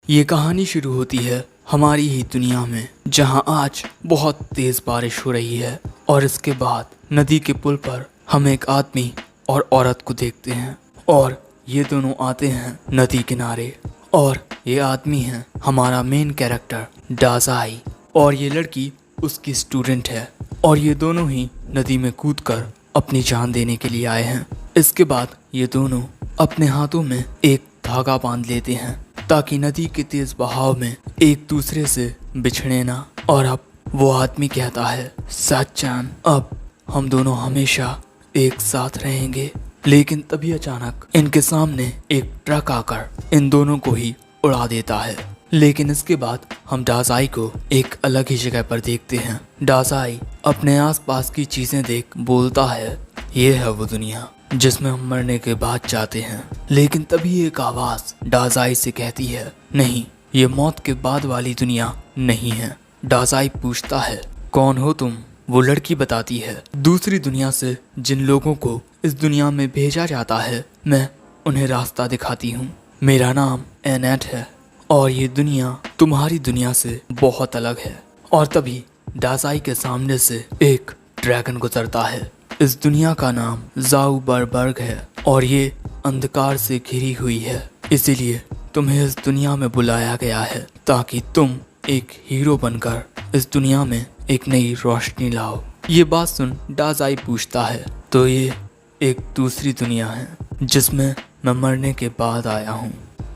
ये कहानी शुरू होती है हमारी ही दुनिया में, जहां आज बहुत तेज बारिश हो रही है और इसके बाद नदी के पुल पर हम एक आदमी और औरत को देखते हैं और ये दोनों आते हैं नदी किनारे। और ये आदमी है हमारा मेन कैरेक्टर डाजाई और ये लड़की उसकी स्टूडेंट है और ये दोनों ही नदी में कूदकर अपनी जान देने के लिए आए हैं। इसके बाद ये दोनों अपने हाथों में एक धागा बांध लेते हैं ताकि नदी के तेज बहाव में एक दूसरे से बिछड़े ना। और अब वो आदमी कहता है, सच्चान अब हम दोनों हमेशा एक साथ रहेंगे। लेकिन तभी अचानक इनके सामने एक ट्रक आकर इन दोनों को ही उड़ा देता है। लेकिन इसके बाद हम डाजाई को एक अलग ही जगह पर देखते हैं। डाजाई अपने आसपास की चीजें देख बोलता है, ये है वो दुनिया जिसमें हम मरने के बाद जाते हैं। लेकिन तभी एक आवाज डाजाई से कहती है, नहीं, ये मौत के बाद वाली दुनिया नहीं है। डाजाई पूछता है, कौन हो तुम? वो लड़की बताती है, दूसरी दुनिया से जिन लोगों को इस दुनिया में भेजा जाता है, मैं उन्हें रास्ता दिखाती हूँ। मेरा नाम एनेट है और ये दुनिया तुम्हारी दुनिया से बहुत अलग है। और तभी डाजाई के सामने से एक ड्रैगन गुजरता है। इस दुनिया का नाम ज़ाउबरबर्ग है और ये अंधकार से घिरी हुई है, इसीलिए तुम्हें इस दुनिया में बुलाया गया है ताकि तुम एक हीरो बनकर इस दुनिया में एक नई रोशनी लाओ। ये बात सुन डाजाई पूछता है, तो ये एक दूसरी दुनिया है जिसमें मैं मरने के बाद आया हूँ?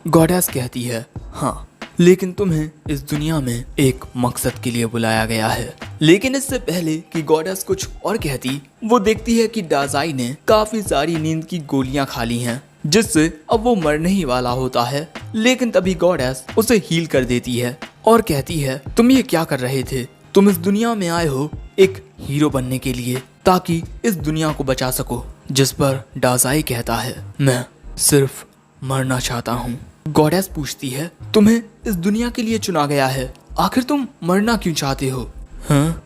गॉडेस कहती है, हाँ, लेकिन तुम्हें इस दुनिया में एक मकसद के लिए बुलाया गया है। लेकिन इससे पहले कि गॉडेस कुछ और कहती, वो देखती है कि डाजाई ने काफी सारी नींद की गोलियां खा ली हैं, जिससे अब वो मरने ही वाला होता है। लेकिन तभी गॉडेस उसे हील कर देती है और कहती है, तुम ये क्या कर रहे थे? तुम इस दुनिया में आए हो एक हीरो बनने के लिए ताकि इस दुनिया को बचा सको। जिस पर डाजाई कहता है, मैं सिर्फ मरना चाहता हूँ। गॉडेस पूछती है, तुम्हें इस दुनिया के लिए चुना गया है, आखिर तुम मरना क्यों चाहते हो? हाँ,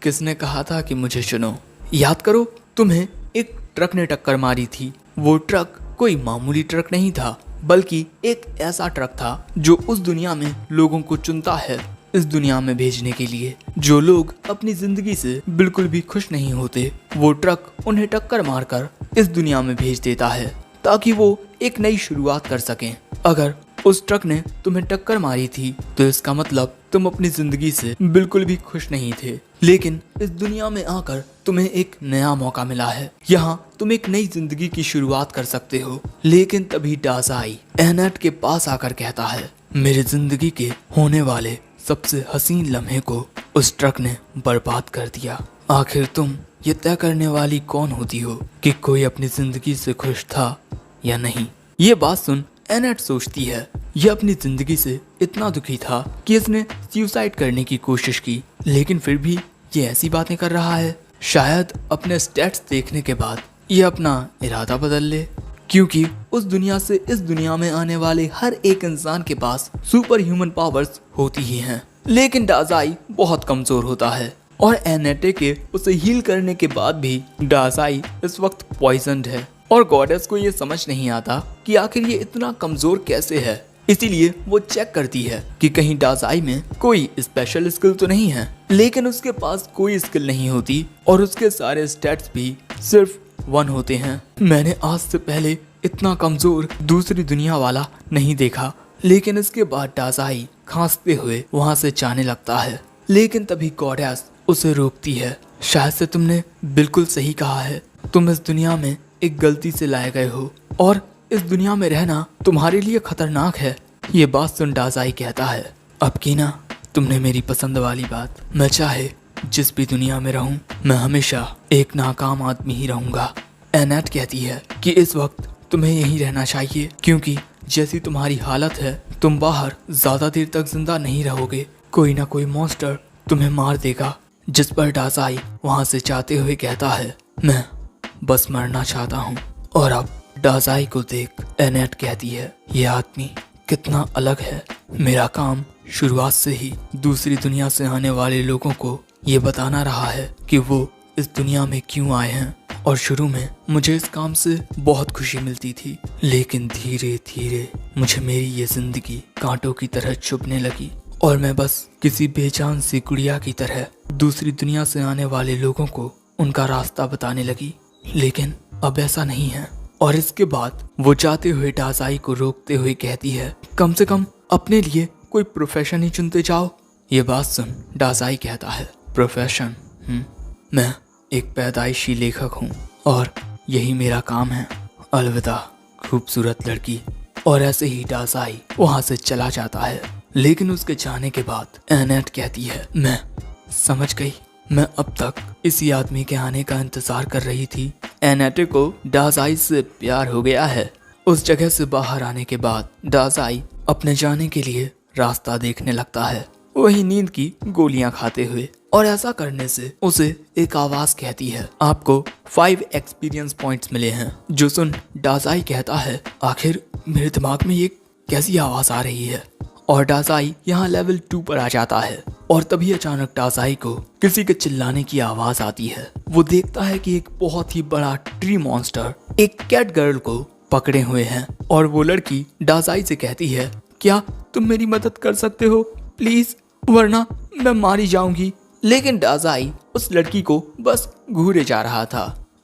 किसने कहा था कि मुझे चुनो? याद करो, तुम्हें एक ट्रक ने टक्कर मारी थी। वो ट्रक कोई मामूली ट्रक नहीं था, बल्कि एक ऐसा ट्रक था जो उस दुनिया में लोगों को चुनता है इस दुनिया में भेजने के लिए। जो लोग अपनी जिंदगी से बिल्कुल भी खुश नहीं होते, वो ट्रक उन्हें टक्कर मारकर इस दुनिया में भेज देता है ताकि वो एक नई शुरुआत कर सकें। अगर उस ट्रक ने तुम्हें टक्कर मारी थी तो इसका मतलब तुम अपनी जिंदगी से बिल्कुल भी खुश नहीं थे। लेकिन इस दुनिया में आकर तुम्हें एक नया मौका मिला है, यहाँ तुम एक नई जिंदगी की शुरुआत कर सकते हो। लेकिन तभी डाजाई एनेट के पास आकर कहता है, मेरी जिंदगी के होने वाले सबसे हसीन लम्हे को उस ट्रक ने बर्बाद कर दिया। आखिर तुम ये तय करने वाली कौन होती हो कि कोई अपनी जिंदगी से खुश था या नहीं? ये बात सुन एनेट सोचती है, यह अपनी जिंदगी से इतना दुखी था कि इसने सुसाइड करने की कोशिश की, लेकिन फिर भी ये ऐसी बातें कर रहा है। शायद अपने स्टेट्स देखने के बाद ये अपना इरादा बदल ले, क्योंकि उस दुनिया से इस दुनिया में आने वाले हर एक इंसान के पास सुपर ह्यूमन पावर्स होती ही हैं। लेकिन डाजाई बहुत कमजोर होता है और एनेटे के उसे हील करने के बाद भी डाजाई इस वक्त पॉइजन्ड है और गॉडेस को ये समझ नहीं आता कि आखिर ये इतना कमजोर कैसे है। इसीलिए वो चेक करती है कि कहीं डाजाई में कोई स्पेशल स्किल तो नहीं है। लेकिन उसके पास कोई स्किल नहीं होती और उसके सारे स्टैट्स भी सिर्फ 1 होते हैं। मैंने आज से पहले इतना कमजोर दूसरी दुनिया वाला नहीं देखा। लेकिन इसके बाद डाजाई खांसते हुए वहां से जाने लगता है। लेकिन तभी गॉडेस उसे रोकती है, शायद से तुमने बिल्कुल सही कहा है, तुम इस दुनिया में एक गलती से लाए गए हो और इस दुनिया में रहना तुम्हारे लिए खतरनाक है। ये बात सुन डाजाई कहता है, अब की ना तुमने मेरी पसंद वाली बात, मैं चाहे जिस भी दुनिया में रहूं, मैं हमेशा एक नाकाम आदमी ही रहूंगा। एनेट कहती है कि इस वक्त तुम्हें यहीं रहना चाहिए, क्योंकि जैसी तुम्हारी हालत है तुम बाहर ज्यादा देर तक जिंदा नहीं रहोगे, कोई ना कोई मॉन्स्टर तुम्हें मार देगा। जिस पर डाजाई वहां से जाते हुए कहता है, मैं बस मरना चाहता हूँ। और अब डाजाई को देख एनेट कहती है, ये आदमी कितना अलग है। मेरा काम शुरुआत से ही दूसरी दुनिया से आने वाले लोगों को ये बताना रहा है कि वो इस दुनिया में क्यों आए हैं और शुरू में मुझे इस काम से बहुत खुशी मिलती थी, लेकिन धीरे धीरे मुझे मेरी ये जिंदगी कांटों की तरह चुभने लगी और मैं बस किसी बेजान सी गुड़िया की तरह दूसरी दुनिया से आने वाले लोगों को उनका रास्ता बताने लगी। लेकिन अब ऐसा नहीं है। और इसके बाद वो जाते हुए डाजाई को रोकते हुए कहती है, कम से कम अपने लिए कोई प्रोफेशन ही चुनते जाओ। ये बात सुन डाजाई कहता है, प्रोफेशन? मैं एक पैदाइशी लेखक हूँ और यही मेरा काम है। अलविदा खूबसूरत लड़की। और ऐसे ही डाजाई वहाँ से चला जाता है। लेकिन उसके जाने के बाद एनेट कहती है, मैं समझ गई, मैं अब तक इसी आदमी के आने का इंतजार कर रही थी। एनेटे को डाजाई से प्यार हो गया है। उस जगह से बाहर आने के बाद डाजाई अपने जाने के लिए रास्ता देखने लगता है, वही नींद की गोलियां खाते हुए। और ऐसा करने से उसे एक आवाज कहती है, आपको 5 एक्सपीरियंस पॉइंट्स मिले हैं। जो सुन डाजाई कहता है, आखिर मेरे दिमाग में ये कैसी आवाज आ रही है। और डाजाई यहाँ लेवल 2 पर आ जाता है। और तभी अचानक डाजाई को किसी के चिल्लाने की आवाज आती है। वो देखता है कि एक बहुत ही बड़ा ट्री मॉन्स्टर एक कैट गर्ल को पकड़े हुए हैं। और वो लड़की डाजाई से कहती है, क्या तुम मेरी मदद कर सकते हो प्लीज, वरना मैं मारी जाऊंगी। लेकिन डाजाई उस लड़की को बस घूरे जा रहा था।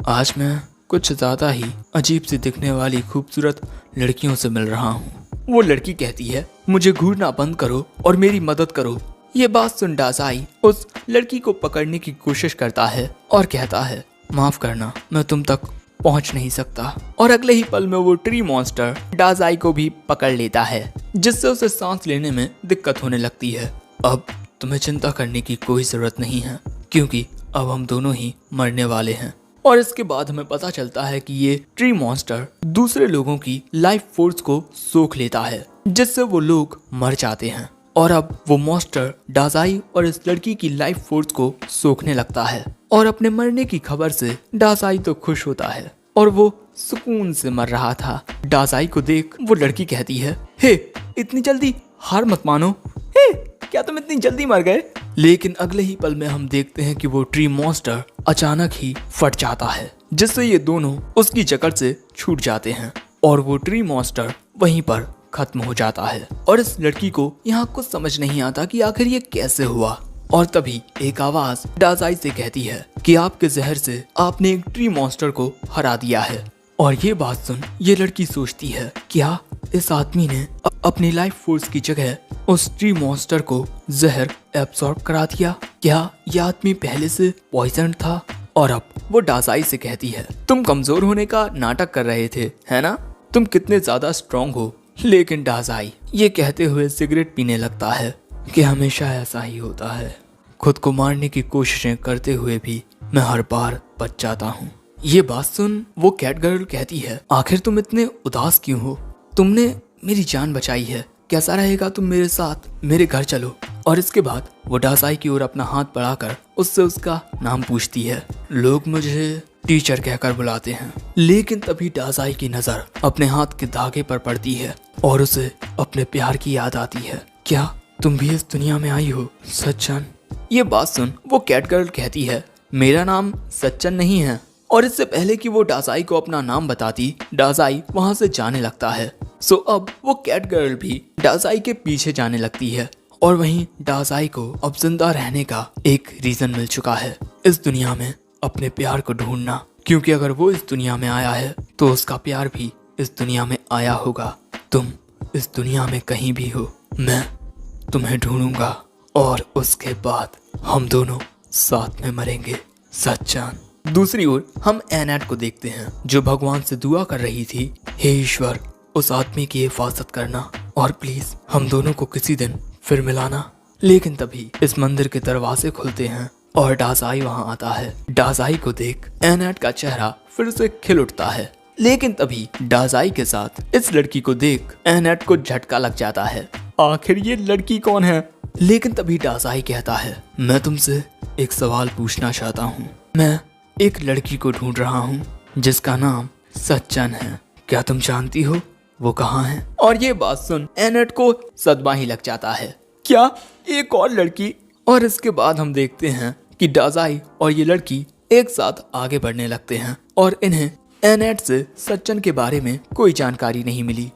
आज मैं कुछ ज्यादा ही अजीब सी दिखने वाली खूबसूरत लड़कियों से मिल रहा हूँ। वो लड़की कहती है, मुझे घूरना बंद करो और मेरी मदद करो। ये बात सुन डाजाई उस लड़की को पकड़ने की कोशिश करता है और कहता है, माफ करना, मैं तुम तक पहुंच नहीं सकता। और अगले ही पल में वो ट्री मॉन्स्टर डाजाई को भी पकड़ लेता है, जिससे उसे सांस लेने में दिक्कत होने लगती है। अब तुम्हें चिंता करने की कोई जरूरत नहीं है, क्योंकि अब हम दोनों ही मरने वाले हैं। और इसके बाद हमें पता चलता है कि ये ट्री मॉन्स्टर दूसरे लोगों की लाइफ फोर्स को सोख लेता है, जिससे वो लोग मर जाते हैं। और अब वो मॉन्स्टर डाजाई और इस लड़की की लाइफ फोर्स को सोखने लगता है। और अपने मरने की खबर से डाजाई तो खुश होता है और वो सुकून से मर रहा था। डाजाई को देख वो लड़की कहती है, हे इतनी जल्दी हार मत मानो, हे क्या तुम इतनी जल्दी मर गए। लेकिन अगले ही पल में हम देखते हैं कि वो ट्री मॉन्स्टर अचानक ही फट जाता है, जिससे ये दोनों उसकी जकड़ से छूट जाते हैं और वो ट्री मॉन्स्टर वहीं पर खत्म हो जाता है। और इस लड़की को यहाँ कुछ समझ नहीं आता कि आखिर ये कैसे हुआ। और तभी एक आवाज डाजाई से कहती है कि आपके जहर से आपने एक ट्री मॉन्स्टर को हरा दिया है। और ये बात सुन ये लड़की सोचती है, क्या इस आदमी ने अपनी लाइफ फोर्स की जगह उस ट्री मॉन्स्टर को जहर एब्सॉर्ब करा दिया? क्या यह आदमी पहले से पॉइजन था? और अब वो डाजाई से कहती है, तुम कमजोर होने का नाटक कर रहे थे, है ना? तुम कितने ज्यादा स्ट्रॉन्ग हो। लेकिन डाजाई ये कहते हुए सिगरेट पीने लगता है कि हमेशा ऐसा ही होता है, खुद को मारने की कोशिशें करते हुए भी मैं हर बार बच जाता हूँ। ये बात सुन वो कैट गर्ल कहती है, आखिर तुम इतने उदास क्यों हो? तुमने मेरी जान बचाई है, कैसा रहेगा तुम मेरे साथ मेरे घर चलो। और इसके बाद वो डाजाई की ओर अपना हाथ बढ़ाकर उससे उसका नाम पूछती है। लोग मुझे टीचर कहकर बुलाते हैं। लेकिन तभी डाजाई की नजर अपने हाथ के धागे पर पड़ती है और उसे अपने प्यार की याद आती है। क्या तुम भी इस दुनिया में आई हो सच्चन? ये बात सुन वो कैट गर्ल कहती है, मेरा नाम सच्चन नहीं है। और इससे पहले कि वो डाजाई को अपना नाम बताती, डाजाई वहां से जाने लगता है। सो अब वो कैट गर्ल भी डाजाई के पीछे जाने लगती है। और वहीं डाजाई को अब जिंदा रहने का एक रीजन मिल चुका है, इस दुनिया में अपने प्यार को ढूंढना। क्योंकि अगर वो इस दुनिया में आया है तो उसका प्यार भी इस दुनिया में आया होगा। तुम इस दुनिया में कहीं भी हो, मैं तुम्हें ढूंढूंगा और उसके बाद हम दोनों साथ में मरेंगे सच्चान। दूसरी ओर हम एनेट को देखते हैं, जो भगवान से दुआ कर रही थी, हे ईश्वर उस आदमी की हिफाजत करना और प्लीज हम दोनों को किसी दिन फिर मिलाना। लेकिन तभी इस मंदिर के दरवाजे खुलते हैं और डाजाई वहां आता है। डाजाई को देख एनेट का चेहरा फिर से खिल उठता है। लेकिन तभी डाजाई के साथ इस लड़की को देख एनेट को झटका लग जाता है, आखिर ये लड़की कौन है? लेकिन तभी डाजाई कहता है, मैं तुमसे एक सवाल पूछना चाहता हूँ। मैं एक लड़की को ढूंढ रहा हूँ जिसका नाम सच्चन है, क्या तुम जानती हो वो कहाँ है? और ये बात सुन एनेट को सदमा ही लग जाता है, क्या एक और लड़की? और इसके बाद हम देखते हैं कि डाजाई और ये लड़की एक साथ आगे बढ़ने लगते हैं और इन्हें एनेट से सचिन के बारे में कोई जानकारी नहीं मिली।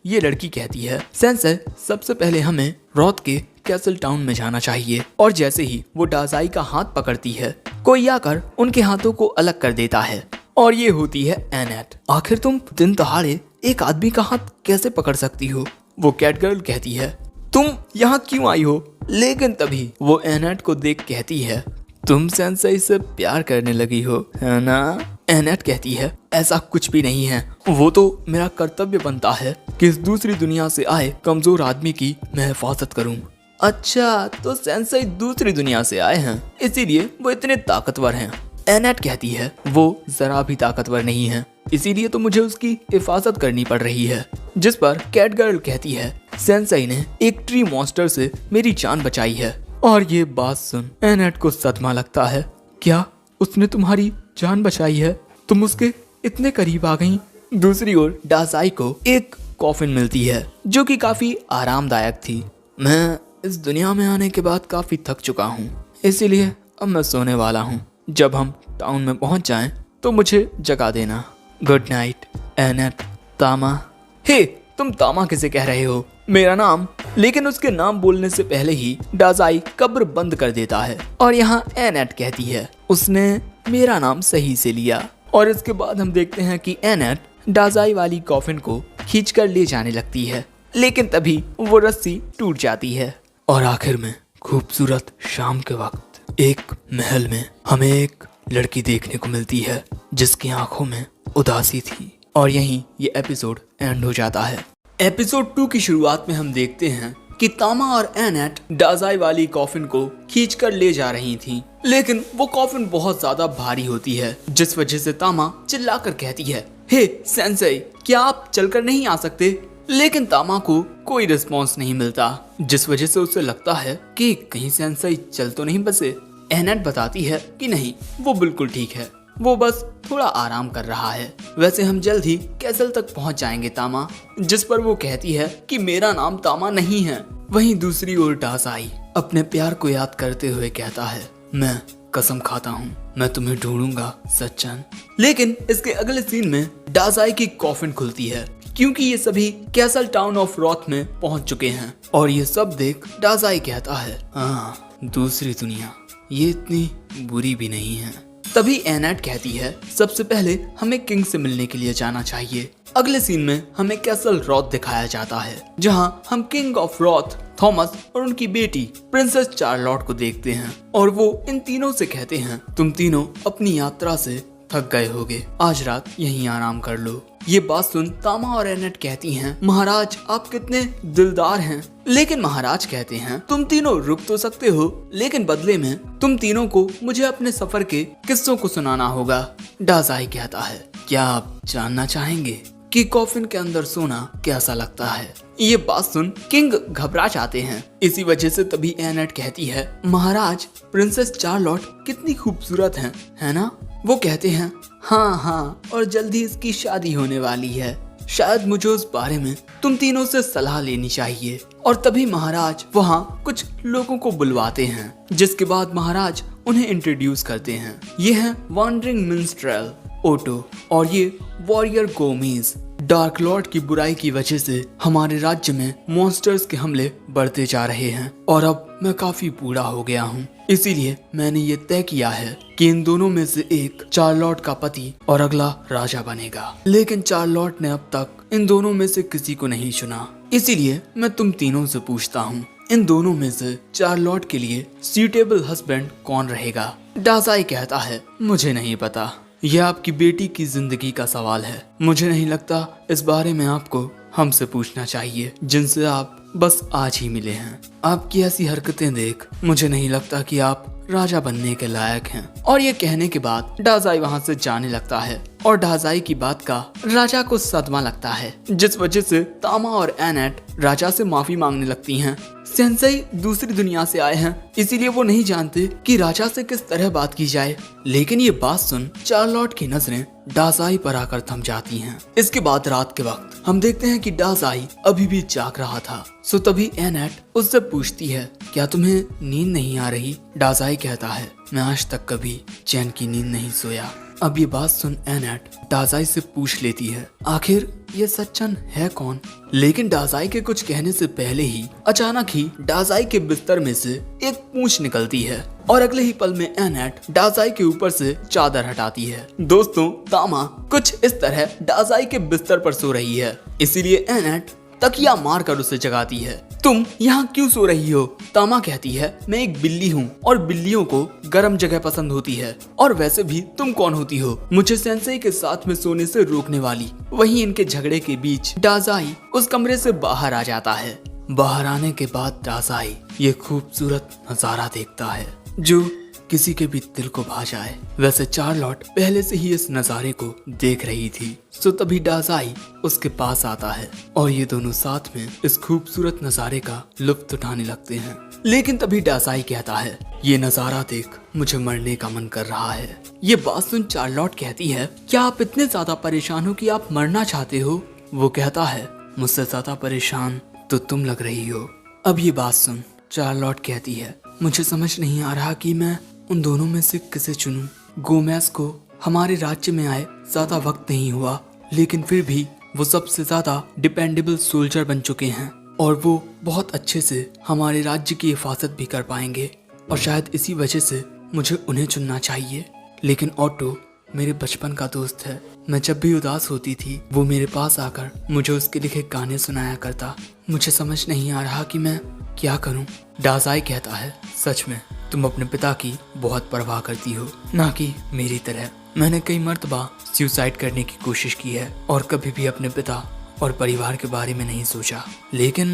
ये लड़की कहती है, सेंसेई सबसे पहले हमें रॉथ के कैसल टाउन में जाना चाहिए। और जैसे ही वो डाजाई का हाथ पकड़ती है, कोई आकर उनके हाथों को अलग कर देता है और ये होती है एनेट। आखिर तुम दिन दहाड़े एक आदमी का हाथ कैसे पकड़ सकती हो? वो कैट गर्ल कहती है, तुम यहाँ क्यों आई हो? लेकिन तभी वो एनेट को देख कहती है, तुम सेंसेई से प्यार करने लगी हो, है ना? एनेट कहती है, ऐसा कुछ भी नहीं है। वो तो मेरा कर्तव्य बनता है कि इस दूसरी दुनिया से आए कमजोर आदमी की मैं हिफाजत करूं। अच्छा, तो सेंसेई दूसरी दुनिया से आए हैं, इसीलिए वो इतने ताकतवर हैं। एनेट कहती है, वो जरा भी ताकतवर नहीं है, इसीलिए तो मुझे उसकी हिफाजत करनी पड़ रही है। जिस पर कैट गर्ल कहती है, सेंसेई ने एक ट्री मॉन्स्टर से मेरी जान बचाई है। और ये बात सुन एनेट को सदमा लगता है। क्या उसने तुम्हारी जान बचाई है? तुम उसके इतने करीब आ गई। दूसरी ओर डाजाई को एक कॉफिन मिलती है जो कि काफी आरामदायक थी। मैं इस दुनिया में आने के बाद काफी थक चुका हूँ, इसीलिए अब मैं सोने वाला हूँ। जब हम टाउन में पहुँच जाएं तो मुझे जगा देना। Good night Annette. तामा। हे, तुम तामा किसे कह रहे हो? मेरा नाम। लेकिन उसके नाम बोलने से पहले ही डाजाई कब्र बंद कर देता है और यहाँ एनेट कहती है, उसने मेरा नाम सही से लिया। और इसके बाद हम देखते हैं कि एनेट डाजाई वाली कॉफिन को खींचकर ले जाने लगती है, लेकिन तभी वो रस्सी टूट जाती है। और आखिर में खूबसूरत शाम के वक्त एक महल में हमें एक लड़की देखने को मिलती है जिसकी आंखों में उदासी थी। और यहीं ये एपिसोड एंड हो जाता है। एपिसोड 2 की शुरुआत में हम देखते हैं कि तामा और एनेट डाजाई वाली कॉफिन को खींचकर ले जा रही थी, लेकिन वो कॉफिन बहुत ज्यादा भारी होती है, जिस वजह से तामा चिल्लाकर कहती है, हे सेंसेई, क्या आप चलकर नहीं आ सकते? लेकिन तामा को कोई रिस्पॉन्स नहीं मिलता, जिस वजह से उसे लगता है कि कहीं सेंसेई चल तो नहीं बसे। एनेट बताती है कि नहीं, वो बिल्कुल ठीक है, वो बस थोड़ा आराम कर रहा है। वैसे हम जल्द ही कैसल तक पहुंच जाएंगे तामा। जिस पर वो कहती है कि मेरा नाम तामा नहीं है। वहीं दूसरी ओर डाजाई अपने प्यार को याद करते हुए कहता है, मैं कसम खाता हूँ मैं तुम्हें ढूंढूंगा सचिन। लेकिन इसके अगले सीन में डाजाई की कॉफिन खुलती है क्योंकि ये सभी कैसल टाउन ऑफ रॉथ में पहुंच चुके हैं। और ये सब देख डाजाई कहता है, हाँ, दूसरी दुनिया ये इतनी बुरी भी नहीं है। तभी एनेट कहती है, सबसे पहले हमें किंग से मिलने के लिए जाना चाहिए। अगले सीन में हमें कैसल रॉथ दिखाया जाता है, जहां हम किंग ऑफ रॉथ, थॉमस और उनकी बेटी प्रिंसेस चार्लोट को देखते हैं। और वो इन तीनों से कहते हैं, तुम तीनों अपनी यात्रा से थक गए होगे, आज रात यहीं आराम कर लो। ये बात सुन तामा और एनेट कहती हैं, महाराज आप कितने दिलदार हैं। लेकिन महाराज कहते हैं, तुम तीनों रुक तो सकते हो, लेकिन बदले में तुम तीनों को मुझे अपने सफर के किस्सों को सुनाना होगा। डाजाई कहता है, क्या आप जानना चाहेंगे कि कॉफिन के अंदर सोना कैसा लगता है? ये बात सुन किंग घबरा जाते हैं। इसी वजह से तभी एनेट कहती है, महाराज प्रिंसेस चार्लोट कितनी खूबसूरत हैं, है ना? वो कहते हैं, हाँ, और जल्दी इसकी शादी होने वाली है, शायद मुझे उस बारे में तुम तीनों से सलाह लेनी चाहिए। और तभी महाराज वहाँ कुछ लोगों को बुलवाते हैं, जिसके बाद महाराज उन्हें इंट्रोड्यूस करते हैं। ये हैं वॉन्डरिंग मिन्स्ट्रेल ओटो और ये वॉरियर गोमेज। डार्क लॉर्ड की बुराई की वजह से हमारे राज्य में मॉन्स्टर्स के हमले बढ़ते जा रहे हैं और अब मैं काफी बूढ़ा हो गया हूँ, इसीलिए मैंने ये तय किया है कि इन दोनों में से एक चार्लोट का पति और अगला राजा बनेगा। लेकिन चार्लोट ने अब तक इन दोनों में से किसी को नहीं चुना, इसीलिए मैं तुम तीनों से पूछता हूँ, इन दोनों में से चार्लोट के लिए सूटेबल हस्बैंड कौन रहेगा? डाजाई कहता है, मुझे नहीं पता, यह आपकी बेटी की जिंदगी का सवाल है। मुझे नहीं लगता इस बारे में आपको हमसे पूछना चाहिए, जिनसे आप बस आज ही मिले हैं। आपकी ऐसी हरकतें देख मुझे नहीं लगता कि आप राजा बनने के लायक हैं। और ये कहने के बाद डाजाई वहाँ से जाने लगता है और डाजाई की बात का राजा को सदमा लगता है, जिस वजह से तामा और एनेट राजा से माफी मांगने लगती हैं। सेंसेई दूसरी दुनिया से आए हैं, इसीलिए वो नहीं जानते कि राजा से किस तरह बात की जाए। लेकिन ये बात सुन चार्लोट की नजरें डाजाई पर आकर थम जाती हैं। इसके बाद रात के वक्त हम देखते हैं कि डाजाई अभी भी जाग रहा था। सो तभी एनेट उससे पूछती है, क्या तुम्हें नींद नहीं आ रही? डाजाई कहता है, मैं आज तक कभी चैन की नींद नहीं सोया। अब ये बात सुन एनेट डाजाई से पूछ लेती है, आखिर ये सच्चन है कौन? लेकिन डाजाई के कुछ कहने से पहले ही अचानक ही डाजाई के बिस्तर में से एक पूंछ निकलती है और अगले ही पल में एनेट डाजाई के ऊपर से चादर हटाती है। दोस्तों, तामा कुछ इस तरह डाजाई के बिस्तर पर सो रही है, इसीलिए एनेट तकिया मारकर उसे जगाती है। तुम यहाँ क्यों सो रही हो? तामा कहती है, मैं एक बिल्ली हूँ और बिल्लियों को गर्म जगह पसंद होती है। और वैसे भी तुम कौन होती हो मुझे सेंसेई के साथ में सोने से रोकने वाली? वहीं इनके झगड़े के बीच डाजाई उस कमरे से बाहर आ जाता है। बाहर आने के बाद डाजाई ये खूबसूरत नजारा देखता है जो किसी के भी दिल को भा जाए। वैसे चार्लोट पहले से ही इस नजारे को देख रही थी। सो तभी डाजाई उसके पास आता है और ये दोनों साथ में इस खूबसूरत नजारे का लुत्फ उठाने लगते हैं। लेकिन तभी डाजाई कहता है, ये नजारा देख मुझे मरने का मन कर रहा है। ये बात सुन चार्लोट कहती है, क्या आप इतने ज्यादा परेशान हो कि आप मरना चाहते हो? वो कहता है, मुझसे ज्यादा परेशान तो तुम लग रही हो। अब ये बात सुन चार्लोट कहती है, मुझे समझ नहीं आ रहा कि मैं उन दोनों में से किसे चुनूं। गोमेज को हमारे राज्य में आए ज्यादा वक्त नहीं हुआ, लेकिन फिर भी वो सबसे ज्यादा डिपेंडेबल सोल्जर बन चुके हैं और वो बहुत अच्छे से हमारे राज्य की हिफाजत भी कर पाएंगे और शायद इसी वजह से मुझे उन्हें चुनना चाहिए। लेकिन ऑटो मेरे बचपन का दोस्त है। मैं जब भी उदास होती थी वो मेरे पास आकर मुझे उसके लिखे गाने सुनाया करता। मुझे समझ नहीं आ रहा कि मैं क्या करूं। डाजाई कहता है, सच में तुम अपने पिता की बहुत परवाह करती हो, ना कि मेरी तरह। मैंने कई मर्तबा सुसाइड करने की कोशिश की है और कभी भी अपने पिता और परिवार के बारे में नहीं सोचा, लेकिन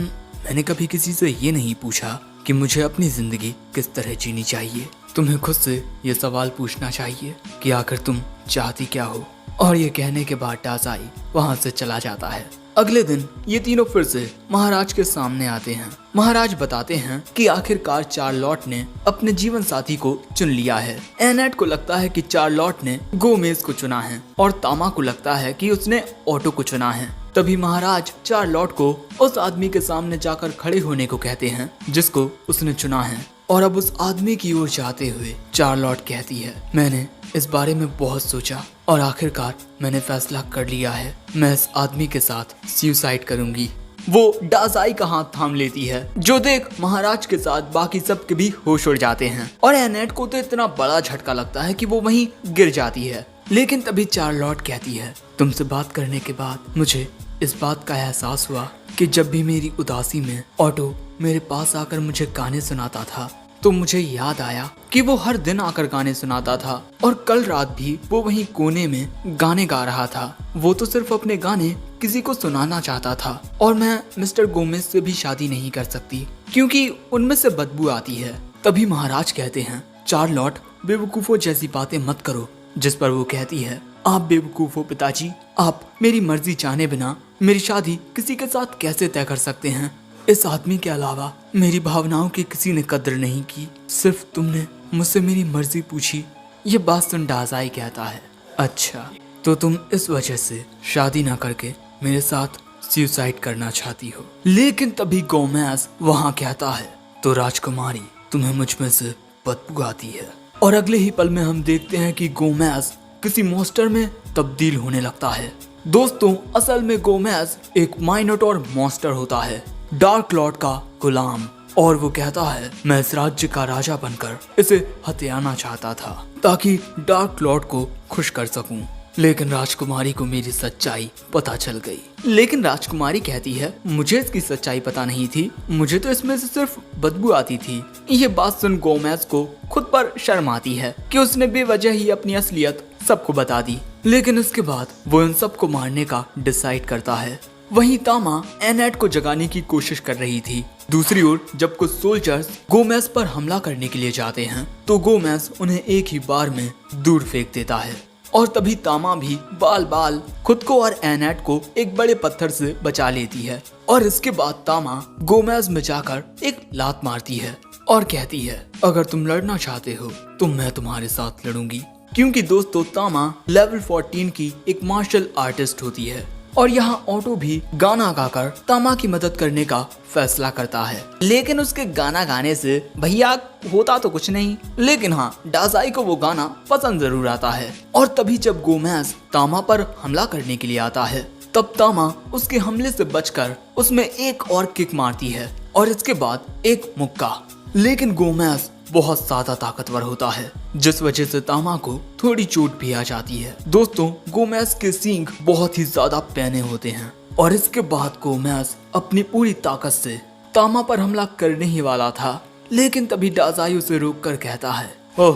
मैंने कभी किसी से ये नहीं पूछा कि मुझे अपनी जिंदगी किस तरह जीनी चाहिए। तुम्हें खुद से ये सवाल पूछना चाहिए कि आखिर तुम चाहती क्या हो। और ये कहने के बाद डाजाई वहाँ से चला जाता है। अगले दिन ये तीनों फिर से महाराज के सामने आते हैं। महाराज बताते हैं कि आखिरकार चार्लोट ने अपने जीवन साथी को चुन लिया है। एनेट को लगता है कि चार्लोट ने गोमेज को चुना है और तामा को लगता है कि उसने ऑटो को चुना है। तभी महाराज चार्लोट को उस आदमी के सामने जाकर खड़े होने को कहते हैं जिसको उसने चुना है। और अब उस आदमी की ओर जाते हुए चार्लोट कहती है, मैंने इस बारे में बहुत सोचा और आखिरकार मैंने फैसला कर लिया है, मैं इस आदमी के साथ सुसाइड करूंगी। वो डाजाई का हाथ थाम लेती है, जो देख महाराज के साथ बाकी सब के भी होश उड़ जाते हैं और एनेट को तो इतना बड़ा झटका लगता है कि वो वहीं गिर जाती है। लेकिन तभी चार्लोट कहती है, तुमसे बात करने के बाद मुझे इस बात का एहसास हुआ कि जब भी मेरी उदासी में ऑटो मेरे पास आकर मुझे गाने सुनाता था तो मुझे याद आया कि वो हर दिन आकर गाने सुनाता था और कल रात भी वो वहीं कोने में गाने गा रहा था। वो तो सिर्फ अपने गाने किसी को सुनाना चाहता था और मैं मिस्टर गोमेज से भी शादी नहीं कर सकती क्योंकि उनमें से बदबू आती है। तभी महाराज कहते हैं, चार्लोट बेवकूफों जैसी बातें मत करो। जिस पर वो कहती है, आप बेवकूफ हो पिताजी, आप मेरी मर्जी जाने बिना मेरी शादी किसी के साथ कैसे तय कर सकते हैं? इस आदमी के अलावा मेरी भावनाओं की किसी ने कद्र नहीं की, सिर्फ तुमने मुझसे मेरी मर्जी पूछी। ये बात सुन डाजाई कहता है, अच्छा तो तुम इस वजह से शादी ना करके मेरे साथ सुसाइड करना चाहती हो। लेकिन तभी गोमेज वहाँ कहता है, तो राजकुमारी तुम्हें मुझ में से बदबू आती है। और अगले ही पल में हम देखते हैं कि गोमेज किसी मॉन्स्टर में तब्दील होने लगता है। दोस्तों, असल में गोमेज एक माइनोटॉर मॉन्स्टर होता है, डार्क लॉर्ड का गुलाम। और वो कहता है, मैं इस राज्य का राजा बनकर इसे हथियाना चाहता था ताकि डार्क लॉर्ड को खुश कर सकूं। लेकिन राजकुमारी को मेरी सच्चाई पता चल गई। लेकिन राजकुमारी कहती है, मुझे इसकी सच्चाई पता नहीं थी, मुझे तो इसमें से सिर्फ बदबू आती थी। ये बात सुन गोमेज को खुद पर शर्म आती है कि उसने बेवजह ही अपनी असलियत सबको बता दी। लेकिन इसके बाद वो इन सबको मारने का डिसाइड करता है। वहीं तामा एनेट को जगाने की कोशिश कर रही थी। दूसरी ओर जब कुछ सोल्जर्स गोमेज पर हमला करने के लिए जाते हैं तो गोमेज उन्हें एक ही बार में दूर फेंक देता है। और तभी तामा भी बाल बाल खुद को और एनेट को एक बड़े पत्थर से बचा लेती है। और इसके बाद तामा गोमेज में जाकर एक लात मारती है और कहती है, अगर तुम लड़ना चाहते हो तो मैं तुम्हारे साथ लड़ूंगी। क्योंकि दोस्तों, तामा लेवल 14 की एक मार्शल आर्टिस्ट होती है और यहाँ ऑटो भी गाना गाकर तामा की मदद करने का फैसला करता है। लेकिन उसके गाना गाने से भैया होता तो कुछ नहीं, लेकिन हाँ डाजाई को वो गाना पसंद जरूर आता है। और तभी जब गोमेज तामा पर हमला करने के लिए आता है तब तामा उसके हमले से बचकर उसमें एक और किक मारती है और इसके बाद एक मुक्का। लेकिन गोमेज बहुत ज्यादा ताकतवर होता है जिस वजह से तामा को थोड़ी चोट भी आ जाती है। दोस्तों गोमेज के सींग बहुत ही ज्यादा पैने होते हैं और इसके बाद गोमेज अपनी पूरी ताकत से तामा पर हमला करने ही वाला था, लेकिन तभी डाजाई उसे रोककर कहता है, ओह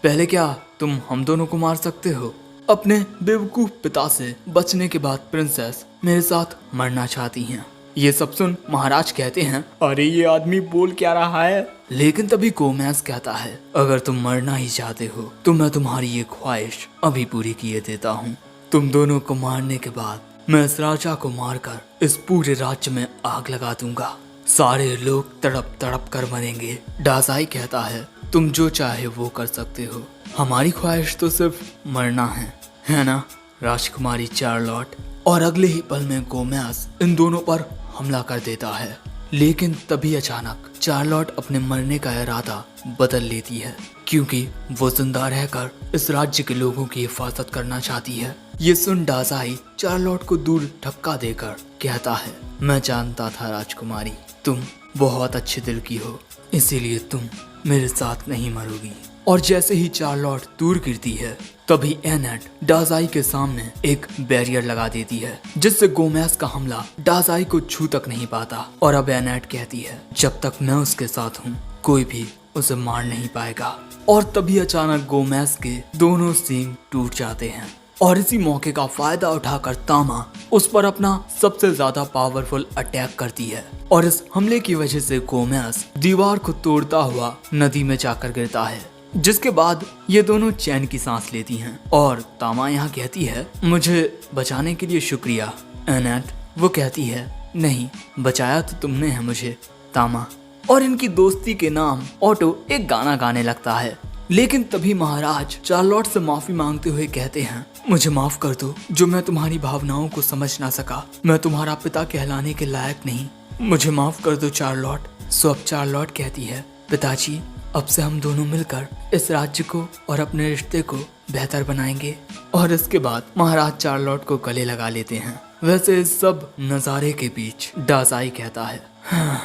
पहले क्या तुम हम दोनों को मार सकते हो? अपने बेवकूफ पिता से बचने के बाद प्रिंसेस मेरे साथ मरना चाहती हैं। ये सब सुन महाराज कहते हैं, अरे ये आदमी बोल क्या रहा है? लेकिन तभी गोमेज कहता है, अगर तुम मरना ही चाहते हो तो मैं तुम्हारी ये ख्वाहिश अभी पूरी किए देता हूँ। तुम दोनों को मारने के बाद मैं इस राजा को मारकर इस पूरे राज्य में आग लगा दूंगा। सारे लोग तड़प तड़प कर मरेंगे। डाजाई कहता है, तुम जो चाहे वो कर सकते हो, हमारी ख्वाहिश तो सिर्फ मरना है ना राजकुमारी चार्लोट? और अगले ही पल में गोमेज इन दोनों पर हमला कर देता है। लेकिन तभी अचानक चार्लोट अपने मरने का इरादा बदल लेती है क्योंकि वो जिंदा रहकर इस राज्य के लोगों की हिफाजत करना चाहती है। ये सुन डाजाई चार्लोट को दूर धक्का देकर कहता है, मैं जानता था राजकुमारी तुम बहुत अच्छे दिल की हो, इसीलिए तुम मेरे साथ नहीं मरोगी। और जैसे ही चार्लोट दूर गिरती है तभी एनेट डाजाई के सामने एक बैरियर लगा देती है जिससे गोमेज का हमला डाजाई को छू तक नहीं पाता। और अब एनेट कहती है, जब तक मैं उसके साथ हूँ कोई भी उसे मार नहीं पाएगा। और तभी अचानक गोमेज के दोनों सींग टूट जाते हैं और इसी मौके का फायदा उठाकर तामा उस पर अपना सबसे ज्यादा पावरफुल अटैक करती है और इस हमले की वजह से गोमेज दीवार को तोड़ता हुआ नदी में जाकर गिरता है, जिसके बाद ये दोनों चैन की सांस लेती हैं। और तामा यहाँ कहती है, मुझे बचाने के लिए शुक्रिया एनेट। वो कहती है, नहीं बचाया तो तुमने है मुझे तामा। और इनकी दोस्ती के नाम ऑटो एक गाना गाने लगता है। लेकिन तभी महाराज चार्लोट से माफी मांगते हुए कहते हैं, मुझे माफ कर दो जो मैं तुम्हारी भावनाओं को समझ ना सका, मैं तुम्हारा पिता कहलाने के लायक नहीं, मुझे माफ कर दो चार्लोट। सो अब चार्लोट कहती है, पिताजी अब से हम दोनों मिलकर इस राज्य को और अपने रिश्ते को बेहतर बनाएंगे। और इसके बाद महाराज चार्लोट को गले लगा लेते हैं। वैसे इस सब नजारे के बीच डाजाई कहता है, हाँ,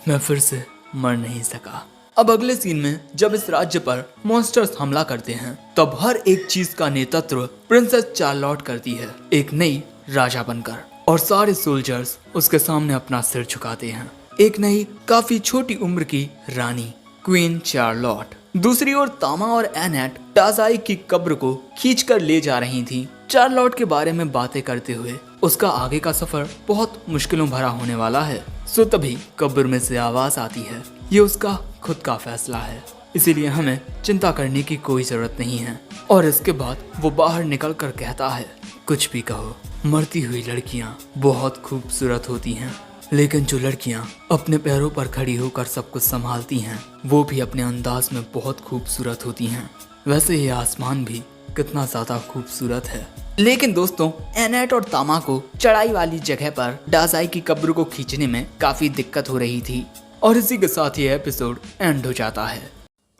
मैं फिर से मर नहीं सका। अब अगले सीन में जब इस राज्य पर मॉन्स्टर्स हमला करते हैं तब हर एक चीज का नेतृत्व प्रिंसेस चार्लोट करती है एक नई राजा बनकर, और सारे सोल्जर्स उसके सामने अपना सिर झुकाते हैं। एक नई काफी छोटी उम्र की रानी क्वीन चार्लोट। दूसरी ओर तामा और एनेट डाजाई की कब्र को खींचकर ले जा रही थी, चार्लोट के बारे में बातें करते हुए। उसका आगे का सफर बहुत मुश्किलों भरा होने वाला है। सो तभी कब्र में से आवाज आती है, ये उसका खुद का फैसला है, इसीलिए हमें चिंता करने की कोई जरूरत नहीं है। और इसके बाद वो बाहर निकल कर कहता है, कुछ भी कहो, मरती हुई लड़कियां बहुत खूबसूरत होती हैं, लेकिन जो लड़कियां अपने पैरों पर खड़ी होकर सब कुछ संभालती हैं वो भी अपने अंदाज में बहुत खूबसूरत होती हैं। वैसे ये आसमान भी कितना ज्यादा खूबसूरत है। लेकिन दोस्तों एनेट और तामा को चढ़ाई वाली जगह पर डाजाई की कब्र को खींचने में काफी दिक्कत हो रही थी। और इसी के साथ ये एपिसोड एंड हो जाता है।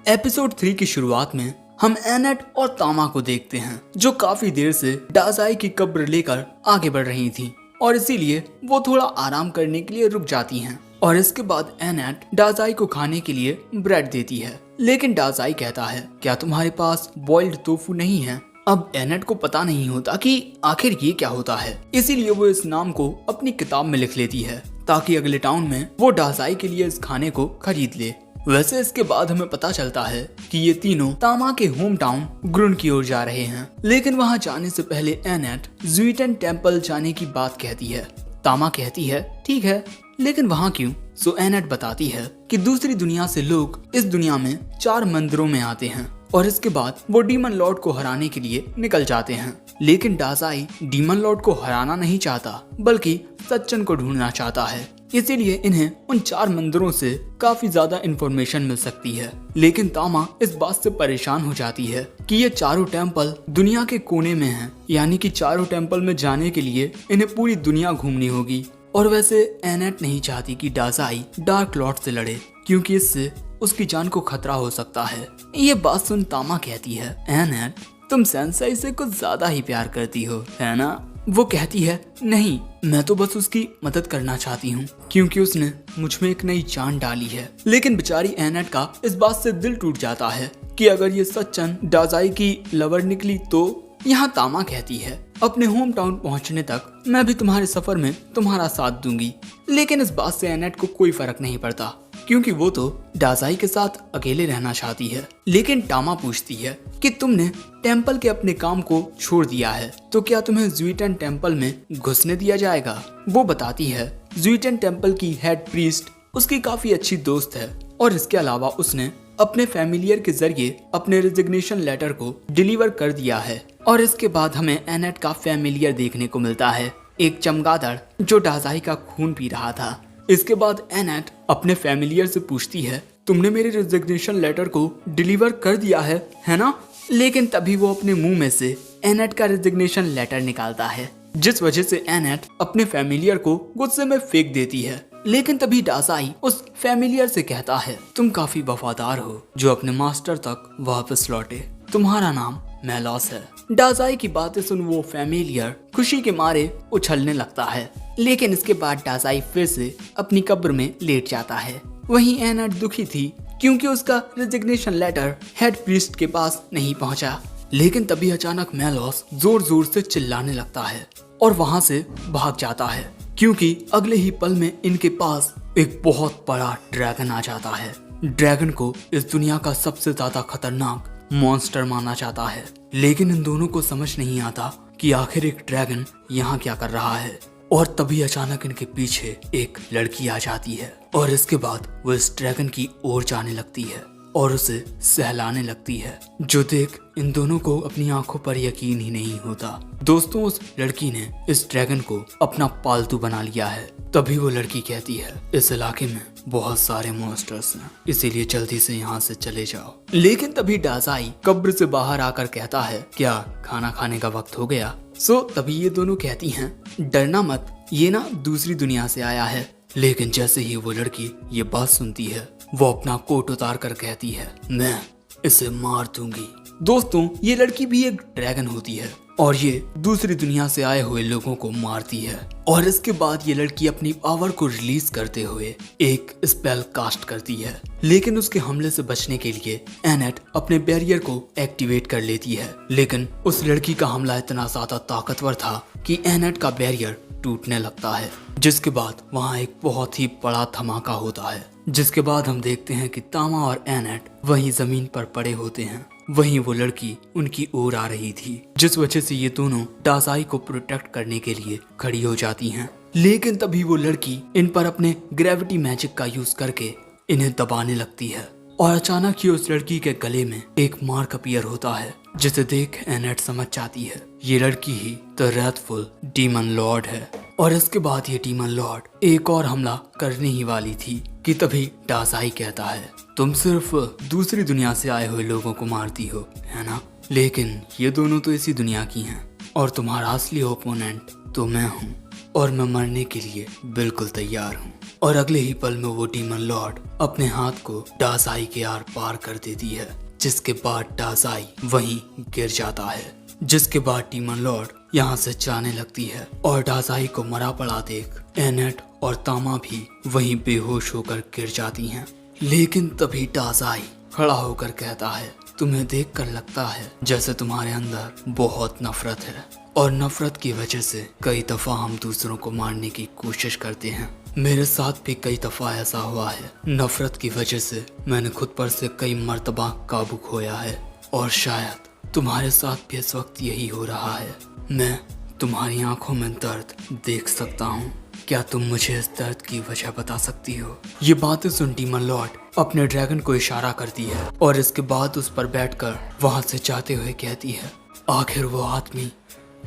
एपिसोड 3 की शुरुआत में हम एनेट और तामा को देखते हैं जो काफी देर से डाजाई की कब्र लेकर आगे बढ़ रही थी और इसीलिए वो थोड़ा आराम करने के लिए रुक जाती हैं। और इसके बाद एनेट डाजाई को खाने के लिए ब्रेड देती है, लेकिन डाजाई कहता है, क्या तुम्हारे पास बॉइल्ड टोफू नहीं है? अब एनेट को पता नहीं होता कि आखिर ये क्या होता है, इसीलिए वो इस नाम को अपनी किताब में लिख लेती है ताकि अगले टाउन में वो डाजाई के लिए इस खाने को खरीद ले। वैसे इसके बाद हमें पता चलता है कि ये तीनों तामा के होम टाउन ग्रुन की ओर जा रहे हैं, लेकिन वहाँ जाने से पहले एनेट ज़ुइटेन टेम्पल जाने की बात कहती है। तामा कहती है, ठीक है, लेकिन वहाँ क्यों? सो एनेट बताती है कि दूसरी दुनिया से लोग इस दुनिया में 4 मंदिरों में आते हैं और इसके बाद वो डीमन लॉर्ड को हराने के लिए निकल जाते हैं। लेकिन डाजाई डीमन लॉर्ड को हराना नहीं चाहता बल्कि सच्चन को ढूंढना चाहता है, इसीलिए इन्हें उन 4 मंदिरों से काफी ज्यादा इंफॉर्मेशन मिल सकती है। लेकिन तामा इस बात से परेशान हो जाती है कि ये चारों टेम्पल दुनिया के कोने में हैं, यानी कि चारों टेम्पल में जाने के लिए इन्हें पूरी दुनिया घूमनी होगी। और वैसे एनेट नहीं चाहती कि डाजाई डार्क लॉर्ड से लड़े, क्योंकि इससे उसकी जान को खतरा हो सकता है। ये बात सुन तामा कहती है, एनेट तुम सेंसाई से कुछ ज्यादा ही प्यार करती हो, है ना? वो कहती है, नहीं, मैं तो बस उसकी मदद करना चाहती हूँ, क्योंकि उसने मुझ में एक नई जान डाली है। लेकिन बेचारी एनेट का इस बात से दिल टूट जाता है कि अगर ये सच्चन डाजाई की लवर निकली तो। यहाँ तामा कहती है, अपने होम टाउन पहुँचने तक मैं भी तुम्हारे सफर में तुम्हारा साथ दूंगी। लेकिन इस बात से एनेट को कोई फर्क नहीं पड़ता, क्योंकि वो तो डाजाई के साथ अकेले रहना चाहती है। लेकिन तामा पूछती है कि तुमने टेम्पल के अपने काम को छोड़ दिया है, तो क्या तुम्हें ज़ुइटेन टेम्पल में घुसने दिया जाएगा? वो बताती है, ज़ुइटेन टेम्पल की हेड प्रीस्ट उसकी काफी अच्छी दोस्त है, और इसके अलावा उसने अपने फैमिलियर के जरिए अपने रेजिग्नेशन लेटर को डिलीवर कर दिया है। और इसके बाद हमें एनेट का फैमिलियर देखने को मिलता है, एक चमगादड़ जो डाजाई का खून पी रहा था। इसके बाद एनेट अपने फैमिलियर से पूछती है, तुमने मेरे रेजिग्नेशन लेटर को डिलीवर कर दिया है ना? लेकिन तभी वो अपने मुंह में से एनेट का रेजिग्नेशन लेटर निकालता है, जिस वजह से एनेट अपने फैमिलियर को गुस्से में फेंक देती है। लेकिन तभी डाजाई उस फैमिलियर से कहता है, तुम काफी वफादार हो जो अपने मास्टर तक वापस लौटे, तुम्हारा नाम मेलॉस है। डाजाई की बातें सुन वो फैमिलियर खुशी के मारे उछलने लगता है। लेकिन इसके बाद डाजाई फिर से अपनी कब्र में लेट जाता है। वहीं एनेट दुखी थी क्योंकि उसका रेजिग्नेशन लेटर हेड प्रीस्ट के पास नहीं पहुंचा। लेकिन तभी अचानक मेलॉस जोर जोर से चिल्लाने लगता है और वहां से भाग जाता है, क्योंकि अगले ही पल में इनके पास एक बहुत बड़ा ड्रैगन आ जाता है। ड्रैगन को इस दुनिया का सबसे ज्यादा खतरनाक मॉन्स्टर माना जाता है। लेकिन इन दोनों को समझ नहीं आता कि आखिर एक ड्रैगन यहाँ क्या कर रहा है। और तभी अचानक इनके पीछे एक लड़की आ जाती है और इसके बाद वो इस ड्रैगन की ओर जाने लगती है और उसे सहलाने लगती है, जो देख इन दोनों को अपनी आंखों पर यकीन ही नहीं होता। दोस्तों, उस लड़की ने इस ड्रैगन को अपना पालतू बना लिया है। तभी वो लड़की कहती है, इस इलाके में बहुत सारे मॉन्स्टर्स हैं, इसीलिए जल्दी से यहाँ से चले जाओ। लेकिन तभी डाजाई कब्र से बाहर आकर कहता है, क्या खाना खाने का वक्त हो गया? तभी ये दोनों कहती हैं, डरना मत, ये ना दूसरी दुनिया से आया है। लेकिन जैसे ही वो लड़की ये बात सुनती है, वो अपना कोट उतार कर कहती है, मैं इसे मार दूंगी। दोस्तों, ये लड़की भी एक ड्रैगन होती है और ये दूसरी दुनिया से आए हुए लोगों को मारती है। और इसके बाद ये लड़की अपनी पावर को रिलीज करते हुए एक स्पेल कास्ट करती है। लेकिन उसके हमले से बचने के लिए एनेट अपने बैरियर को एक्टिवेट कर लेती है। लेकिन उस लड़की का हमला इतना ज्यादा ताकतवर था कि एनेट का बैरियर टूटने लगता है, जिसके बाद वहाँ एक बहुत ही बड़ा धमाका होता है। जिसके बाद हम देखते हैं कि तामा और एनेट वहीं जमीन पर पड़े होते हैं। वहीं वो लड़की उनकी ओर आ रही थी, जिस वजह से ये दोनों डाजाई को प्रोटेक्ट करने के लिए खड़ी हो जाती हैं। लेकिन तभी वो लड़की इन पर अपने ग्रेविटी मैजिक का यूज करके इन्हें दबाने लगती है और अचानक ही उस लड़की के गले में एक मार्क अपीयर होता है, जिसे देख एनेट समझ जाती है ये लड़की ही द रेथफुल डीमन लॉर्ड है। और इसके बाद ये डीमन लॉर्ड एक और हमला करने ही वाली थी कि तभी डाजाई कहता है, तुम सिर्फ दूसरी दुनिया से आए हुए लोगों को मारती हो, है ना? लेकिन ये दोनों तो इसी दुनिया की हैं और तुम्हारा असली ओपोनेंट तो मैं हूँ और मैं मरने के लिए बिल्कुल तैयार हूँ। और अगले ही पल में वो डीमन लॉर्ड अपने हाथ को डाजाई के आर पार कर देती है, जिसके बाद डाजाई वहीं गिर जाता है। जिसके बाद डीमन लॉर्ड यहाँ से जाने लगती है और डाजाई को मरा पड़ा देख एनेट और तामा भी वहीं बेहोश होकर गिर जाती हैं। लेकिन तभी डाजाई खड़ा होकर कहता है, तुम्हें देखकर लगता है जैसे तुम्हारे अंदर बहुत नफरत है और नफरत की वजह से कई दफा हम दूसरों को मारने की कोशिश करते हैं। मेरे साथ भी कई दफा ऐसा हुआ है। नफरत की वजह से मैंने खुद पर से कई मर्तबा काबू खोया है और शायद तुम्हारे साथ भी इस वक्त यही हो रहा है। मैं तुम्हारी आंखों में दर्द देख सकता हूँ। क्या तुम मुझे इस दर्द की वजह बता सकती हो? ये बातें सुन डीमन लॉर्ड अपने ड्रैगन को इशारा करती है और इसके बाद उस पर बैठकर वहां से जाते हुए कहती है, आखिर वो आदमी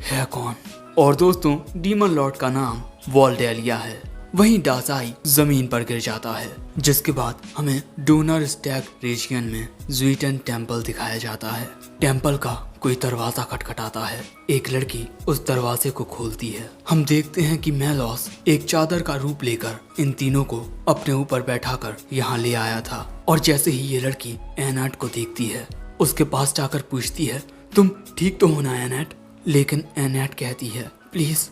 है कौन? और दोस्तों, डीमन लॉर्ड का नाम वॉल्डेलिया है वहीं डाजाई जमीन पर गिर जाता है, जिसके बाद हमें डोनर स्टैग रीजियन में ज़्वीटन टेम्पल दिखाया जाता है। टेम्पल का कोई दरवाजा खटखटाता है। एक लड़की उस दरवाजे को खोलती है। हम देखते हैं कि मेलोस एक चादर का रूप लेकर इन तीनों को अपने ऊपर बैठाकर यहाँ ले आया था। और जैसे ही ये लड़की एनैट को देखती है, उसके पास जाकर पूछती है, तुम ठीक तो हो ना एनैट? लेकिन एनैट कहती है, प्लीज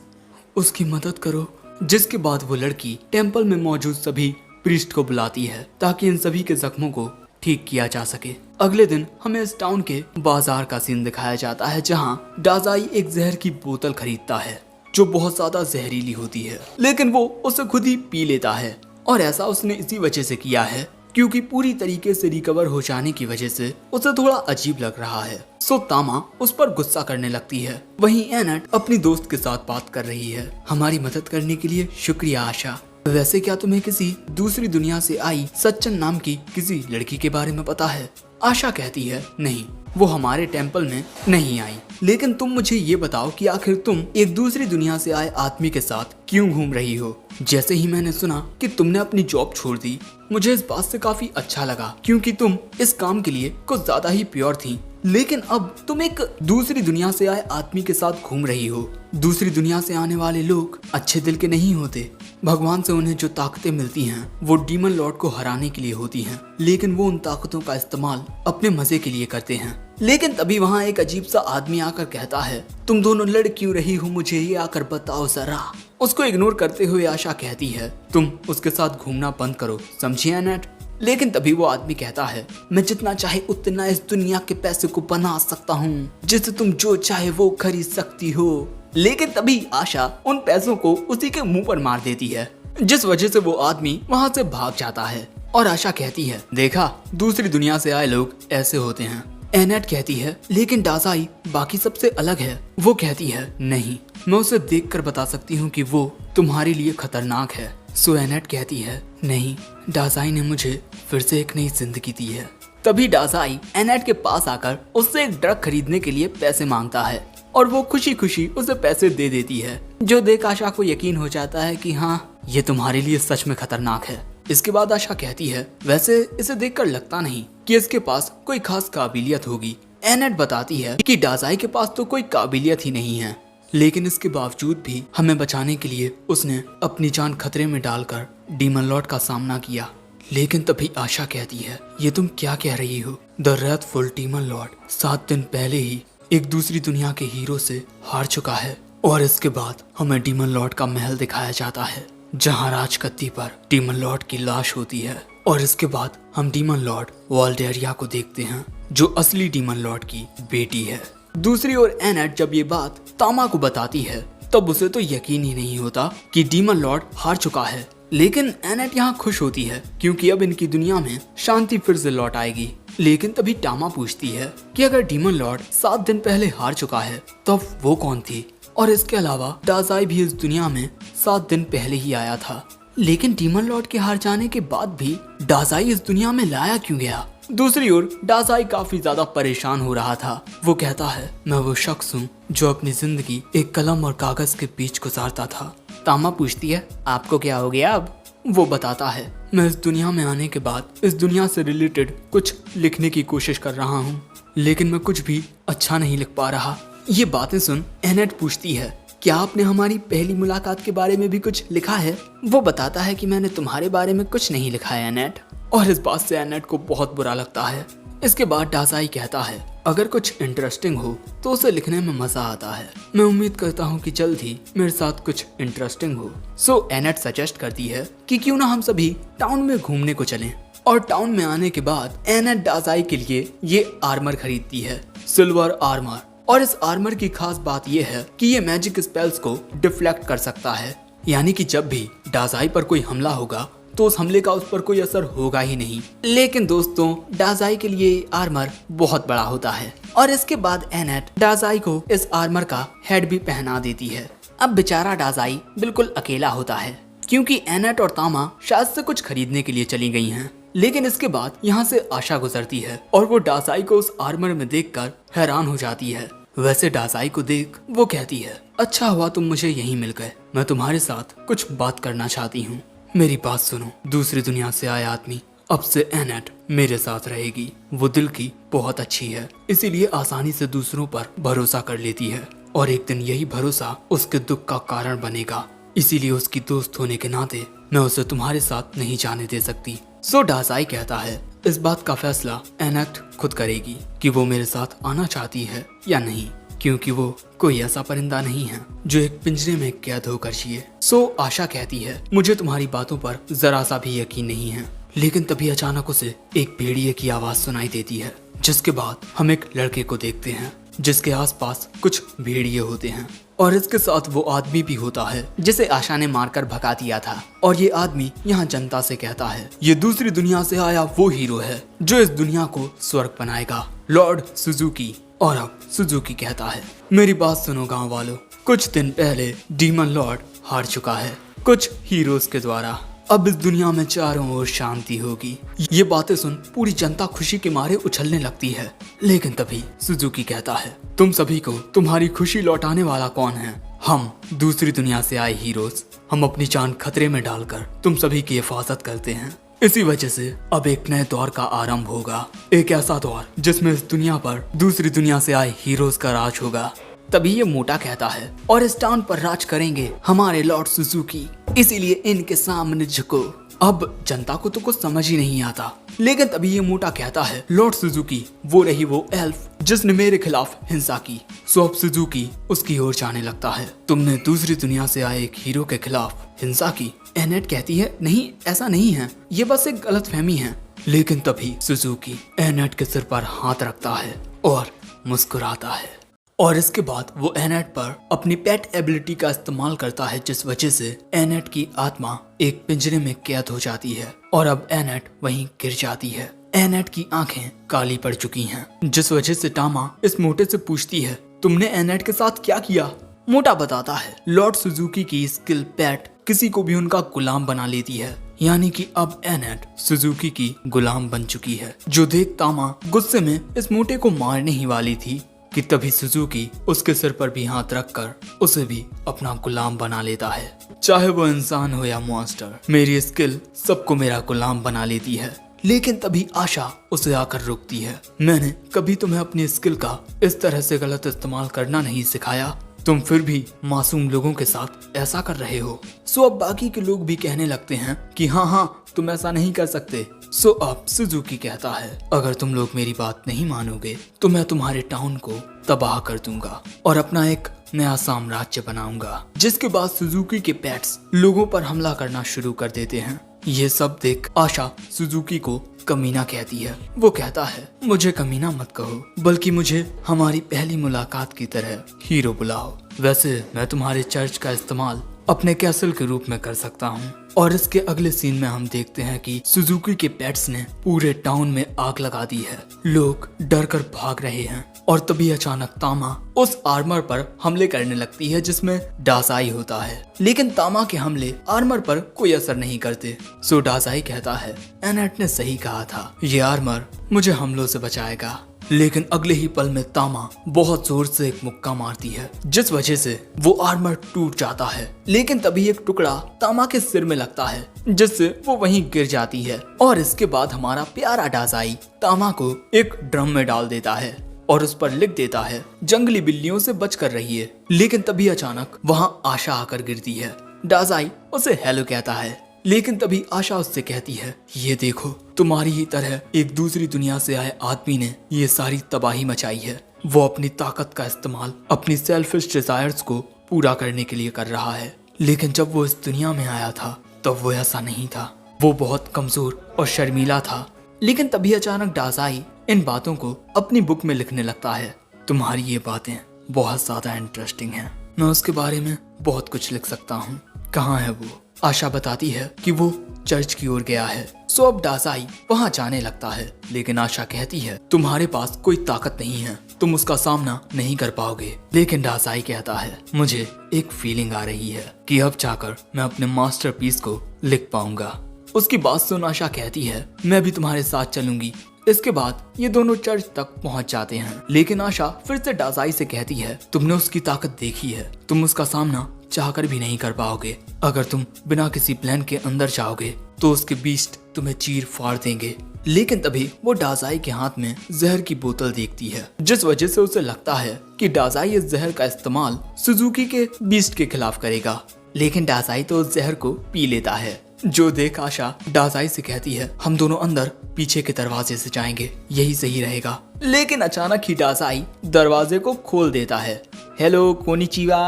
उसकी मदद करो। जिसके बाद वो लड़की टेम्पल में मौजूद सभी प्रीस्ट को बुलाती है ताकि इन सभी के जख्मों को ठीक किया जा सके। अगले दिन हमें इस टाउन के बाजार का सीन दिखाया जाता है, जहाँ डाजाई एक जहर की बोतल खरीदता है जो बहुत ज्यादा जहरीली होती है, लेकिन वो उसे खुद ही पी लेता है। और ऐसा उसने इसी वजह से किया है क्योंकि पूरी तरीके से रिकवर हो जाने की वजह से उसे थोड़ा अजीब लग रहा है। सो तामा उस पर गुस्सा करने लगती है। वहीं एनैट अपनी दोस्त के साथ बात कर रही है। हमारी मदद करने के लिए शुक्रिया आशा। वैसे क्या तुम्हें किसी दूसरी दुनिया से आई सच्चन नाम की किसी लड़की के बारे में पता है? आशा कहती है, नहीं, वो हमारे टेम्पल में नहीं आई। लेकिन तुम मुझे ये बताओ कि आखिर तुम एक दूसरी दुनिया से आए आदमी के साथ क्यों घूम रही हो? जैसे ही मैंने सुना कि तुमने अपनी जॉब छोड़ दी, मुझे इस बात से काफी अच्छा लगा क्योंकि तुम इस काम के लिए कुछ ज्यादा ही प्योर थी। लेकिन अब तुम एक दूसरी दुनिया से आए आदमी के साथ घूम रही हो। दूसरी दुनिया से आने वाले लोग अच्छे दिल के नहीं होते। भगवान से उन्हें जो ताकतें मिलती हैं वो डीमन लॉर्ड को हराने के लिए होती हैं, लेकिन वो उन ताकतों का इस्तेमाल अपने मजे के लिए करते हैं। लेकिन तभी वहाँ एक अजीब सा आदमी आकर कहता है, तुम दोनों लड़ क्यों रही हो, मुझे ये आकर बताओ जरा। उसको इग्नोर करते हुए आशा कहती है, तुम उसके साथ घूमना बंद करो, समझी एनैट? लेकिन तभी वो आदमी कहता है, मैं जितना चाहे उतना इस दुनिया के पैसे को बना सकता हूँ, जिससे तुम जो चाहे वो खरीद सकती हो। लेकिन तभी आशा उन पैसों को उसी के मुंह पर मार देती है, जिस वजह से वो आदमी वहाँ से भाग जाता है। और आशा कहती है, देखा, दूसरी दुनिया से आए लोग ऐसे होते हैं। एनैट कहती है, लेकिन डाजाई बाकी सबसे अलग है। वो कहती है, नहीं, मैं उसे देखकर बता सकती हूँ कि वो तुम्हारे लिए खतरनाक है। सो एनैट कहती है, नहीं, डाजाई ने मुझे फिर से एक नई जिंदगी दी है। तभी डाजाई एनैट के पास आकर उससे एक ड्रग खरीदने के लिए पैसे मांगता है और वो खुशी खुशी उसे पैसे दे देती है, जो देख आशा को यकीन हो जाता है कि हाँ, ये तुम्हारे लिए सच में खतरनाक है। इसके बाद आशा कहती है, वैसे इसे देखकर लगता नहीं कि इसके पास कोई खास काबिलियत होगी। एनैट बताती है कि डाजाई के पास तो कोई काबिलियत ही नहीं है, लेकिन इसके बावजूद भी हमें बचाने के लिए उसने अपनी जान खतरे में डालकर डीमन लॉर्ड का सामना किया। लेकिन तभी आशा कहती है, ये तुम क्या कह रही हो? द रेथफुल डीमन लॉर्ड 7 दिन पहले ही एक दूसरी दुनिया के हीरो से हार चुका है। और इसके बाद हमें डीमन लॉर्ड का महल दिखाया जाता है, जहाँ राजगद्दी पर डीमन लॉर्ड की लाश होती है। और इसके बाद हम डीमन लॉर्ड वाल्डेरिया को देखते हैं, जो असली डीमन लॉर्ड की बेटी है। दूसरी ओर एनैट जब ये बात तामा को बताती है, तब उसे तो यकीन ही नहीं होता कि डीमन लॉर्ड हार चुका है। लेकिन एनैट यहाँ खुश होती है क्योंकि अब इनकी दुनिया में शांति फिर से लौट आएगी। लेकिन तभी टामा पूछती है कि अगर डीमन लॉर्ड 7 दिन पहले हार चुका है, तब वो कौन थी? और इसके अलावा डाजाई भी इस दुनिया में 7 दिन पहले ही आया था। लेकिन डीमन लॉर्ड के हार जाने के बाद भी डाजाई इस दुनिया में लाया क्यों गया? दूसरी ओर डाजाई काफी ज्यादा परेशान हो रहा था। वो कहता है, मैं वो शख्स हूँ जो अपनी जिंदगी एक कलम और कागज के बीच गुजारता था। तामा पूछती है, आपको क्या हो गया अब? वो बताता है, मैं इस दुनिया में आने के बाद इस दुनिया से रिलेटेड कुछ लिखने की कोशिश कर रहा हूँ, लेकिन मैं कुछ भी अच्छा नहीं लिख पा रहा। ये बातें सुन एनैट पूछती है, क्या आपने हमारी पहली मुलाकात के बारे में भी कुछ लिखा है? वो बताता है कि मैंने तुम्हारे बारे में कुछ नहीं लिखा है एनैट। और इस बात से एनैट को बहुत बुरा लगता है। इसके बाद डाजाई कहता है, अगर कुछ इंटरेस्टिंग हो तो उसे लिखने में मजा आता है। मैं उम्मीद करता हूँ कि जल्द ही मेरे साथ कुछ इंटरेस्टिंग हो। सो एनैट सजेस्ट करती है कि क्यों ना हम सभी टाउन में घूमने को चलें। और टाउन में आने के बाद एनैट डाजाई के लिए ये आर्मर खरीदती है, सिल्वर आर्मर। और इस आर्मर की खास बात यह है कि ये मैजिक स्पेल्स को डिफ्लेक्ट कर सकता है, यानी कि जब भी डाजाई पर कोई हमला होगा तो उस हमले का उस पर कोई असर होगा ही नहीं। लेकिन दोस्तों, डाजाई के लिए आर्मर बहुत बड़ा होता है। और इसके बाद एनैट डाजाई को इस आर्मर का हेड भी पहना देती है। अब बेचारा डाजाई बिल्कुल अकेला होता है क्योंकि एनैट और तामा शायद से कुछ खरीदने के लिए चली गई हैं। लेकिन इसके बाद यहाँ से आशा गुजरती है और वो डाजाई को उस आर्मर में देखकर हैरान हो जाती है। वैसे डासाई को देख वो कहती है, अच्छा हुआ तुम मुझे यहीं मिल गए, मैं तुम्हारे साथ कुछ बात करना चाहती हूँ। मेरी बात सुनो, दूसरी दुनिया से आए आदमी अब से एनेट मेरे साथ रहेगी। वो दिल की बहुत अच्छी है, इसीलिए आसानी से दूसरों पर भरोसा कर लेती है और एक दिन यही भरोसा उसके दुख का कारण बनेगा। इसीलिए उसकी दोस्त होने के नाते मैं उसे तुम्हारे साथ नहीं जाने दे सकती। सो डासाई कहता है, इस बात का फैसला एनेट खुद करेगी कि वो मेरे साथ आना चाहती है या नहीं, क्योंकि वो कोई ऐसा परिंदा नहीं है जो एक पिंजरे में कैद होकर जिए। सो आशा कहती है, मुझे तुम्हारी बातों पर जरा सा भी यकीन नहीं है। लेकिन तभी अचानक उसे एक भेड़िए की आवाज सुनाई देती है, जिसके बाद हम एक लड़के को देखते हैं जिसके आसपास कुछ भेड़िए होते हैं और इसके साथ वो आदमी भी होता है जिसे आशा ने मारकर भगा दिया था। और ये आदमी यहाँ जनता से कहता है, ये दूसरी दुनिया से आया वो हीरो है जो इस दुनिया को स्वर्ग बनाएगा, लॉर्ड सुजुकी। और अब सुजुकी कहता है, मेरी बात सुनो गाँव वालों, कुछ दिन पहले डीमन लॉर्ड हार चुका है कुछ हीरोज के द्वारा। अब इस दुनिया में चारों ओर शांति होगी। ये बातें सुन पूरी जनता खुशी के मारे उछलने लगती है। लेकिन तभी सुजुकी कहता है, तुम सभी को तुम्हारी खुशी लौटाने वाला कौन है? हम दूसरी दुनिया से आए हीरोज। हम अपनी जान खतरे में डालकर तुम सभी की हिफाजत करते हैं। इसी वजह से अब एक नए दौर का आरंभ होगा, एक ऐसा दौर जिसमें इस दुनिया पर दूसरी दुनिया से आए हीरोज का राज होगा। तभी ये मोटा कहता है, और इस टाउन पर राज करेंगे हमारे लॉर्ड सुजुकी, इसीलिए इनके सामने झुको। अब जनता को तो कुछ समझ ही नहीं आता। लेकिन तभी ये मोटा कहता है, लॉर्ड सुजुकी वो रही वो एल्फ जिसने मेरे खिलाफ हिंसा की। सो अब सुजुकी उसकी ओर जाने लगता है, तुमने दूसरी दुनिया से आए एक हीरो के खिलाफ हिंसा की? एनेट कहती है, नहीं ऐसा नहीं है, ये बस एक गलतफहमी है। लेकिन तभी सुजुकी एनेट के सिर पर हाथ रखता है और मुस्कुराता है। और इसके बाद वो एनेट पर अपनी पेट एबिलिटी का इस्तेमाल करता है, जिस वजह से एनेट की आत्मा एक पिंजरे में कैद हो जाती है और अब एनेट वहीं गिर जाती है। एनेट की आंखें काली पड़ चुकी हैं, जिस वजह से टामा इस मोटे से पूछती है, तुमने एनेट के साथ क्या किया? मोटा बताता है, लॉर्ड सुजुकी की स्किल पेट किसी को भी उनका गुलाम बना लेती है, यानी कि अब एनेट सुजुकी की गुलाम बन चुकी है। जो देख तामा गुस्से में इस मोटे को मारने ही वाली थी कि तभी सुजुकी उसके सिर पर भी हाथ रखकर उसे भी अपना गुलाम बना लेता है। चाहे वो इंसान हो या मॉन्स्टर, मेरी स्किल सबको मेरा गुलाम बना लेती है। लेकिन तभी आशा उसे आकर रोकती है, मैंने कभी तुम्हें अपनी स्किल का इस तरह से गलत इस्तेमाल करना नहीं सिखाया, तुम फिर भी मासूम लोगों के साथ ऐसा कर रहे हो। सो अब बाकी के लोग भी कहने लगते हैं कि हाँ तुम ऐसा नहीं कर सकते। सो अब सुजुकी कहता है, अगर तुम लोग मेरी बात नहीं मानोगे तो मैं तुम्हारे टाउन को तबाह कर दूंगा और अपना एक नया साम्राज्य बनाऊंगा। जिसके बाद सुजुकी के पेट्स लोगों पर हमला करना शुरू कर देते हैं। ये सब देख आशा सुजुकी को कमीना कहती है। वो कहता है, मुझे कमीना मत कहो, बल्कि मुझे हमारी पहली मुलाकात की तरह हीरो बुलाओ। वैसे मैं तुम्हारे चर्च का इस्तेमाल अपने कैसल के रूप में कर सकता हूँ। और इसके अगले सीन में हम देखते हैं कि सुजुकी के पेट्स ने पूरे टाउन में आग लगा दी है। लोग डर कर भाग रहे हैं और तभी अचानक तामा उस आर्मर पर हमले करने लगती है जिसमें डासाई होता है। लेकिन तामा के हमले आर्मर पर कोई असर नहीं करते। सो डासाई कहता है, एनेट ने सही कहा था, ये आर्मर मुझे हमलों से बचाएगा। लेकिन अगले ही पल में तामा बहुत जोर से एक मुक्का मारती है, जिस वजह से वो आर्मर टूट जाता है। लेकिन तभी एक टुकड़ा तामा के सिर में लगता है, जिससे वो वहीं गिर जाती है। और इसके बाद हमारा प्यारा डासाई तामा को एक ड्रम में डाल देता है और उस पर लिख देता है, जंगली बिल्लियों से बच कर रहिए। लेकिन तभी अचानक वहाँ आशा आकर गिरती है। डासाई उसे हेलो कहता है, लेकिन तभी आशा उससे कहती है, ये देखो तुम्हारी ही तरह एक दूसरी दुनिया से आए आदमी ने ये सारी तबाही मचाई है। वो अपनी ताकत का इस्तेमाल अपनी सेल्फिश डिजायर्स को पूरा करने के लिए कर रहा है। लेकिन जब वो इस दुनिया में आया था तब वो ऐसा नहीं था, वो बहुत कमजोर और शर्मीला था। लेकिन तभी अचानक डासाई इन बातों को अपनी बुक में लिखने लगता है। तुम्हारी ये बातें बहुत ज्यादा इंटरेस्टिंग हैं, मैं उसके बारे में बहुत कुछ लिख सकता हूँ। कहाँ है वो? आशा बताती है कि वो चर्च की ओर गया है। सो अब डासाई वहाँ जाने लगता है। लेकिन आशा कहती है, तुम्हारे पास कोई ताकत नहीं है, तुम उसका सामना नहीं कर पाओगे। लेकिन डासाई कहता है, मुझे एक फीलिंग आ रही है कि अब जाकर मैं अपने मास्टरपीस को लिख पाऊंगा। उसकी बात सुन आशा कहती है, मैं भी तुम्हारे साथ चलूंगी, इसके बाद ये दोनों चर्च तक पहुंच जाते हैं, लेकिन आशा फिर से डाजाई से कहती है, तुमने उसकी ताकत देखी है, तुम उसका सामना चाहकर भी नहीं कर पाओगे। अगर तुम बिना किसी प्लान के अंदर जाओगे तो उसके बीस्ट तुम्हें चीर फाड़ देंगे। लेकिन तभी वो डाजाई के हाथ में जहर की बोतल देखती है, जिस वजह से उसे लगता है कि डाजाई इस जहर का इस्तेमाल सुजुकी के बीस्ट के खिलाफ करेगा। लेकिन डाजाई तो उस जहर को पी लेता है, जो देख आशा डाजाई से कहती है, हम दोनों अंदर पीछे के दरवाजे से जाएंगे, यही सही रहेगा। लेकिन अचानक ही डाजाई दरवाजे को खोल देता है, हेलो कोनिचिवा,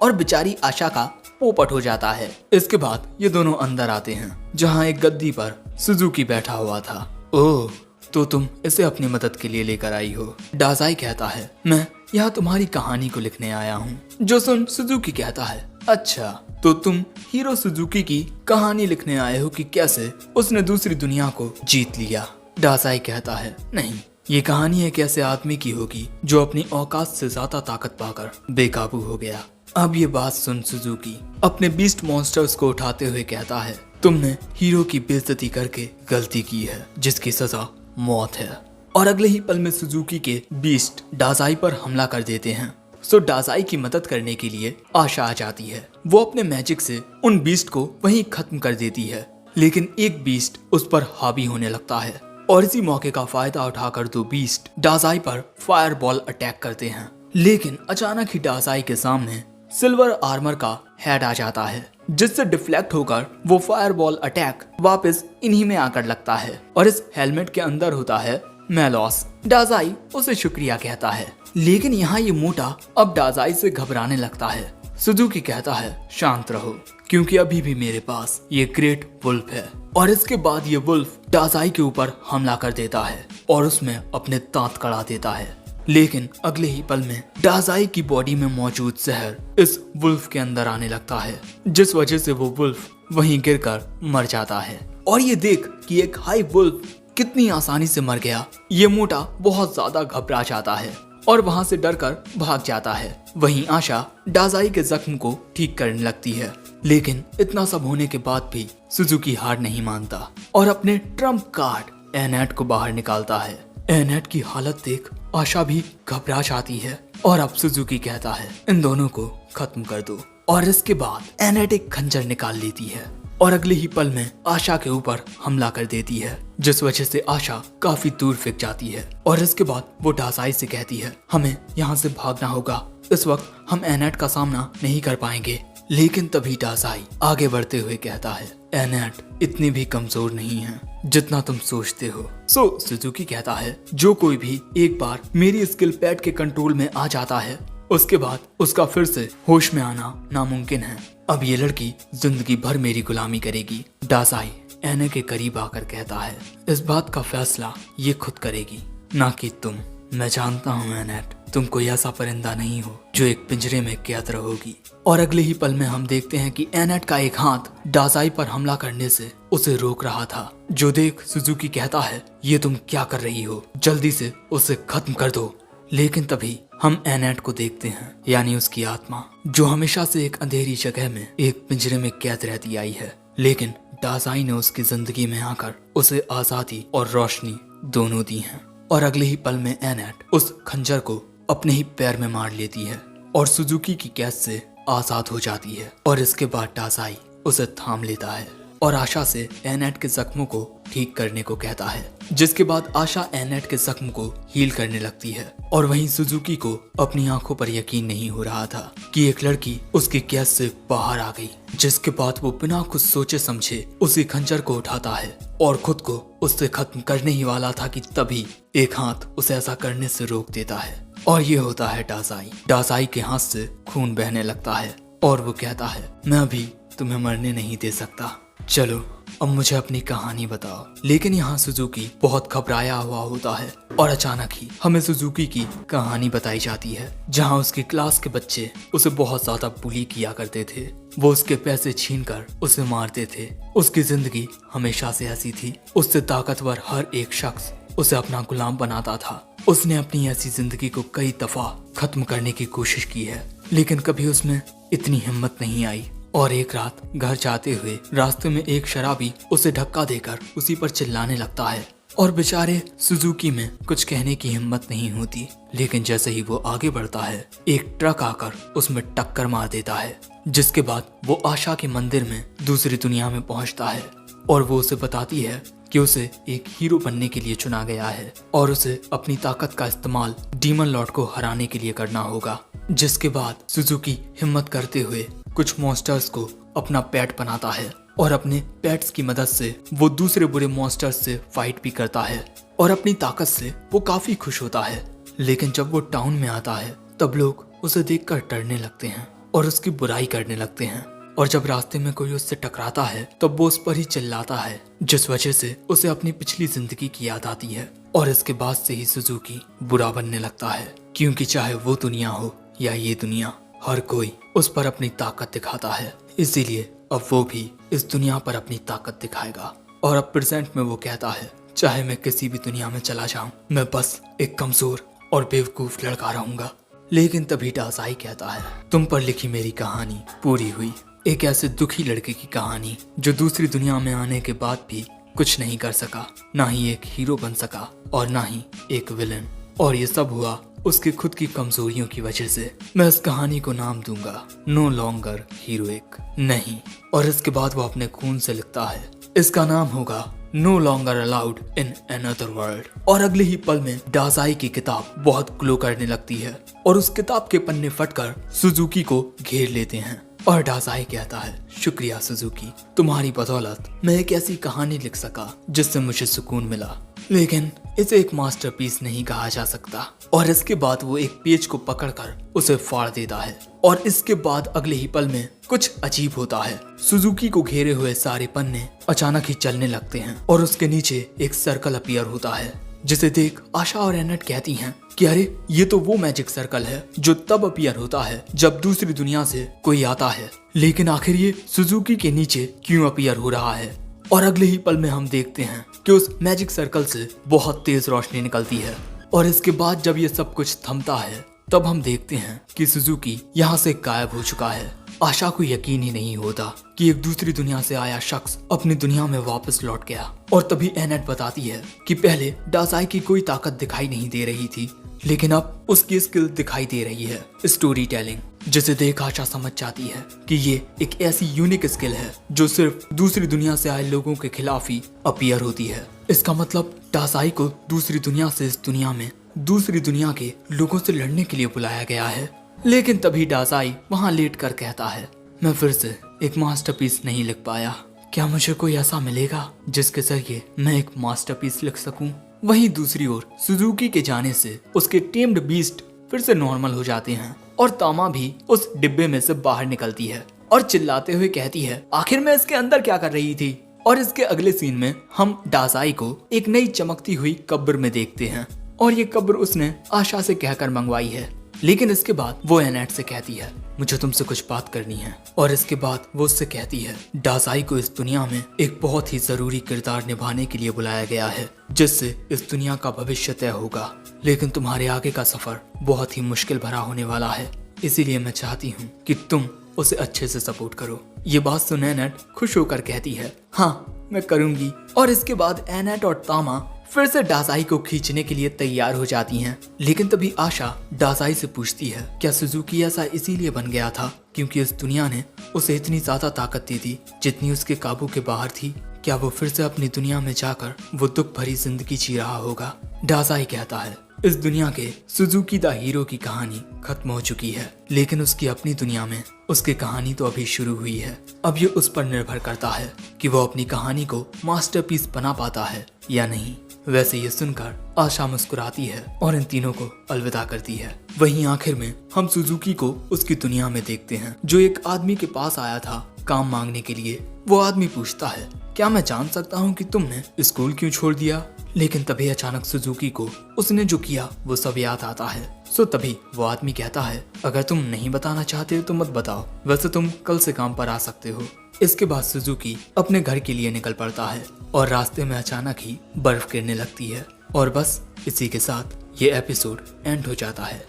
और बेचारी आशा का पोपट हो जाता है। इसके बाद ये दोनों अंदर आते हैं, जहाँ एक गद्दी पर सुजुकी बैठा हुआ था। ओह, तो तुम इसे अपनी मदद के लिए लेकर आई हो। डाजाई कहता है, मैं यहाँ तुम्हारी कहानी को लिखने आया हूँ। जो सुन सुजुकी कहता है, अच्छा तो तुम हीरो सुजुकी की कहानी लिखने आए हो कि कैसे उसने दूसरी दुनिया को जीत लिया। डाजाई कहता है, नहीं, ये कहानी एक ऐसे आदमी की होगी जो अपनी औकात से ज्यादा ताकत पाकर बेकाबू हो गया। अब ये बात सुन सुजुकी अपने बीस्ट मॉन्स्टर्स को उठाते हुए कहता है, तुमने हीरो की बेइज्जती करके गलती की है, जिसकी सजा मौत है। और अगले ही पल में सुजुकी के बीस्ट डाजाई पर हमला कर देते हैं। सो डाजाई की मदद करने के लिए आशा आ जाती है। वो अपने मैजिक से उन बीस्ट को वहीं खत्म कर देती है, लेकिन एक बीस्ट उस पर हावी होने लगता है और इसी मौके का फायदा उठाकर दो बीस्ट डाजाई पर फायर बॉल अटैक करते हैं। लेकिन अचानक ही डाजाई के सामने सिल्वर आर्मर का हेड आ जाता है, जिससे डिफ्लेक्ट होकर वो फायर बॉल अटैक वापस इन्हीं में आकर लगता है और इस हेलमेट के अंदर होता है मेलोस। डाजाई उसे शुक्रिया कहता है, लेकिन यहाँ ये मोटा अब डाजाई से घबराने लगता है। सुजुकी कहता है, शांत रहो, क्योंकि अभी भी मेरे पास ये ग्रेट वुल्फ है। और इसके बाद ये वुल्फ डाजाई के ऊपर हमला कर देता है और उसमें अपने दांत कड़ा देता है। लेकिन अगले ही पल में डाजाई की बॉडी में मौजूद जहर इस वुल्फ के अंदर आने लगता है, जिस वजह से वो वुल्फ वहीं गिरकर मर जाता है। और ये देख कि एक हाई वुल्फ कितनी आसानी से मर गया, ये मोटा बहुत ज्यादा घबरा जाता है और वहां से डरकर भाग जाता है। वहीं आशा डाजाई के जख्म को ठीक करने लगती है, लेकिन इतना सब होने के बाद भी सुजुकी हार नहीं मानता और अपने ट्रम्प कार्ड एनेट को बाहर निकालता है। एनेट की हालत देख आशा भी घबरा जाती है और अब सुजुकी कहता है, इन दोनों को खत्म कर दो। और इसके बाद एनेट एक खंजर निकाल लेती है और अगले ही पल में आशा के ऊपर हमला कर देती है, जिस वजह से आशा काफी दूर फेंक जाती है। और इसके बाद वो डाजाई से कहती है, हमें यहाँ से भागना होगा, इस वक्त हम एनेट का सामना नहीं कर पाएंगे। लेकिन तभी डाजाई आगे बढ़ते हुए कहता है, एनेट इतनी भी कमजोर नहीं है जितना तुम सोचते हो। सो सुजुकी कहता है, जो कोई भी एक बार मेरी स्किल पैड के कंट्रोल में आ जाता है, उसके बाद उसका फिर से होश में आना नामुमकिन है। अब ये लड़की जिंदगी भर मेरी गुलामी करेगी। डाजाई एने के करीब आकर कहता है, इस बात का फैसला ये खुद करेगी, ना कि तुम। मैं जानता हूँ एनेट, तुम कोई ऐसा परिंदा नहीं हो जो एक पिंजरे में कैद रहोगी। और अगले ही पल में हम देखते हैं कि एनेट का एक हाथ डाजाई पर हमला करने से उसे रोक रहा था, जो देख सुजुकी कहता है, ये तुम क्या कर रही हो, जल्दी से उसे खत्म कर दो। लेकिन तभी हम एनेट को देखते हैं, यानी उसकी आत्मा, जो हमेशा से एक अंधेरी जगह में एक पिंजरे में कैद रहती आई है। लेकिन डाजाई ने उसकी जिंदगी में आकर उसे आजादी और रोशनी दोनों दी हैं। और अगले ही पल में एनेट उस खंजर को अपने ही पैर में मार लेती है और सुजुकी की कैद से आजाद हो जाती है। और इसके बाद डाजाई उसे थाम लेता है और आशा से एनेट के जख्मों को ठीक करने को कहता है, जिसके बाद आशा एनेट के जख्म को हील करने लगती है। और वहीं सुजुकी को अपनी आंखों पर यकीन नहीं हो रहा था कि एक लड़की उसकी कैद से बाहर आ गई, जिसके बाद वो बिना कुछ सोचे समझे उसी खंजर को उठाता है और खुद को उससे खत्म करने ही वाला था कि तभी एक हाथ उसे ऐसा करने से रोक देता है। और ये होता है डाजाई। डाजाई के हाथ से खून बहने लगता है और वो कहता है, मैं अभी तुम्हें मरने नहीं दे सकता, चलो अब मुझे अपनी कहानी बताओ। लेकिन यहाँ सुजुकी बहुत घबराया हुआ होता है और अचानक ही हमें सुजुकी की कहानी बताई जाती है, जहाँ उसकी क्लास के बच्चे उसे बहुत ज्यादा बुली किया करते थे। वो उसके पैसे छीनकर उसे मारते थे। उसकी जिंदगी हमेशा से ऐसी थी, उससे ताकतवर हर एक शख्स उसे अपना गुलाम बनाता था। उसने अपनी ऐसी जिंदगी को कई दफा खत्म करने की कोशिश की है, लेकिन कभी उसमें इतनी हिम्मत नहीं आई। और एक रात घर जाते हुए रास्ते में एक शराबी उसे धक्का देकर उसी पर चिल्लाने लगता है, और बेचारे सुजुकी में कुछ कहने की हिम्मत नहीं होती। लेकिन जैसे ही वो आगे बढ़ता है, एक ट्रक आकर उसमें टक्कर मार देता है, जिसके बाद वो आशा के मंदिर में दूसरी दुनिया में पहुंचता है और वो उसे बताती है कि उसे एक हीरो बनने के लिए चुना गया है और उसे अपनी ताकत का इस्तेमाल डीमन लॉर्ड को हराने के लिए करना होगा। जिसके बाद सुजुकी हिम्मत करते हुए कुछ मॉन्स्टर्स को अपना पेट बनाता है और अपने पेट्स की मदद से वो दूसरे बुरे मॉन्स्टर्स से फाइट भी करता है और अपनी ताकत से वो काफी खुश होता है। लेकिन जब वो टाउन में आता है तब लोग उसे देखकर डरने लगते हैं और उसकी बुराई करने लगते हैं। और जब रास्ते में कोई उससे टकराता है तब वो उस पर ही चिल्लाता है, जिस वजह से उसे अपनी पिछली जिंदगी की याद आती है। और इसके बाद से ही सुजुकी बुरा बनने लगता है, क्योंकि चाहे वो दुनिया हो या ये दुनिया, हर कोई उस पर अपनी ताकत दिखाता है। इसीलिए अब वो भी इस दुनिया पर अपनी ताकत दिखाएगा। और अब प्रेजेंट में वो कहता है, चाहे मैं किसी भी दुनिया में चला जाऊं, मैं बस एक कमजोर और बेवकूफ लड़का रहूंगा। लेकिन तभी डासाई कहता है, तुम पर लिखी मेरी कहानी पूरी हुई। एक ऐसे दुखी लड़के की कहानी जो दूसरी दुनिया में आने के बाद भी कुछ नहीं कर सका, ना ही एक हीरो बन सका और ना ही एक विलन। और ये सब हुआ उसके खुद की कमजोरियों की वजह से। मैं इस कहानी को नाम दूंगा नो लॉन्गर हीरोइक, नहीं। और इसके बाद वो अपने खून से लिखता है, इसका नाम होगा no longer allowed in another world. और अगले ही पल में डासाई की किताब बहुत ग्लो करने लगती है और उस किताब के पन्ने फटकर सुजुकी को घेर लेते हैं। और डासाई कहता है, शुक्रिया सुजुकी, तुम्हारी बदौलत मैं एक ऐसी कहानी लिख सका जिससे मुझे सुकून मिला। लेकिन इसे एक मास्टरपीस नहीं कहा जा सकता। और इसके बाद वो एक पेज को पकड़कर उसे फाड़ देता है। और इसके बाद अगले ही पल में कुछ अजीब होता है। सुजुकी को घेरे हुए सारे पन्ने अचानक ही चलने लगते हैं और उसके नीचे एक सर्कल अपीयर होता है, जिसे देख आशा और एनेट कहती हैं कि अरे ये तो वो मैजिक सर्कल है जो तब अपीयर होता है जब दूसरी दुनिया से कोई आता है। लेकिन आखिर ये सुजुकी के नीचे क्यों अपीयर हो रहा है? और अगले ही पल में हम देखते हैं कि उस मैजिक सर्कल से बहुत तेज रोशनी निकलती है। और इसके बाद जब ये सब कुछ थमता है तब हम देखते हैं कि सुजुकी यहाँ से गायब हो चुका है। आशा को यकीन ही नहीं होता कि एक दूसरी दुनिया से आया शख्स अपनी दुनिया में वापस लौट गया। और तभी एनेट बताती है कि पहले डासाई की कोई ताकत दिखाई नहीं दे रही थी, लेकिन अब उसकी स्किल दिखाई दे रही है, स्टोरी टेलिंग, जिसे देख आशा समझ जाती है कि ये एक ऐसी यूनिक स्किल है जो सिर्फ दूसरी दुनिया से आए लोगों के खिलाफ ही अपीयर होती है। इसका मतलब डासाई को दूसरी दुनिया से इस दुनिया में दूसरी दुनिया के लोगों से लड़ने के लिए बुलाया गया है। लेकिन तभी डासाई वहाँ लेट कर कहता है, मैं फिर से एक मास्टरपीस नहीं लिख पाया। क्या मुझे कोई ऐसा मिलेगा जिसके जरिए मैं एक मास्टरपीस लिख सकूं? वहीं दूसरी ओर सुजुकी के जाने से उसके टेम्ड बीस्ट फिर से नॉर्मल हो जाते हैं और तामा भी उस डिब्बे में से बाहर निकलती है और चिल्लाते हुए कहती है, आखिर मैं इसके अंदर क्या कर रही थी? और इसके अगले सीन में हम डासाई को एक नई चमकती हुई कब्र में देखते हैं और ये कब्र उसने आशा से कहकर मंगवाई है। लेकिन इसके बाद वो एनेट से कहती है, मुझे तुमसे कुछ बात करनी है। और इसके बाद वो उससे कहती है, डासाई को इस दुनिया में एक बहुत ही जरूरी किरदार निभाने के लिए बुलाया गया है, जिससे इस दुनिया का भविष्य तय होगा। लेकिन तुम्हारे आगे का सफर बहुत ही मुश्किल भरा होने वाला है, इसीलिए मैं चाहती हूँ कि तुम उसे अच्छे से सपोर्ट करो। ये बात सुन एनेट खुश होकर कहती है, हाँ मैं करूंगी। और इसके बाद एनेट और तामा फिर से डासाई को खींचने के लिए तैयार हो जाती हैं। लेकिन तभी आशा डासाई से पूछती है, क्या सुजुकी ऐसा इसीलिए बन गया था क्योंकि इस दुनिया ने उसे इतनी ज्यादा ताकत दी थी जितनी उसके काबू के बाहर थी? क्या वो फिर से अपनी दुनिया में जाकर वो दुख भरी जिंदगी जी रहा होगा? डासाई कहता है, इस दुनिया के सुजुकी द हीरो की कहानी खत्म हो चुकी है, लेकिन उसकी अपनी दुनिया में उसकी कहानी तो अभी शुरू हुई है। अब ये उस पर निर्भर करता है कि वो अपनी कहानी को मास्टरपीस बना पाता है या नहीं। वैसे ये सुनकर आशा मुस्कुराती है और इन तीनों को अलविदा करती है। वहीं आखिर में हम सुजुकी को उसकी दुनिया में देखते हैं, जो एक आदमी के पास आया था काम मांगने के लिए। वो आदमी पूछता है, क्या मैं जान सकता हूँ कि तुमने स्कूल क्यों छोड़ दिया? लेकिन तभी अचानक सुजुकी को उसने जो किया वो सब याद आता है। सो तभी वो आदमी कहता है, अगर तुम नहीं बताना चाहते तो मत बताओ, वैसे तुम कल से काम पर आ सकते हो। इसके बाद सुजुकी अपने घर के लिए निकल पड़ता है और रास्ते में अचानक ही बर्फ गिरने लगती है। और बस इसी के साथ ये एपिसोड एंड हो जाता है।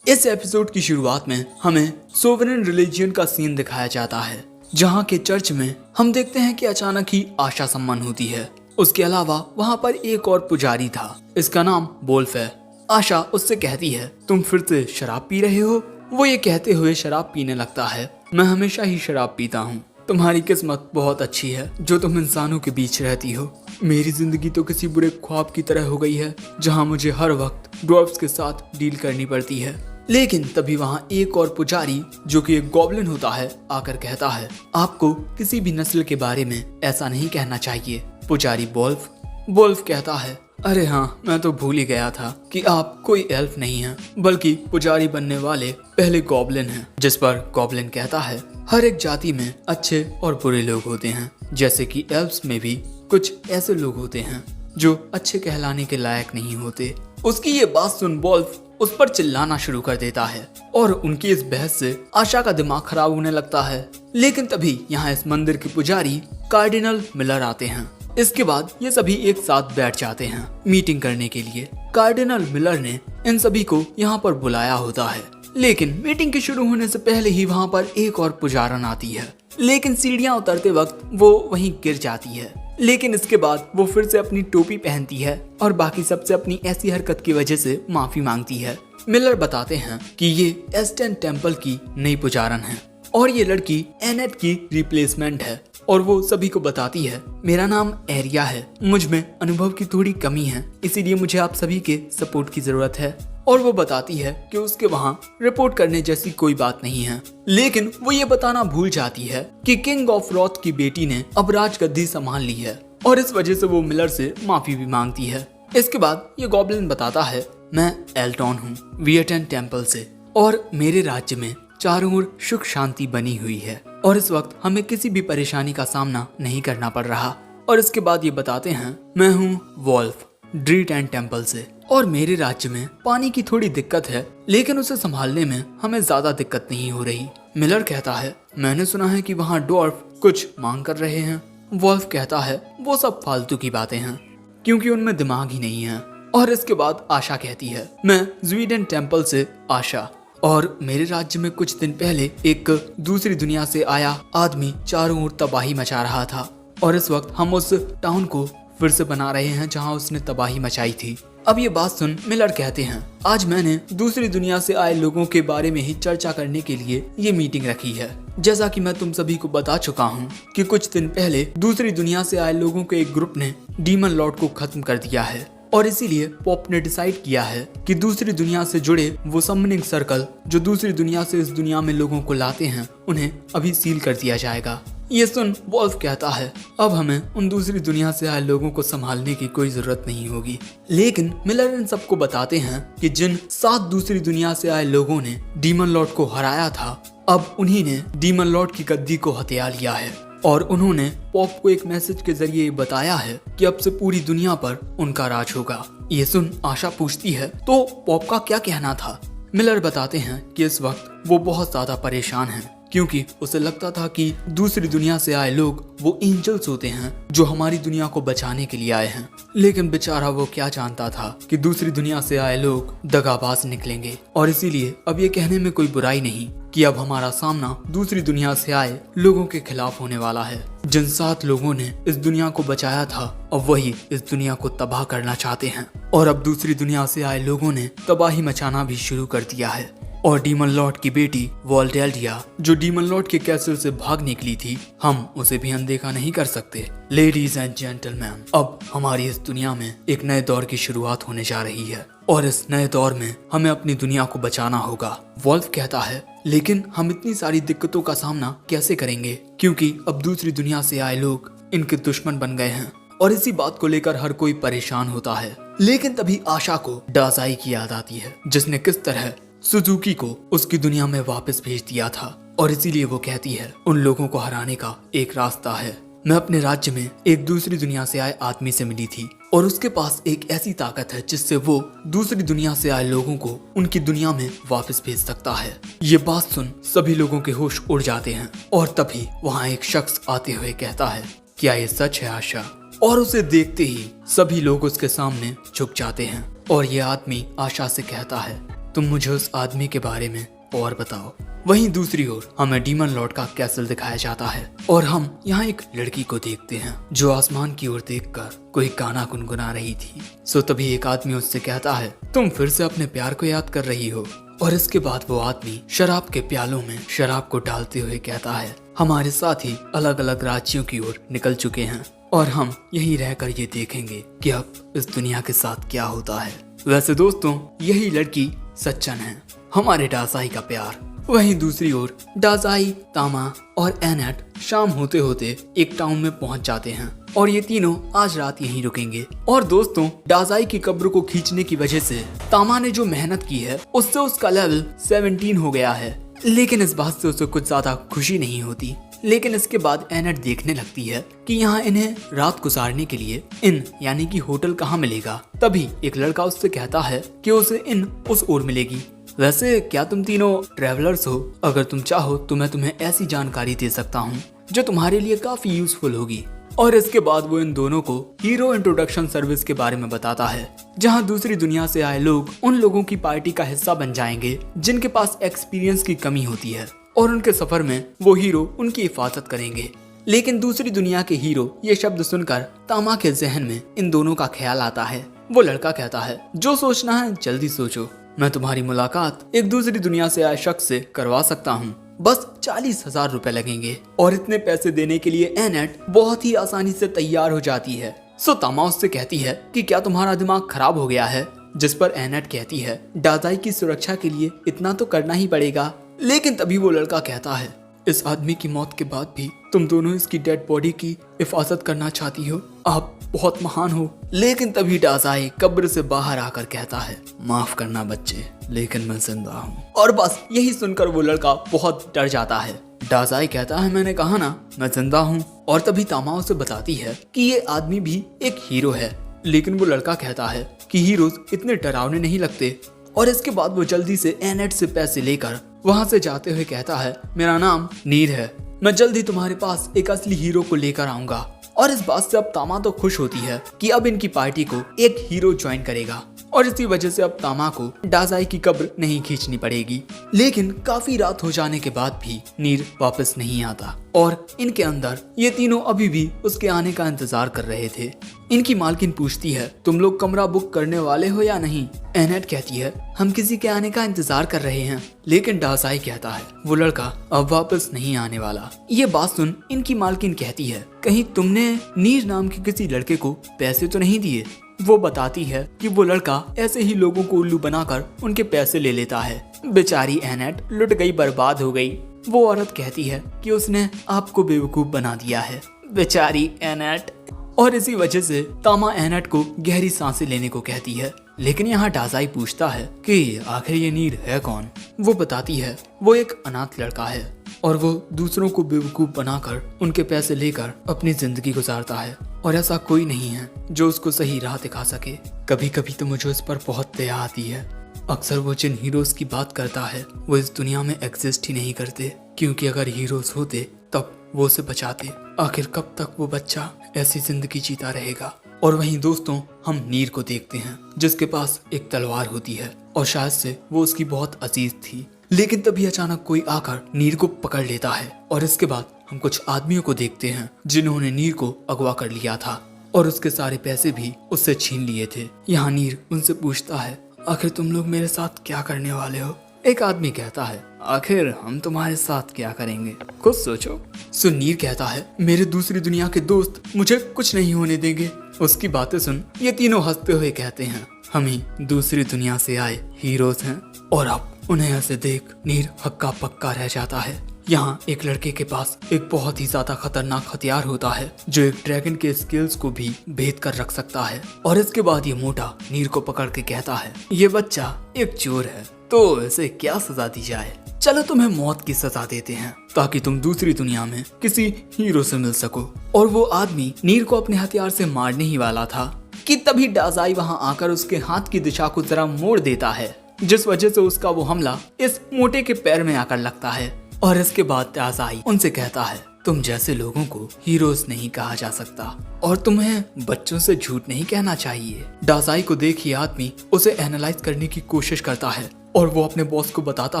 इस एपिसोड की शुरुआत में हमें सोवरेन रिलीजियन का सीन दिखाया जाता है, जहाँ के चर्च में हम देखते हैं कि अचानक ही आशा सम्मान होती है उसके अलावा वहाँ पर एक और पुजारी था, इसका नाम वोल्फ है। आशा उससे कहती है, तुम फिर से शराब पी रहे हो? वो ये कहते हुए शराब पीने लगता है, मैं हमेशा ही शराब पीता हूँ। तुम्हारी किस्मत बहुत अच्छी है जो तुम इंसानों के बीच रहती हो। मेरी जिंदगी तो किसी बुरे ख्वाब की तरह हो गई है जहाँ मुझे हर वक्त ड्वार्फ्स के साथ डील करनी पड़ती है। लेकिन तभी वहाँ एक और पुजारी जो कि एक गॉब्लिन होता है आकर कहता है, आपको किसी भी नस्ल के बारे में ऐसा नहीं कहना चाहिए। पुजारी वोल्फ कहता है, अरे हाँ, मैं तो भूल ही गया था कि आप कोई एल्फ नहीं हैं, बल्कि पुजारी बनने वाले पहले गॉब्लिन हैं। जिस पर गॉब्लिन कहता है, हर एक जाति में अच्छे और बुरे लोग होते हैं, जैसे कि एल्फ्स में भी कुछ ऐसे लोग होते हैं जो अच्छे कहलाने के लायक नहीं होते। उसकी ये बात सुन वोल्फ उस पर चिल्लाना शुरू कर देता है और उनकी इस बहस से आशा का दिमाग खराब होने लगता है। लेकिन तभी यहाँ इस मंदिर के पुजारी कार्डिनल मिलर आते हैं। इसके बाद ये सभी एक साथ बैठ जाते हैं मीटिंग करने के लिए। कार्डिनल मिलर ने इन सभी को यहाँ पर बुलाया होता है, लेकिन मीटिंग के शुरू होने से पहले ही वहाँ पर एक और पुजारन आती है, लेकिन सीढ़ियाँ उतरते वक्त वो वहीं गिर जाती है। लेकिन इसके बाद वो फिर से अपनी टोपी पहनती है और बाकी सबसे अपनी ऐसी हरकत की वजह से माफी मांगती है। मिलर बताते हैं कि ये एस्टन टेम्पल की नई पुजारन है और ये लड़की एनेट की रिप्लेसमेंट है। और वो सभी को बताती है, मेरा नाम एरिया है, मुझ में अनुभव की थोड़ी कमी है, इसीलिए मुझे आप सभी के सपोर्ट की जरूरत है। और वो बताती है कि उसके वहाँ रिपोर्ट करने जैसी कोई बात नहीं है। लेकिन वो ये बताना भूल जाती है कि किंग ऑफ रॉथ की बेटी ने अब राजगद्दी संभाल ली है और इस वजह से वो मिलर से माफी भी मांगती है। इसके बाद ये गॉब्लिन बताता है, मैं एल्टॉन हूँ वियटन टेम्पल से और मेरे राज्य में चारों ओर सुख शांति बनी हुई है और इस वक्त हमें किसी भी परेशानी का सामना नहीं करना पड़ रहा। और इसके बाद ये बताते हैं, मैं हूँ वोल्फ ड्रीटन टेम्पल से और मेरे राज्य में पानी की थोड़ी दिक्कत है, लेकिन उसे संभालने में हमें ज्यादा दिक्कत नहीं हो रही। मिलर कहता है, मैंने सुना है कि वहाँ ड्वार्फ कुछ मांग कर रहे हैं। वोल्फ कहता है, वो सब फालतू की बातें हैं क्योंकि उनमें दिमाग ही नहीं है। और इसके बाद आशा कहती है, मैं स्वीडन टेम्पल से आशा और मेरे राज्य में कुछ दिन पहले एक दूसरी दुनिया से आया आदमी चारों ओर तबाही मचा रहा था और इस वक्त हम उस टाउन को फिर से बना रहे हैं जहां उसने तबाही मचाई थी। अब ये बात सुन मिलर कहते हैं, आज मैंने दूसरी दुनिया से आए लोगों के बारे में ही चर्चा करने के लिए ये मीटिंग रखी है। जैसा कि मैं तुम सभी को बता चुका हूँ कि कुछ दिन पहले दूसरी दुनिया से आए लोगों के एक ग्रुप ने डीमन लॉर्ड को खत्म कर दिया है और इसीलिए पॉप ने डिसाइड किया है कि दूसरी दुनिया से जुड़े वो समनिंग सर्कल जो दूसरी दुनिया से इस दुनिया में लोगों को लाते हैं उन्हें अभी सील कर दिया जाएगा। ये सुन वोल्फ कहता है, अब हमें उन दूसरी दुनिया से आए लोगों को संभालने की कोई जरूरत नहीं होगी। लेकिन मिलर इन सबको बताते हैं कि जिन 7 दूसरी दुनिया से आए लोगों ने डीमन लॉर्ड को हराया था, अब उन्हीं ने डीमन लॉर्ड की गद्दी को हथिया लिया है और उन्होंने पॉप को एक मैसेज के जरिए बताया है कि अब से पूरी दुनिया पर उनका राज होगा। ये सुन आशा पूछती है, तो पॉप का क्या कहना था? मिलर बताते हैं कि इस वक्त वो बहुत ज्यादा परेशान हैं क्योंकि उसे लगता था कि दूसरी दुनिया से आए लोग वो एंजल्स होते हैं जो हमारी दुनिया को बचाने के लिए आए हैं। लेकिन बेचारा वो क्या जानता था कि दूसरी दुनिया से आए लोग दगाबाज निकलेंगे और इसीलिए अब ये कहने में कोई बुराई नहीं कि अब हमारा सामना दूसरी दुनिया से आए लोगों के खिलाफ होने वाला है। जिन 7 लोगों ने इस दुनिया को बचाया था अब वही इस दुनिया को तबाह करना चाहते हैं और अब दूसरी दुनिया से आए लोगों ने तबाही मचाना भी शुरू कर दिया है। और डीमन लॉर्ड की बेटी वॉल्डेल्डिया जो डीमन लॉर्ड के कैसल से भाग निकली थी, हम उसे भी अनदेखा नहीं कर सकते। लेडीज एंड जेंटलमैन, अब हमारी इस दुनिया में एक नए दौर की शुरुआत होने जा रही है और इस नए दौर में हमें अपनी दुनिया को बचाना होगा। वोल्फ कहता है, लेकिन हम इतनी सारी दिक्कतों का सामना कैसे करेंगे क्योंकि अब दूसरी दुनिया से आए लोग इनके दुश्मन बन गए हैं और इसी बात को लेकर हर कोई परेशान होता है। लेकिन तभी आशा को डाजाई की याद आती है जिसने किस तरह सुजुकी को उसकी दुनिया में वापस भेज दिया था और इसीलिए वो कहती है, उन लोगों को हराने का एक रास्ता है। मैं अपने राज्य में एक दूसरी दुनिया से आए आदमी से मिली थी और उसके पास एक ऐसी ताकत है जिससे वो दूसरी दुनिया से आए लोगों को उनकी दुनिया में वापस भेज सकता है। ये बात सुन सभी लोगों के होश उड़ जाते हैं और तभी वहाँ एक शख्स आते हुए कहता है, क्या ये सच है आशा? और उसे देखते ही सभी लोग उसके सामने झुक जाते हैं और ये आदमी आशा से कहता है, तुम मुझे उस आदमी के बारे में और बताओ। वहीं दूसरी ओर हमें डीमन लॉर्ड का कैसल दिखाया जाता है और हम यहाँ एक लड़की को देखते हैं जो आसमान की ओर देखकर कोई गाना गुनगुना रही थी। सो तभी एक आदमी उससे कहता है, तुम फिर से अपने प्यार को याद कर रही हो। और इसके बाद वो आदमी शराब के प्यालों में शराब को डालते हुए कहता है, हमारे साथी अलग अलग राज्यों की ओर निकल चुके हैं और हम यहीं रहकर ये देखेंगे कि अब इस दुनिया के साथ क्या होता है। वैसे दोस्तों, यही लड़की सच्चन है, हमारे डासाई का प्यार। वहीं दूसरी ओर डासाई, तामा और एनेट शाम होते होते एक टाउन में पहुंच जाते हैं और ये तीनों आज रात यहीं रुकेंगे। और दोस्तों, डासाई की कब्र को खींचने की वजह से तामा ने जो मेहनत की है उससे उसका लेवल 17 हो गया है, लेकिन इस बात से उसे कुछ ज्यादा खुशी नहीं होती। लेकिन इसके बाद एनेट देखने लगती है कि यहाँ इन्हें रात गुजारने के लिए इन यानी कि होटल कहाँ मिलेगा। तभी एक लड़का उससे कहता है कि उसे इन उस ओर मिलेगी। वैसे क्या तुम तीनों ट्रैवलर्स हो? अगर तुम चाहो तो मैं तुम्हें ऐसी जानकारी दे सकता हूँ जो तुम्हारे लिए काफी यूजफुल होगी। और इसके बाद वो इन दोनों को हीरो इंट्रोडक्शन सर्विस के बारे में बताता है, जहाँ दूसरी दुनिया से आए लोग उन लोगों की पार्टी का हिस्सा बन जाएंगे जिनके पास एक्सपीरियंस की कमी होती है और उनके सफर में वो हीरो उनकी हिफाजत करेंगे। लेकिन दूसरी दुनिया के हीरो ये शब्द सुनकर तामा के जहन में इन दोनों का ख्याल आता है। वो लड़का कहता है, जो सोचना है जल्दी सोचो, मैं तुम्हारी मुलाकात एक दूसरी दुनिया से आए शख्स से करवा सकता हूँ, बस 40,000 रुपए लगेंगे। और इतने पैसे देने के लिए एनेट बहुत ही आसानी से तैयार हो जाती है। सो तामा उससे कहती है कि क्या तुम्हारा दिमाग खराब हो गया है? जिस पर एनेट कहती है, डासाई की सुरक्षा के लिए इतना तो करना ही पड़ेगा। लेकिन तभी वो लड़का कहता है, इस आदमी की मौत के बाद भी तुम दोनों इसकी डेड बॉडी की हिफाजत करना चाहती हो, आप बहुत महान हो। लेकिन तभी डासाई कब्र से बाहर आकर कहता है, माफ करना बच्चे, लेकिन मैं जिंदा हूँ। और बस यही सुनकर वो लड़का बहुत डर जाता है। डासाई कहता है, मैंने कहा ना मैं जिंदा हूँ। और तभी तामा उसे बताती है कि ये आदमी भी एक हीरो है। लेकिन वो लड़का कहता है कि हीरोज इतने डरावने नहीं लगते। और इसके बाद वो जल्दी से एनेट से पैसे लेकर वहां से जाते हुए कहता है, मेरा नाम नीर है, मैं जल्दी तुम्हारे पास एक असली हीरो को लेकर आऊंगा। और इस बात से अब तामा तो खुश होती है कि अब इनकी पार्टी को एक हीरो ज्वाइन करेगा और इसी वजह से अब तामा को डासाई की कब्र नहीं खींचनी पड़ेगी। लेकिन काफी रात हो जाने के बाद भी नीर वापस नहीं आता और इनके अंदर ये तीनों अभी भी उसके आने का इंतजार कर रहे थे। इनकी मालकिन पूछती है, तुम लोग कमरा बुक करने वाले हो या नहीं? एनेट कहती है, हम किसी के आने का इंतजार कर रहे हैं। लेकिन डासाई कहता है, वो लड़का अब वापस नहीं आने वाला। ये बात सुन इनकी मालकिन कहती है, कहीं तुमने नीर नाम के किसी लड़के को पैसे तो नहीं दिए? वो बताती है कि वो लड़का ऐसे ही लोगों को उल्लू बनाकर उनके पैसे ले लेता है। बेचारी एनेट लुट गई, बर्बाद हो गई। वो औरत कहती है कि उसने आपको बेवकूफ बना दिया है, बेचारी एनेट। और इसी वजह से तामा एनेट को गहरी सांसें लेने को कहती है। लेकिन यहाँ डासाई पूछता है कि आखिर ये नीर है कौन? वो बताती है, वो एक अनाथ लड़का है और वो दूसरों को बेवकूफ बनाकर उनके पैसे लेकर अपनी जिंदगी गुजारता है और ऐसा कोई नहीं है जो उसको सही राह दिखा सके। कभी कभी तो मुझे उस पर बहुत दया आती है। अक्सर वो जिन हीरोज की बात करता है वो इस दुनिया में एग्जिस्ट ही नहीं करते, क्योंकि अगर हीरोज होते तब वो उसे बचाते। आखिर कब तक वो बच्चा ऐसी जिंदगी जीता रहेगा? और वहीं दोस्तों, हम नीर को देखते हैं जिसके पास एक तलवार होती है और शायद से वो उसकी बहुत अजीज थी। लेकिन तभी अचानक कोई आकर नीर को पकड़ लेता है और इसके बाद हम कुछ आदमियों को देखते हैं जिन्होंने नीर को अगवा कर लिया था और उसके सारे पैसे भी उससे छीन लिए थे। यहाँ नीर उनसे पूछता है, आखिर तुम लोग मेरे साथ क्या करने वाले हो? एक आदमी कहता है, आखिर हम तुम्हारे साथ क्या करेंगे, कुछ सोचो। सो नीर कहता है, मेरे दूसरी दुनिया के दोस्त मुझे कुछ नहीं होने देंगे। उसकी बातें सुन ये तीनों हंसते हुए कहते हैं, हम ही दूसरी दुनिया से आए हीरोज हैं। और अब उन्हें ऐसे देख नीर हक्का पक्का रह जाता है। यहाँ एक लड़के के पास एक बहुत ही ज्यादा खतरनाक हथियार होता है जो एक ड्रैगन के स्किल्स को भी भेद कर रख सकता है। और इसके बाद ये मोटा नीर को पकड़ के कहता है, ये बच्चा एक चोर है तो इसे क्या सजा दी जाए? चलो तुम्हें मौत की सजा देते हैं ताकि तुम दूसरी दुनिया में किसी हीरो से मिल सको। और वो आदमी नीर को अपने हथियार से मारने ही वाला था कि तभी डासाई वहाँ आकर उसके हाथ की दिशा को जरा मोड़ देता है, जिस वजह से उसका वो हमला इस मोटे के पैर में आकर लगता है। और इसके बाद डासाई उनसे कहता है, तुम जैसे लोगों को हीरोज नहीं कहा जा सकता और तुम्हें बच्चों से झूठ नहीं कहना चाहिए। डासाई को देख ये आदमी उसे एनालाइज करने की कोशिश करता है और वो अपने बॉस को बताता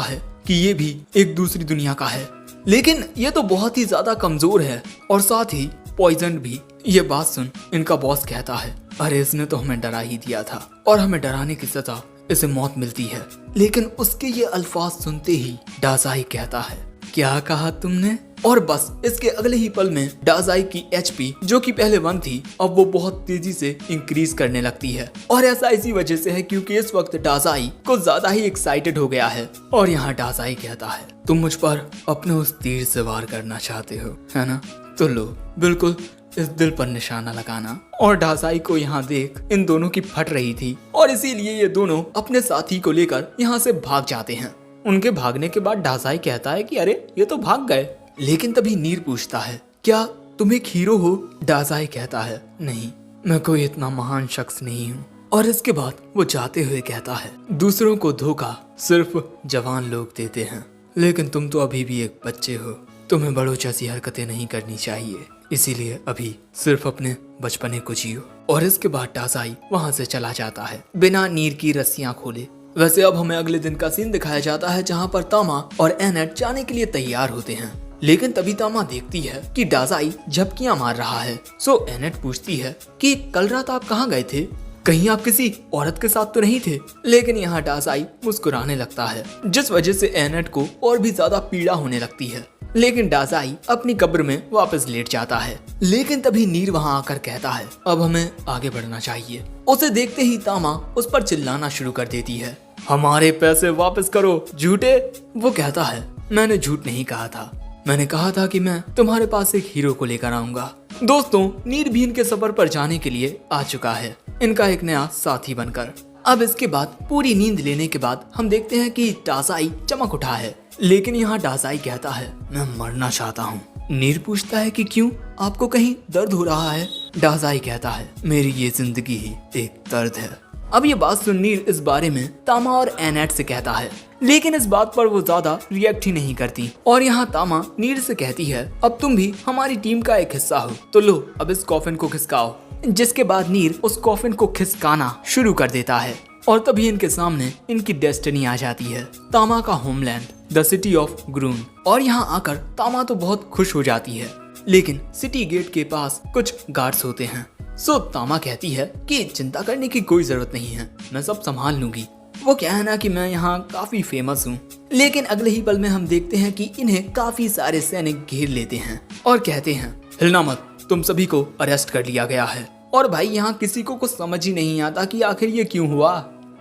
है कि ये भी एक दूसरी दुनिया का है, लेकिन ये तो बहुत ही ज्यादा कमजोर है और साथ ही पॉइजन भी। ये बात सुन इनका बॉस कहता है, अरे इसने तो हमें डरा ही दिया था और हमें डराने की सजा इसे मौत मिलती है। लेकिन उसके ये अल्फाज सुनते ही डाजाई कहता है, क्या कहा तुमने? और बस इसके अगले ही पल में डाजाई की एचपी जो कि पहले 1 थी अब वो बहुत तेजी से इंक्रीज करने लगती है। और ऐसा इसी वजह से है क्योंकि इस वक्त डाजाई कुछ ज्यादा ही एक्साइटेड हो गया है। और यहाँ डाजाई कहता है, तुम मुझ पर अपने उस तीर से वार करना चाहते हो, है ना? तो लो, बिल्कुल इस दिल पर निशाना लगाना। और डाजाई को यहाँ देख इन दोनों की फट रही थी और इसीलिए ये दोनों अपने साथी को लेकर यहाँ से भाग जाते हैं। उनके भागने के बाद डाजाई कहता है कि अरे ये तो भाग गए। लेकिन तभी नीर पूछता है, क्या तुम एक हीरो हो? डाजाई कहता है, नहीं, मैं कोई इतना महान शख्स नहीं हूँ। और इसके बाद वो जाते हुए कहता है, दूसरों को धोखा सिर्फ जवान लोग देते हैं, लेकिन तुम तो अभी भी एक बच्चे हो, तुम्हें बड़ों जैसी हरकतें नहीं करनी चाहिए, इसीलिए अभी सिर्फ अपने बचपने को जियो। और इसके बाद डाजाई वहाँ से चला जाता है बिना नीर की रस्सियाँ खोले। वैसे अब हमें अगले दिन का सीन दिखाया जाता है जहाँ पर तामा और एनेट जाने के लिए तैयार होते हैं। लेकिन तभी तामा देखती है कि डाजाई झपकियां मार रहा है। सो एनेट पूछती है कि कल रात आप कहाँ गए थे? कहीं आप किसी औरत के साथ तो नहीं थे? लेकिन यहाँ डाजाई मुस्कुराने लगता है, जिस वजह से एनेट को और भी ज्यादा पीड़ा होने लगती है। लेकिन डाजाई अपनी कब्र में वापस लेट जाता है। लेकिन तभी नीर वहाँ आकर कहता है, अब हमें आगे बढ़ना चाहिए। उसे देखते ही तामा उस पर चिल्लाना शुरू कर देती है, हमारे पैसे वापस करो झूठे। वो कहता है, मैंने झूठ नहीं कहा था, मैंने कहा था कि मैं तुम्हारे पास एक हीरो को लेकर आऊंगा। दोस्तों, नीर भी इनके सफर पर जाने के लिए आ चुका है, इनका एक नया साथी बनकर। अब इसके बाद पूरी नींद लेने के बाद हम देखते हैं कि डाजाई चमक उठा है। लेकिन यहाँ डाजाई कहता है, मैं मरना चाहता हूँ। नीर पूछता है कि क्यों, आपको कहीं दर्द हो रहा है? डाजाई कहता है, मेरी ये जिंदगी ही एक दर्द है। अब ये बात सुन नीर इस बारे में तामा और एनेट से कहता है, लेकिन इस बात पर वो ज्यादा रिएक्ट ही नहीं करती। और यहाँ तामा नीर से कहती है, अब तुम भी हमारी टीम का एक हिस्सा हो, तो लो अब इस कॉफिन को खिसकाओ। जिसके बाद नीर उस कॉफिन को खिसकाना शुरू कर देता है और तभी इनके सामने इनकी डेस्टिनी आ जाती है, तामा का होमलैंड, द सिटी ऑफ ग्रून। और यहाँ आकर तामा तो बहुत खुश हो जाती है, लेकिन सिटी गेट के पास कुछ गार्ड्स होते हैं। सो तामा कहती है कि चिंता करने की कोई जरूरत नहीं है, मैं सब संभाल लूंगी। वो क्या है ना कि मैं यहाँ काफी फेमस हूँ। लेकिन अगले ही पल में हम देखते हैं कि इन्हें काफी सारे सैनिक घेर लेते हैं और कहते हैं, हिलना मत, तुम सभी को अरेस्ट कर लिया गया है। और भाई यहाँ किसी को कुछ समझ ही नहीं आता कि आखिर ये क्यों हुआ।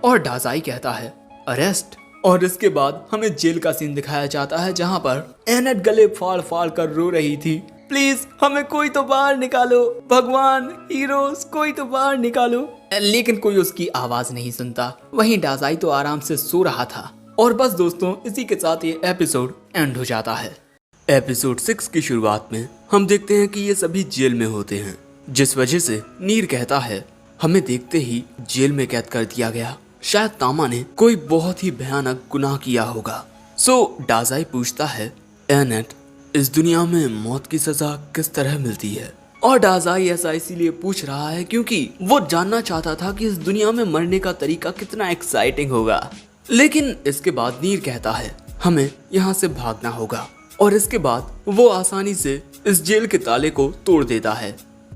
और डाजाई कहता है, अरेस्ट? और इसके बाद हमें जेल का सीन दिखाया जाता है जहाँ पर एनेट गले फाड़ फाड़ कर रो रही थी, प्लीज हमें कोई तो बाहर निकालो, भगवान, हीरोज, कोई तो बाहर निकालो। लेकिन कोई उसकी आवाज नहीं सुनता। वहीं डाजाई तो आराम से सो रहा था। और बस दोस्तों, इसी के साथ ये एपिसोड एंड हो जाता है। एपिसोड 6 की शुरुआत में हम देखते हैं कि ये सभी जेल में होते हैं, जिस वजह से नीर कहता है, हमें देखते ही जेल में कैद कर दिया गया, शायद तामा ने कोई बहुत ही भयानक गुनाह किया होगा। सो डाजाई पूछता है, एनेट, इस दुनिया में मौत की सजा किस तरह मिलती है? और डाजाई ऐसा इसीलिए पूछ रहा है क्योंकि वो जानना चाहता था कि इस दुनिया में मरने का तरीका कितना एक्साइटिंग होगा। लेकिन इसके बाद नीर कहता है, हमें यहाँ से भागना होगा। और इसके बाद वो आसानी से इस जेल के ताले को तोड़ देता है।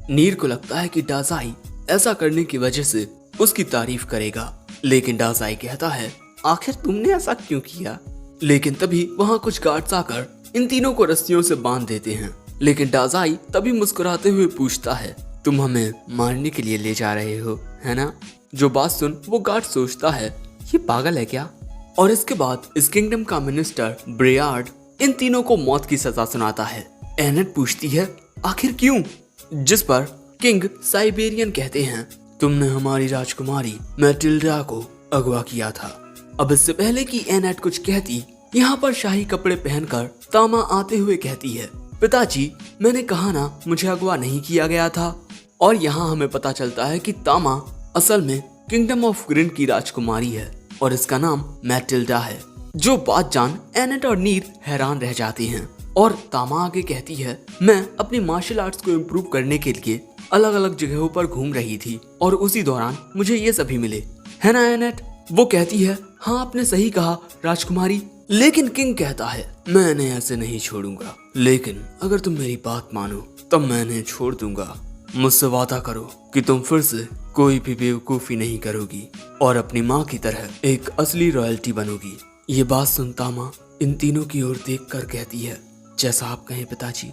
नीर को लगता है कि डाजाई ऐसा करने की वजह से उसकी तारीफ करेगा, लेकिन डाजाई कहता है, आखिर तुमने ऐसा क्यों किया? लेकिन तभी वहाँ कुछ गार्ड्स आकर इन तीनों को रस्सियों से बांध देते हैं। लेकिन डाजाई तभी मुस्कुराते हुए पूछता है, तुम हमें मारने के लिए ले जा रहे हो, है ना? जो बात सुन वो गार्ड सोचता है, ये पागल है क्या? और इसके बाद इस किंगडम का मिनिस्टर ब्रेयार्ड इन तीनों को मौत की सजा सुनाता है। एनेट पूछती है, आखिर क्यों? जिस पर किंग साइबेरियन कहते हैं, तुमने हमारी राजकुमारी मैटिल्डा को अगवा किया था। अब इससे पहले कि एनेट कुछ कहती, यहाँ पर शाही कपड़े पहनकर तामा आते हुए कहती है, पिताजी, मैंने कहा ना मुझे अगवा नहीं किया गया था। और यहाँ हमें पता चलता है कि तामा असल में किंगडम ऑफ ग्रीन की राजकुमारी है और इसका नाम मैटिल्डा है। जो बात जान एनेट और नीर हैरान रह जाते हैं। और तामा आगे कहती है, मैं अपनी मार्शल आर्ट्स को इम्प्रूव करने के लिए अलग अलग जगहों पर घूम रही थी और उसी दौरान मुझे ये सभी मिले, है ना एनेट? वो कहती है, हाँ आपने सही कहा राजकुमारी, लेकिन किंग कहता है मैं इन्हें ऐसे नहीं छोड़ूंगा, लेकिन अगर तुम मेरी बात मानो तब मैं इन्हें छोड़ दूंगा। मुझसे वादा करो कि तुम फिर से कोई भी बेवकूफी नहीं करोगी और अपनी माँ की तरह एक असली रॉयल्टी बनोगी। ये बात सुन तामा इन तीनों की ओर देखकर कहती है जैसा आप कहें पिताजी,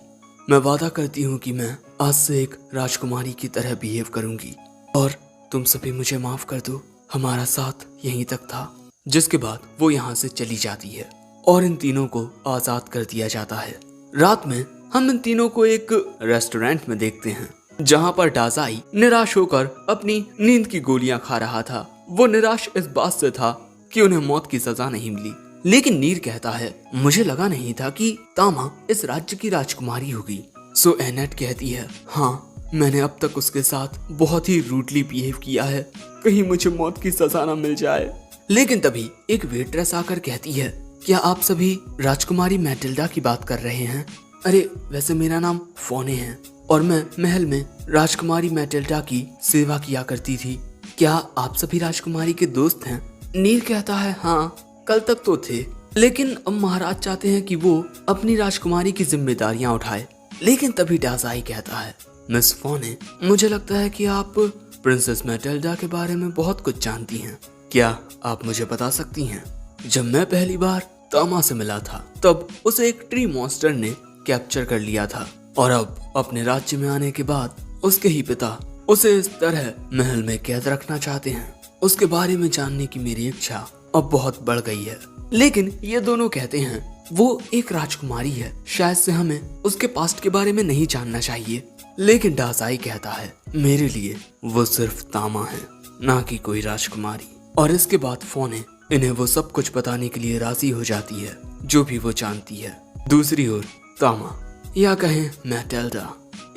मैं वादा करती हूँ कि मैं आज से एक राजकुमारी की तरह बिहेव करूंगी और तुम सभी मुझे माफ कर दो, हमारा साथ यहीं तक था। जिसके बाद वो यहाँ से चली जाती है और इन तीनों को आजाद कर दिया जाता है। रात में हम इन तीनों को एक रेस्टोरेंट में देखते हैं जहाँ पर डाजाई निराश होकर अपनी नींद की गोलियां खा रहा था। वो निराश इस बात से था कि उन्हें मौत की सजा नहीं मिली, लेकिन नीर कहता है मुझे लगा नहीं था कि तामा इस राज्य की राजकुमारी होगी। सो एनेट कहती है हाँ, मैंने अब तक उसके साथ बहुत ही रूडली बिहेव किया है, कहीं मुझे मौत की सजा न मिल जाए। लेकिन तभी एक वेट्रेस आकर कहती है क्या आप सभी राजकुमारी मैटिल्डा की बात कर रहे हैं? अरे वैसे मेरा नाम फोने है और मैं महल में राजकुमारी मैटिल्डा की सेवा किया करती थी। क्या आप सभी राजकुमारी के दोस्त हैं? नीर कहता है हाँ, कल तक तो थे, लेकिन अब महाराज चाहते हैं कि वो अपनी राजकुमारी की जिम्मेदारियां उठाए। लेकिन तभी डाजाई कहता है मिस फोने, मुझे लगता है कि आप प्रिंसेस मैटिल्डा के बारे में बहुत कुछ जानती हैं। क्या आप मुझे बता सकती हैं? जब मैं पहली बार तामा से मिला था तब उसे एक ट्री मॉन्स्टर ने कैप्चर कर लिया था और अब अपने राज्य में आने के बाद उसके ही पिता उसे इस तरह महल में कैद रखना चाहते हैं। उसके बारे में जानने की मेरी इच्छा अब बहुत बढ़ गई है। लेकिन ये दोनों कहते हैं वो एक राजकुमारी है, शायद से हमें उसके पास्ट के बारे में नहीं जानना चाहिए। लेकिन डाजाई कहता है मेरे लिए वो सिर्फ तामा है, ना कि कोई राजकुमारी। और इसके बाद फोने इन्हें वो सब कुछ बताने के लिए राजी हो जाती है जो भी वो जानती है। दूसरी ओर तामा या कहें मैटिल्डा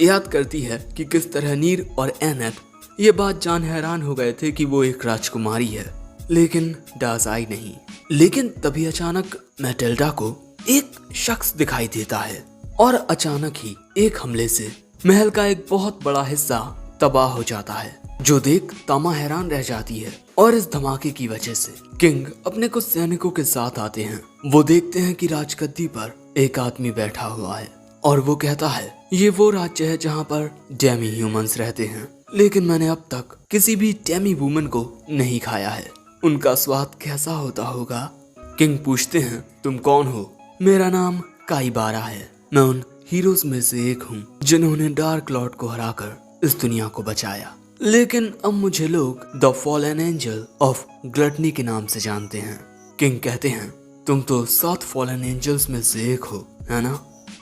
याद करती है कि किस तरह नीर और एनेट ये बात जान हैरान हो गए थे कि वो एक राजकुमारी है, लेकिन डाजाई नहीं। लेकिन तभी अचानक मैटिल्डा को एक शख्स दिखाई देता है और अचानक ही एक हमले से महल का एक बहुत बड़ा हिस्सा तबाह हो जाता है, जो देख तामा हैरान रह जाती है। और इस धमाके की वजह से किंग अपने कुछ सैनिकों के साथ आते हैं। वो देखते हैं कि राजगद्दी पर एक आदमी बैठा हुआ है और वो कहता है ये वो राज्य है जहाँ पर डेमी ह्यूमंस रहते हैं, लेकिन मैंने अब तक किसी भी डेमी वुमन को नहीं खाया है, उनका स्वाद कैसा होता होगा? किंग पूछते हैं तुम कौन हो? मेरा नाम काइबारा है, मैं उन हीरोज में से एक हूँ जिन्होंने डार्क लॉर्ड को हराकर इस दुनिया को बचाया, लेकिन अब मुझे लोग the fallen angel of gluttony के नाम से जानते हैं। किंग कहते हैं तुम तो 7 फॉलन एंजल्स में से एक हो, है ना?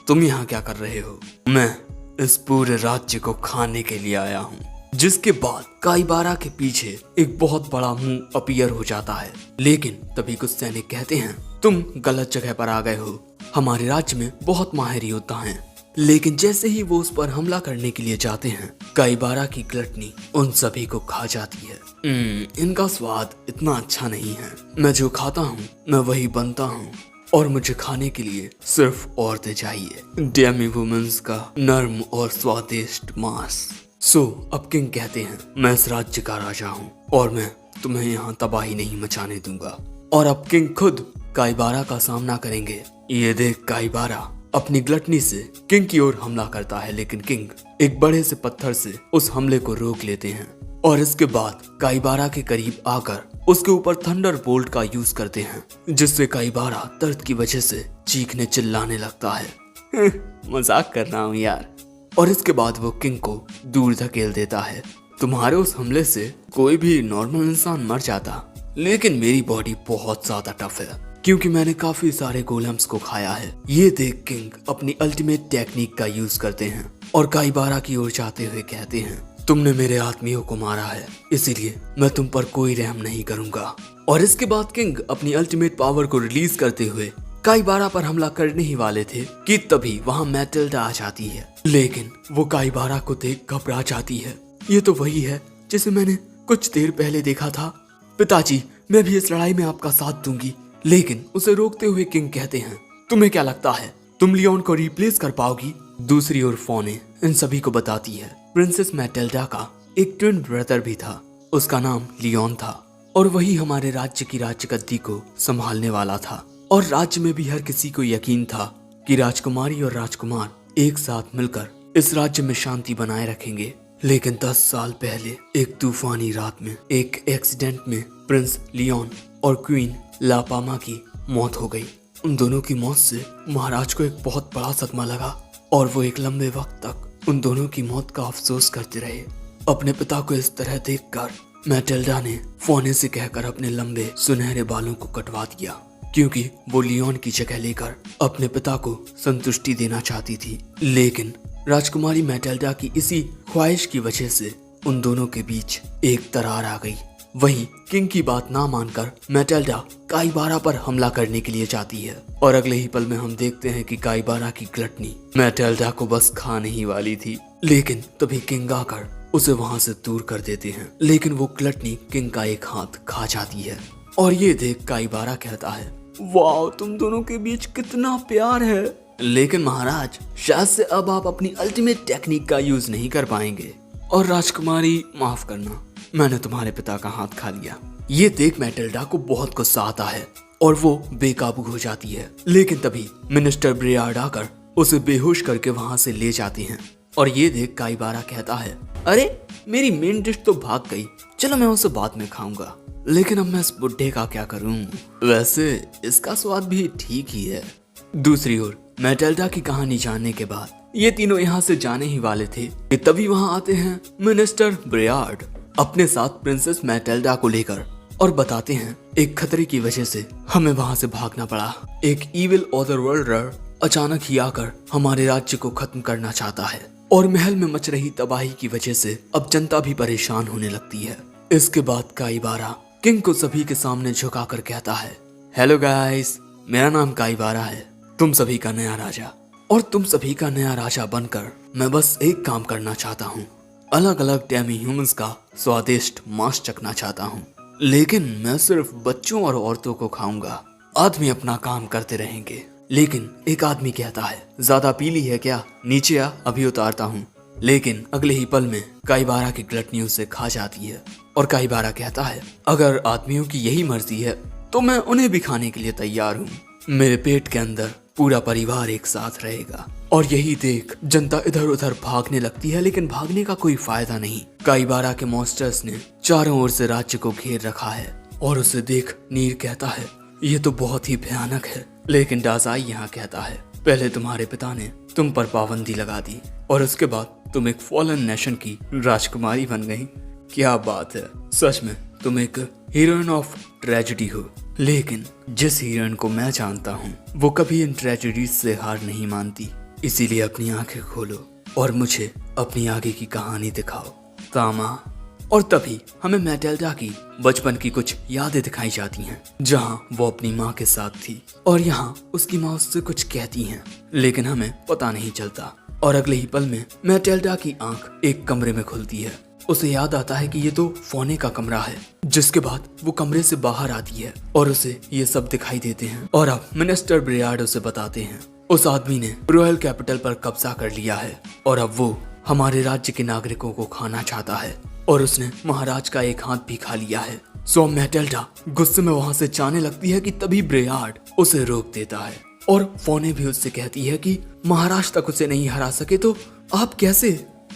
तुम यहाँ क्या कर रहे हो? मैं इस पूरे राज्य को खाने के लिए आया हूँ। जिसके बाद काइबारा के पीछे एक बहुत बड़ा मुंह अपीयर हो जाता है। लेकिन तभी कुछ सैनिक कहते हैं तुम गलत जगह पर आ गए हो, हमारे राज्य में बहुत माहिर योद्धा हैं। लेकिन जैसे ही वो उस पर हमला करने के लिए जाते हैं, काइबारा की ग्लटनी उन सभी को खा जाती है। इनका स्वाद इतना अच्छा नहीं है, मैं जो खाता हूँ मैं वही बनता हूँ और मुझे खाने के लिए सिर्फ औरतें चाहिए, डेमी वुमेन्स का नर्म और स्वादिष्ट मांस। अब किंग कहते हैं मैं इस राज्य का राजा हूँ और मैं तुम्हें यहाँ तबाही नहीं मचाने दूंगा। और अब किंग खुद काइबारा का सामना करेंगे। ये देख काइबारा अपनी ग्लटनी से किंग की ओर हमला करता है, लेकिन किंग एक बड़े से पत्थर से उस हमले को रोक लेते हैं और इसके बाद काइबारा के करीब आकर उसके ऊपर थंडर बोल्ट का यूज करते हैं, जिससे काइबारा दर्द की वजह से चीखने चिल्लाने लगता है। मजाक कर रहा हूँ यार। और इसके बाद वो किंग को दूर धकेल देता है। तुम्हारे उस हमले से कोई भी नॉर्मल इंसान मर जाता, लेकिन मेरी बॉडी बहुत ज्यादा टफ है क्योंकि मैंने काफी सारे गोलेम्स को खाया है। ये देख किंग अपनी अल्टीमेट टेक्निक का यूज करते हैं और काइबारा की ओर जाते हुए कहते हैं तुमने मेरे आदमियों को मारा है, इसीलिए मैं तुम पर कोई रहम नहीं करूंगा। और इसके बाद किंग अपनी अल्टीमेट पावर को रिलीज करते हुए काइबारा पर हमला करने ही वाले थे कि तभी वहाँ मैटिल्डा आ जाती है। लेकिन वो काइबारा को देख घबरा जाती है। ये तो वही है जिसे मैंने कुछ देर पहले देखा था। पिताजी, मैं भी इस लड़ाई में आपका साथ दूंगी। लेकिन उसे रोकते हुए किंग कहते हैं तुम्हें क्या लगता है तुम लियोन को रिप्लेस कर पाओगी? दूसरी ओर फोने इन सभी को बताती है प्रिंसेस मैटिल्डा का एक ट्विन ब्रदर भी था, उसका नाम लियोन था और वही हमारे राज्य की राजगद्दी को संभालने वाला था। और राज्य में भी हर किसी को यकीन था कि राजकुमारी और राजकुमार एक साथ मिलकर इस राज्य में शांति बनाए रखेंगे। लेकिन 10 साल पहले एक तूफानी रात में एक एक्सीडेंट में प्रिंस लियोन और क्वीन लापामा की मौत हो गई। उन दोनों की मौत से महाराज को एक बहुत बड़ा सदमा लगा और वो एक लंबे वक्त तक उन दोनों की मौत का अफसोस करते रहे। अपने पिता को इस तरह देखकर मैटिल्डा ने फोने से कहकर अपने लंबे सुनहरे बालों को कटवा दिया, क्योंकि वो लियोन की जगह लेकर अपने पिता को संतुष्टि देना चाहती थी। लेकिन राजकुमारी मैटिल्डा की इसी ख्वाहिश की वजह से उन दोनों के बीच एक दरार आ गई। वहीं किंग की बात ना मानकर मैटिल्डा काईबारा पर हमला करने के लिए जाती है और अगले ही पल में हम देखते हैं कि काईबारा की ग्लटनी मैटिल्डा को बस खाने ही वाली थी। लेकिन तभी किंग आकर उसे वहां से दूर कर देते हैं। लेकिन वो ग्लटनी किंग का एक हाथ खा जाती है और ये देख काईबारा कहता है, वाह, तुम दोनों के बीच कितना प्यार है। लेकिन महाराज, शायद से अब आप अपनी अल्टीमेट टेक्निक का यूज नहीं कर पाएंगे। और राजकुमारी, माफ करना, मैंने तुम्हारे पिता का हाथ खा लिया। ये देख मैटिल्डा को बहुत गुस्सा आता है और वो बेकाबू हो जाती है। लेकिन तभी मिनिस्टर ब्रेयार्ड आकर उसे बेहोश करके वहां से ले जाते हैं। और ये देख काईबारा कहता है, अरे मेरी मेन डिश तो भाग गई, चलो मैं उसे बाद में खाऊंगा। लेकिन अब मैं इस बुड्ढे का क्या करूं? वैसे इसका स्वाद भी ठीक ही है। दूसरी ओर मैटिल्डा की कहानी जानने के बाद ये तीनों यहाँ से जाने ही वाले थे कि तभी वहाँ आते हैं मिनिस्टर ब्रेयार्ड अपने साथ प्रिंसेस मैटिल्डा को लेकर और बताते हैं, एक खतरे की वजह से हमें वहाँ से भागना पड़ा। एक इविल ऑदरवर्ल्डर अचानक ही आकर हमारे राज्य को खत्म करना चाहता है और महल में मच रही तबाही की वजह से अब जनता भी परेशान होने लगती है। इसके बाद काईबारा किंग को सभी के सामने झुकाकर कहता है, हेलो गाइस, मेरा नाम काईबारा है, तुम सभी का नया राजा। और तुम सभी का नया राजा बनकर मैं बस एक काम करना चाहता हूँ, अलग अलग डेमी ह्यूमंस का स्वादिष्ट मांस चखना चाहता हूँ। लेकिन मैं सिर्फ बच्चों और औरतों को खाऊंगा, आदमी अपना काम करते रहेंगे। लेकिन एक आदमी कहता है, ज्यादा पीली है क्या, नीचे आ, अभी उतारता हूँ। लेकिन अगले ही पल में काईबारा की ग्लटनी उसे खा जाती है और काईबारा कहता है, अगर आदमियों की यही मर्जी है तो मैं उन्हें भी खाने के लिए तैयार हूँ। मेरे पेट के अंदर पूरा परिवार एक साथ रहेगा। और यही देख जनता इधर उधर भागने लगती है, लेकिन भागने का कोई फायदा नहीं। काईबारा के मॉन्स्टर्स ने चारों ओर से राज्य को घेर रखा है और उसे देख नीर कहता है, ये तो बहुत ही भयानक है। लेकिन डाजाई यहाँ कहता है, पहले तुम्हारे पिता ने तुम पर पाबंदी लगा दी और उसके बाद तुम एक फॉलन नेशन की राजकुमारी बन गई। क्या बात है, सच में तुम एक हीरोइन ऑफ ट्रेजेडी हो। लेकिन जिस हीरोइन को मैं जानता हूँ वो कभी इन ट्रेजेडीज से हार नहीं मानती। इसीलिए अपनी आंखें खोलो और मुझे अपनी आगे की कहानी दिखाओ, तामा। और तभी हमें मैटिल्डा की बचपन की कुछ यादें दिखाई जाती हैं, जहां वो अपनी माँ के साथ थी और यहाँ उसकी माँ उससे कुछ कहती हैं, लेकिन हमें पता नहीं चलता। और अगले ही पल में मैटिल्डा की आंख एक कमरे में खुलती है। उसे याद आता है कि ये तो फोने का कमरा है। जिसके बाद वो कमरे से बाहर आती है और उसे ये सब दिखाई देते हैं। और अब मिनिस्टर ब्रेयार्ड उसे बताते हैं, उस आदमी ने रॉयल कैपिटल पर कब्जा कर लिया है और अब वो हमारे राज्य के नागरिकों को खाना चाहता है और उसने महाराज का एक हाथ भी खा लिया है। सो मैटिल्डा गुस्से में वहां से जाने लगती है कि तभी ब्रेयार्ड उसे रोक देता है और फोने भी उससे कहती है कि महाराज तक उसे नहीं हरा सके तो आप कैसे।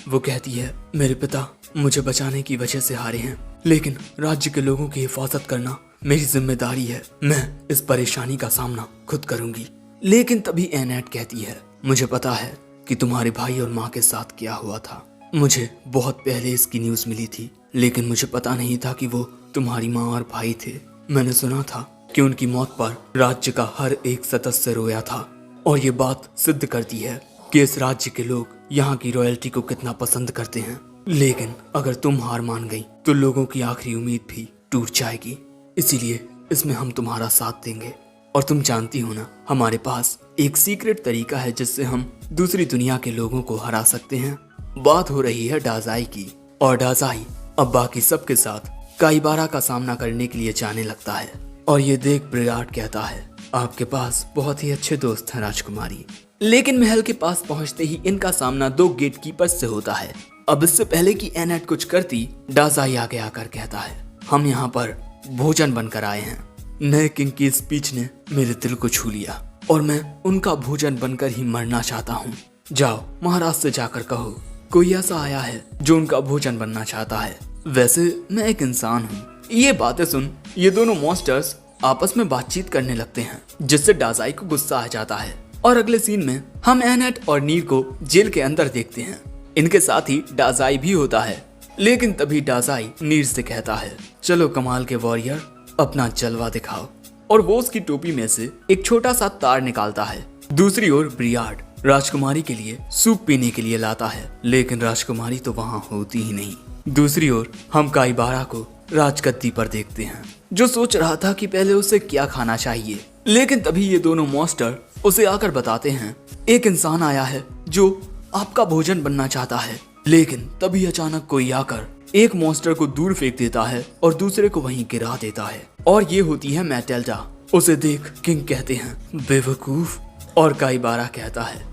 वो कहती है, मेरे पिता मुझे बचाने की वजह से हारे हैं, लेकिन राज्य के लोगों की हिफाजत करना मेरी जिम्मेदारी है। मैं इस परेशानी का सामना खुद करूंगी। लेकिन तभी एनेट कहती है, मुझे पता है कि तुम्हारे भाई और माँ के साथ क्या हुआ था। मुझे बहुत पहले इसकी न्यूज मिली थी, लेकिन मुझे पता नहीं था कि वो तुम्हारी माँ और भाई थे। मैंने सुना था कि उनकी मौत पर राज्य का हर एक सदस्य रोया था और ये बात सिद्ध करती है कि इस राज्य के लोग यहाँ की रॉयल्टी को कितना पसंद करते हैं। लेकिन अगर तुम हार मान गई तो लोगों की आखिरी उम्मीद भी टूट जाएगी। इसीलिए इसमें हम तुम्हारा साथ देंगे। और तुम जानती हो ना, हमारे पास एक सीक्रेट तरीका है जिससे हम दूसरी दुनिया के लोगों को हरा सकते हैं। बात हो रही है डाजाई की और डाजाई अब बाकी सबके साथ काईबारा का सामना करने के लिए जाने लगता है। और ये देख ब्रेयार्ड कहता है, आपके पास बहुत ही अच्छे दोस्त हैं राजकुमारी। लेकिन महल के पास पहुंचते ही इनका सामना 2 गेटकीपर्स से होता है। अब इससे पहले कि एनेट कुछ करती, डाजाई आगे आकर कहता है, हम यहाँ पर भोजन बनकर आए हैं नए किंग की स्पीच ने मेरे दिल को छू लिया और मैं उनका भोजन बनकर ही मरना चाहता हूँ। जाओ महाराज से जाकर कहो कोई ऐसा आया है जो उनका भोजन बनना चाहता है। वैसे मैं एक इंसान हूँ। ये बातें सुन ये दोनों मॉन्स्टर्स आपस में बातचीत करने लगते हैं, जिससे डाजाई को गुस्सा आ जाता है। और अगले सीन में हम एनेट और नीर को जेल के अंदर देखते हैं। इनके साथ ही डाजाई भी होता है। लेकिन तभी डाजाई नीर से कहता है, चलो कमाल के वॉरियर अपना जलवा दिखाओ। और वो उसकी टोपी में से एक छोटा सा तार निकालता है। दूसरी ओर ब्रियार्ड राजकुमारी के लिए सूप पीने के लिए लाता है, लेकिन राजकुमारी तो वहाँ होती ही नहीं। दूसरी ओर हम काइबारा को राजगद्दी पर देखते हैं, जो सोच रहा था कि पहले उसे क्या खाना चाहिए। लेकिन तभी ये दोनों मॉन्स्टर उसे आकर बताते हैं, एक इंसान आया है जो आपका भोजन बनना चाहता है। लेकिन तभी अचानक कोई आकर एक मॉन्स्टर को दूर फेंक देता है और दूसरे को वहीं गिरा देता है। और ये होती है मैटेल्डा। उसे देख किंग कहते हैं, बेवकूफ। और काइबारा कहता है,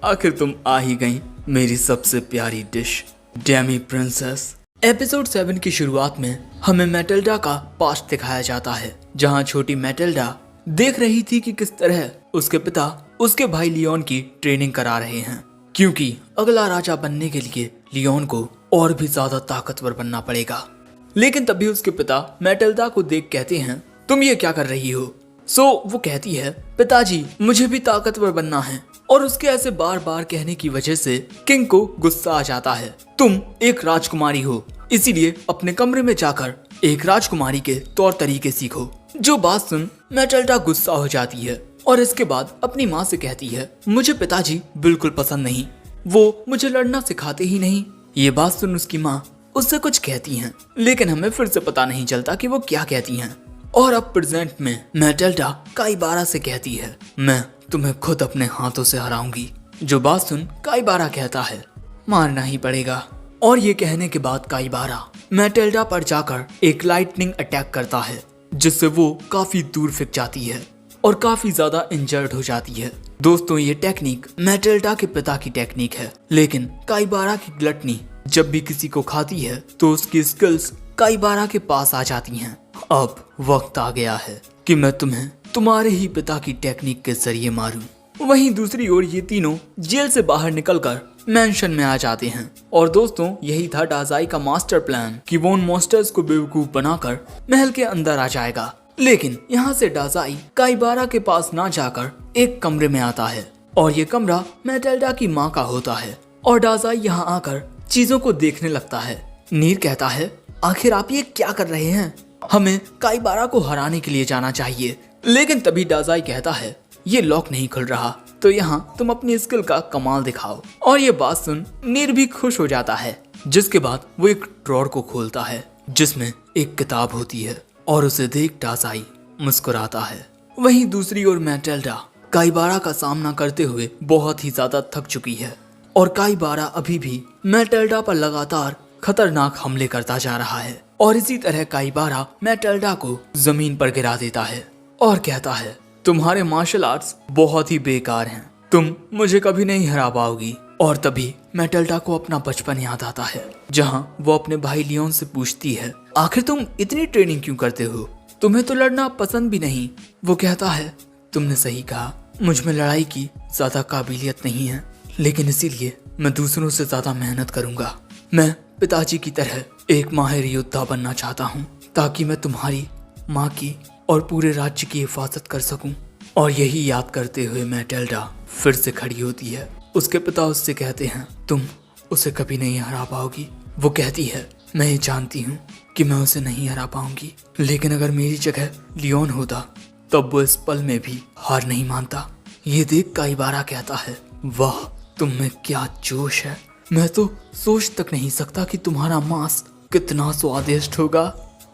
आखिर तुम आ ही गई, मेरी सबसे प्यारी डिश डेमी प्रिंसेस। एपिसोड 7 की शुरुआत में हमें मैटेल्डा का पास्ट दिखाया जाता है, जहां छोटी मैटेल्डा देख रही थी कि किस तरह उसके पिता उसके भाई लियोन की ट्रेनिंग करा रहे हैं, क्योंकि अगला राजा बनने के लिए लियोन को और भी ज्यादा ताकतवर बनना पड़ेगा। लेकिन तभी उसके पिता मैटेल्डा को देख कहते हैं, तुम ये क्या कर रही हो? वो कहती है, पिताजी मुझे भी ताकतवर बनना है। और उसके ऐसे बार बार कहने की वजह से किंग को गुस्सा आ जाता है। तुम एक राजकुमारी हो, इसीलिए अपने कमरे में जाकर एक राजकुमारी के तौर तरीके सीखो। जो बात सुन मैटेल्डा गुस्सा हो जाती है और इसके बाद अपनी माँ से कहती है, मुझे पिताजी बिल्कुल पसंद नहीं, वो मुझे लड़ना सिखाते ही नहीं। ये बात सुन उसकी माँ उससे कुछ कहती हैं, लेकिन हमें फिर से पता नहीं चलता कि वो क्या कहती हैं। और अब प्रेजेंट में मैटेल्डा काइबारा से कहती है, मैं तुम्हें खुद अपने हाथों से हराऊंगी। जो बात सुन काइबारा कहता है, मारना ही पड़ेगा। और ये कहने के बाद काइबारा मैटेल्डा पर जाकर एक लाइटनिंग अटैक करता है, जिससे वो काफी दूर फेंक जाती है और काफी ज्यादा इंजर्ड हो जाती है। दोस्तों ये टेक्निक मैटेल्डा के पिता की टेक्निक है, लेकिन काइबारा की ग्लटनी जब भी किसी को खाती है तो उसकी स्किल्स काइबारा के पास आ जाती हैं। अब वक्त आ गया है कि मैं तुम्हें तुम्हारे ही पिता की टेक्निक के जरिए मारूं। वहीं दूसरी ओर ये तीनों जेल से बाहर निकलकर मैंशन में आ जाते हैं। और दोस्तों यही था डाजाई का मास्टर प्लान कि वो उन मॉन्स्टर्स को बेवकूफ बनाकर महल के अंदर आ जाएगा। लेकिन यहाँ से डाजाई काइबारा के पास ना जाकर एक कमरे में आता है, और ये कमरा मैटेल्डा की माँ का होता है। और डाजाई यहाँ आकर चीजों को देखने लगता है। नीर कहता है, आखिर आप ये क्या कर रहे हैं? हमें काइबारा को हराने के लिए जाना चाहिए। लेकिन तभी डाजाई कहता है, ये लॉक नहीं खुल रहा, तो यहाँ तुम अपनी स्किल का कमाल दिखाओ। और ये बात सुन नीर भी खुश हो जाता है, जिसके बाद वो एक ड्रॉर को खोलता है जिसमें एक किताब होती है, और उसे देख डाजाई मुस्कुराता है। वहीं दूसरी ओर मैटेल्डा काइबारा का सामना करते हुए बहुत ही ज्यादा थक चुकी है, और काइबारा अभी भी मैटेल्डा पर लगातार खतरनाक हमले करता जा रहा है। और इसी तरह काइबारा मैटेल्डा को जमीन पर गिरा देता है और कहता है, तुम्हारे मार्शल आर्ट्स बहुत ही बेकार हैं, तुम मुझे कभी नहीं हरा पाओगी। और तभी मैटेल्डा को अपना बचपन याद आता है, जहां वो अपने भाई लियोन से पूछती है, आखिर तुम इतनी ट्रेनिंग क्यों करते हो? तुम्हें तो लड़ना पसंद भी नहीं। वो कहता है, तुमने सही कहा, मुझ में लड़ाई की ज्यादा काबिलियत नहीं है, लेकिन इसीलिए मैं दूसरों से ज्यादा मेहनत करूंगा। मैं पिताजी की तरह एक माहिर योद्धा बनना चाहता हूँ, ताकि मैं तुम्हारी माँ की और पूरे राज्य की हिफाजत कर सकूं। और यही याद करते हुए मैटेल्डा फिर से खड़ी होती है। उसके पिता उससे कहते हैं, तुम उसे कभी नहीं हरा पाओगी। वो कहती है, मैं ये जानती हूँ कि मैं उसे नहीं हरा पाऊंगी, लेकिन अगर मेरी जगह लियोन होता तब वो इस पल में भी हार नहीं मानता। ये देख काइबारा कहता है, वाह तुम में क्या जोश है, मैं तो सोच तक नहीं सकता कि तुम्हारा मांस कितना स्वादिष्ट होगा।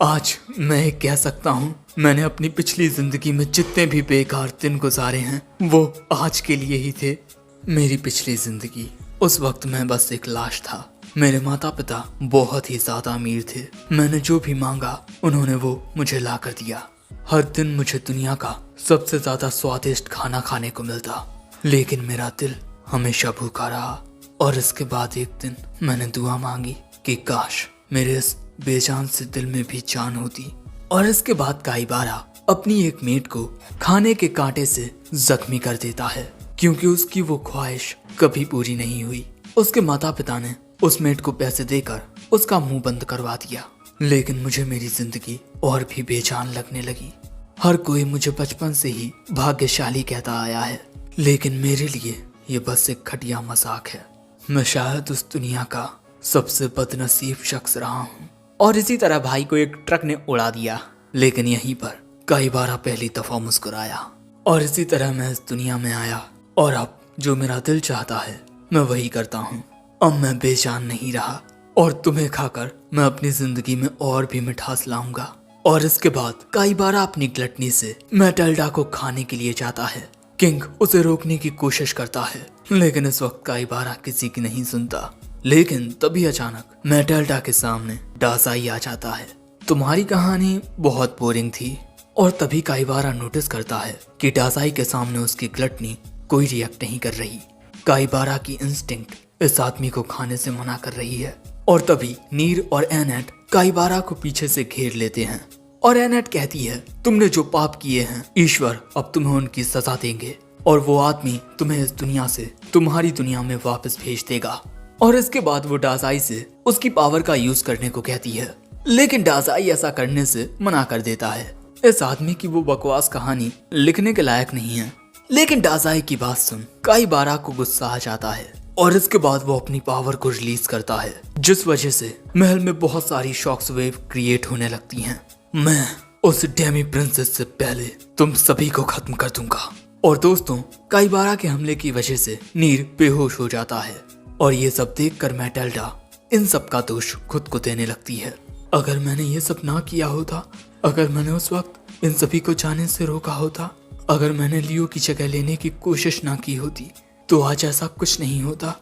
आज मैं कह सकता हूँ, मैंने अपनी पिछली जिंदगी में जितने भी बेकार दिन गुजारे हैं वो आज के लिए ही थे। मेरी पिछली जिंदगी, उस वक्त मैं बस एक लाश था। मेरे माता पिता बहुत ही ज्यादा अमीर थे, मैंने जो भी मांगा उन्होंने वो मुझे ला कर दिया। हर दिन मुझे दुनिया का सबसे ज्यादा स्वादिष्ट खाना खाने को मिलता, लेकिन मेरा दिल हमेशा भूखा रहा। और इसके बाद एक दिन मैंने दुआ मांगी कि काश मेरे इस बेजान से दिल में भी जान होती। और इसके बाद काइबारा अपनी एक मेट को खाने के कांटे से जख्मी कर देता है क्योंकि उसकी वो ख्वाहिश कभी पूरी नहीं हुई। उसके माता पिता ने उस मेट को पैसे देकर उसका मुंह बंद करवा दिया। लेकिन मुझे मेरी जिंदगी और भी बेजान लगने लगी। हर कोई मुझे बचपन से ही भाग्यशाली कहता आया है, लेकिन मेरे लिए ये बस एक घटिया मजाक है। मैं शायद उस दुनिया का सबसे बदनसीब शख्स रहा हूँ। और इसी तरह भाई को एक ट्रक ने उड़ा दिया, लेकिन यहीं पर कई बार पहली दफा मुस्कुराया। और इसी तरह मैं इस दुनिया में आया और अब जो मेरा दिल चाहता है मैं वही करता हूँ। अब मैं बेजान नहीं रहा और तुम्हें खाकर मैं अपनी जिंदगी में और भी मिठास लाऊंगा। और इसके बाद कई बार अपनी ग्लटनी से मैटेल्डा को खाने के लिए जाता है। किंग उसे रोकने की कोशिश करता है, लेकिन इस वक्त कई बार किसी की नहीं सुनता। लेकिन तभी अचानक मैटेल्डा के सामने डासाई आ जाता है। तुम्हारी कहानी बहुत बोरिंग थी। और तभी काइबारा नोटिस करता है कि डासाई के सामने उसकी ग्लटनी कोई रिएक्ट नहीं कर रही। काइबारा की इंस्टिंक्ट इस आदमी को खाने से मना कर रही है। और तभी नीर और एनेट काइबारा को पीछे से घेर लेते हैं और एनेट कहती है, तुमने जो पाप किए हैं ईश्वर अब तुम्हें उनकी सजा देंगे और वो आदमी तुम्हें इस दुनिया से तुम्हारी दुनिया में वापस भेज देगा। और इसके बाद वो डासाई से उसकी पावर का यूज करने को कहती है, लेकिन डासाई ऐसा करने से मना कर देता है। इस आदमी की वो बकवास कहानी लिखने के लायक नहीं है। लेकिन डासाई की बात सुन काइबारा को गुस्सा आ जाता है और इसके बाद वो अपनी पावर को रिलीज करता है, जिस वजह से महल में बहुत सारी शॉक्स वेव क्रिएट होने लगती हैं। मैं उस डेमी प्रिंसेस से पहले तुम सभी को खत्म कर दूंगा। और दोस्तों, काइबारा के हमले की वजह से नीर बेहोश हो जाता है और ये सब देखकर मैटेल्डा इन सब का दोष खुद को देने लगती है। अगर मैंने ये सब ना किया होता, अगर मैंने उस वक्त इन सभी को जाने से रोका होता, अगर मैंने लियो की जगह लेने की कोशिश ना की होती, तो आज ऐसा कुछ नहीं होता।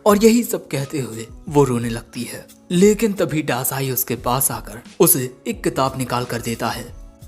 और यही सब कहते हुए वो रोने लगती है। लेकिन तभी डासाई उसके पास आकर उसे एक किताब निकाल कर देता है।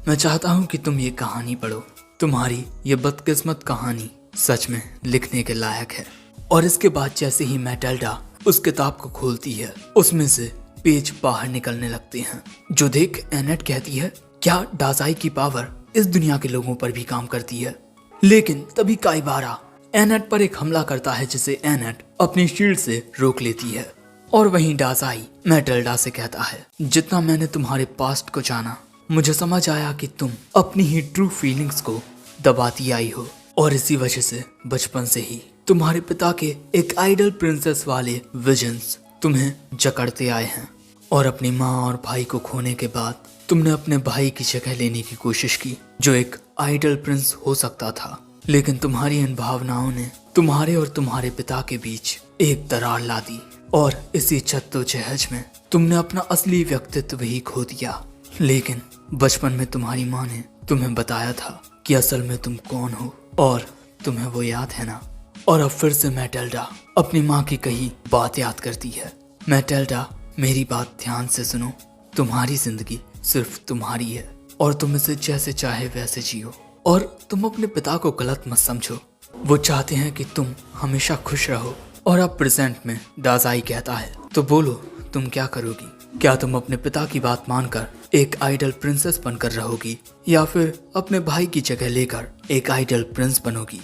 मैं चाहता हूँ कि तुम ये कहानी पढ़ो। तुम्हारी ये बदकिस्मत कहानी सच में लिखने के लायक है। और इसके बाद जैसे ही मैटेल्डा उस किताब को खोलती है, उसमें से पेज बाहर निकलने लगते हैं, जो देख एनेट कहती है, क्या डासाई की पावर इस दुनिया के लोगों पर भी काम करती है? लेकिन तभी काइबारा एनेट पर एक हमला करता है, जिसे एनेट अपनी शील्ड से रोक लेती है। और वहीं डासाई मैटेल्डा से कहता है, जितना मैंने तुम्हारे पास्ट को जाना, मुझे समझ आया कि तुम अपनी ही ट्रू फीलिंग्स को दबाती आई हो और इसी वजह से बचपन से ही तुम्हारे पिता के एक आइडल प्रिंसेस वाले विजन्स तुम्हें जकड़ते आए हैं। और अपनी माँ और भाई को खोने के बाद तुमने अपने भाई की जगह लेने की कोशिश की, जो एक आइडल प्रिंस हो सकता था। लेकिन तुम्हारी इन भावनाओं ने तुम्हारे और तुम्हारे पिता के बीच एक दरार ला दी और इसी जद्दोजहद में तुमने अपना असली व्यक्तित्व ही खो दिया। लेकिन बचपन में तुम्हारी माँ ने तुम्हें बताया था कि असल में तुम कौन हो, और तुम्हें वो याद है ना? और अब फिर से मैटेल्डा अपनी माँ की कही बात याद करती है। मैटेल्डा, मेरी बात ध्यान से सुनो। तुम्हारी जिंदगी सिर्फ तुम्हारी है और तुम इसे जैसे चाहे वैसे जियो। और तुम अपने पिता को गलत मत समझो, वो चाहते हैं कि तुम हमेशा खुश रहो। और अब प्रेजेंट में डासाई कहता है, तो बोलो तुम क्या करोगी? क्या तुम अपने पिता की बात मानकर एक आइडल प्रिंसेस बनकर रहोगी, या फिर अपने भाई की जगह लेकर एक आइडल प्रिंस बनोगी?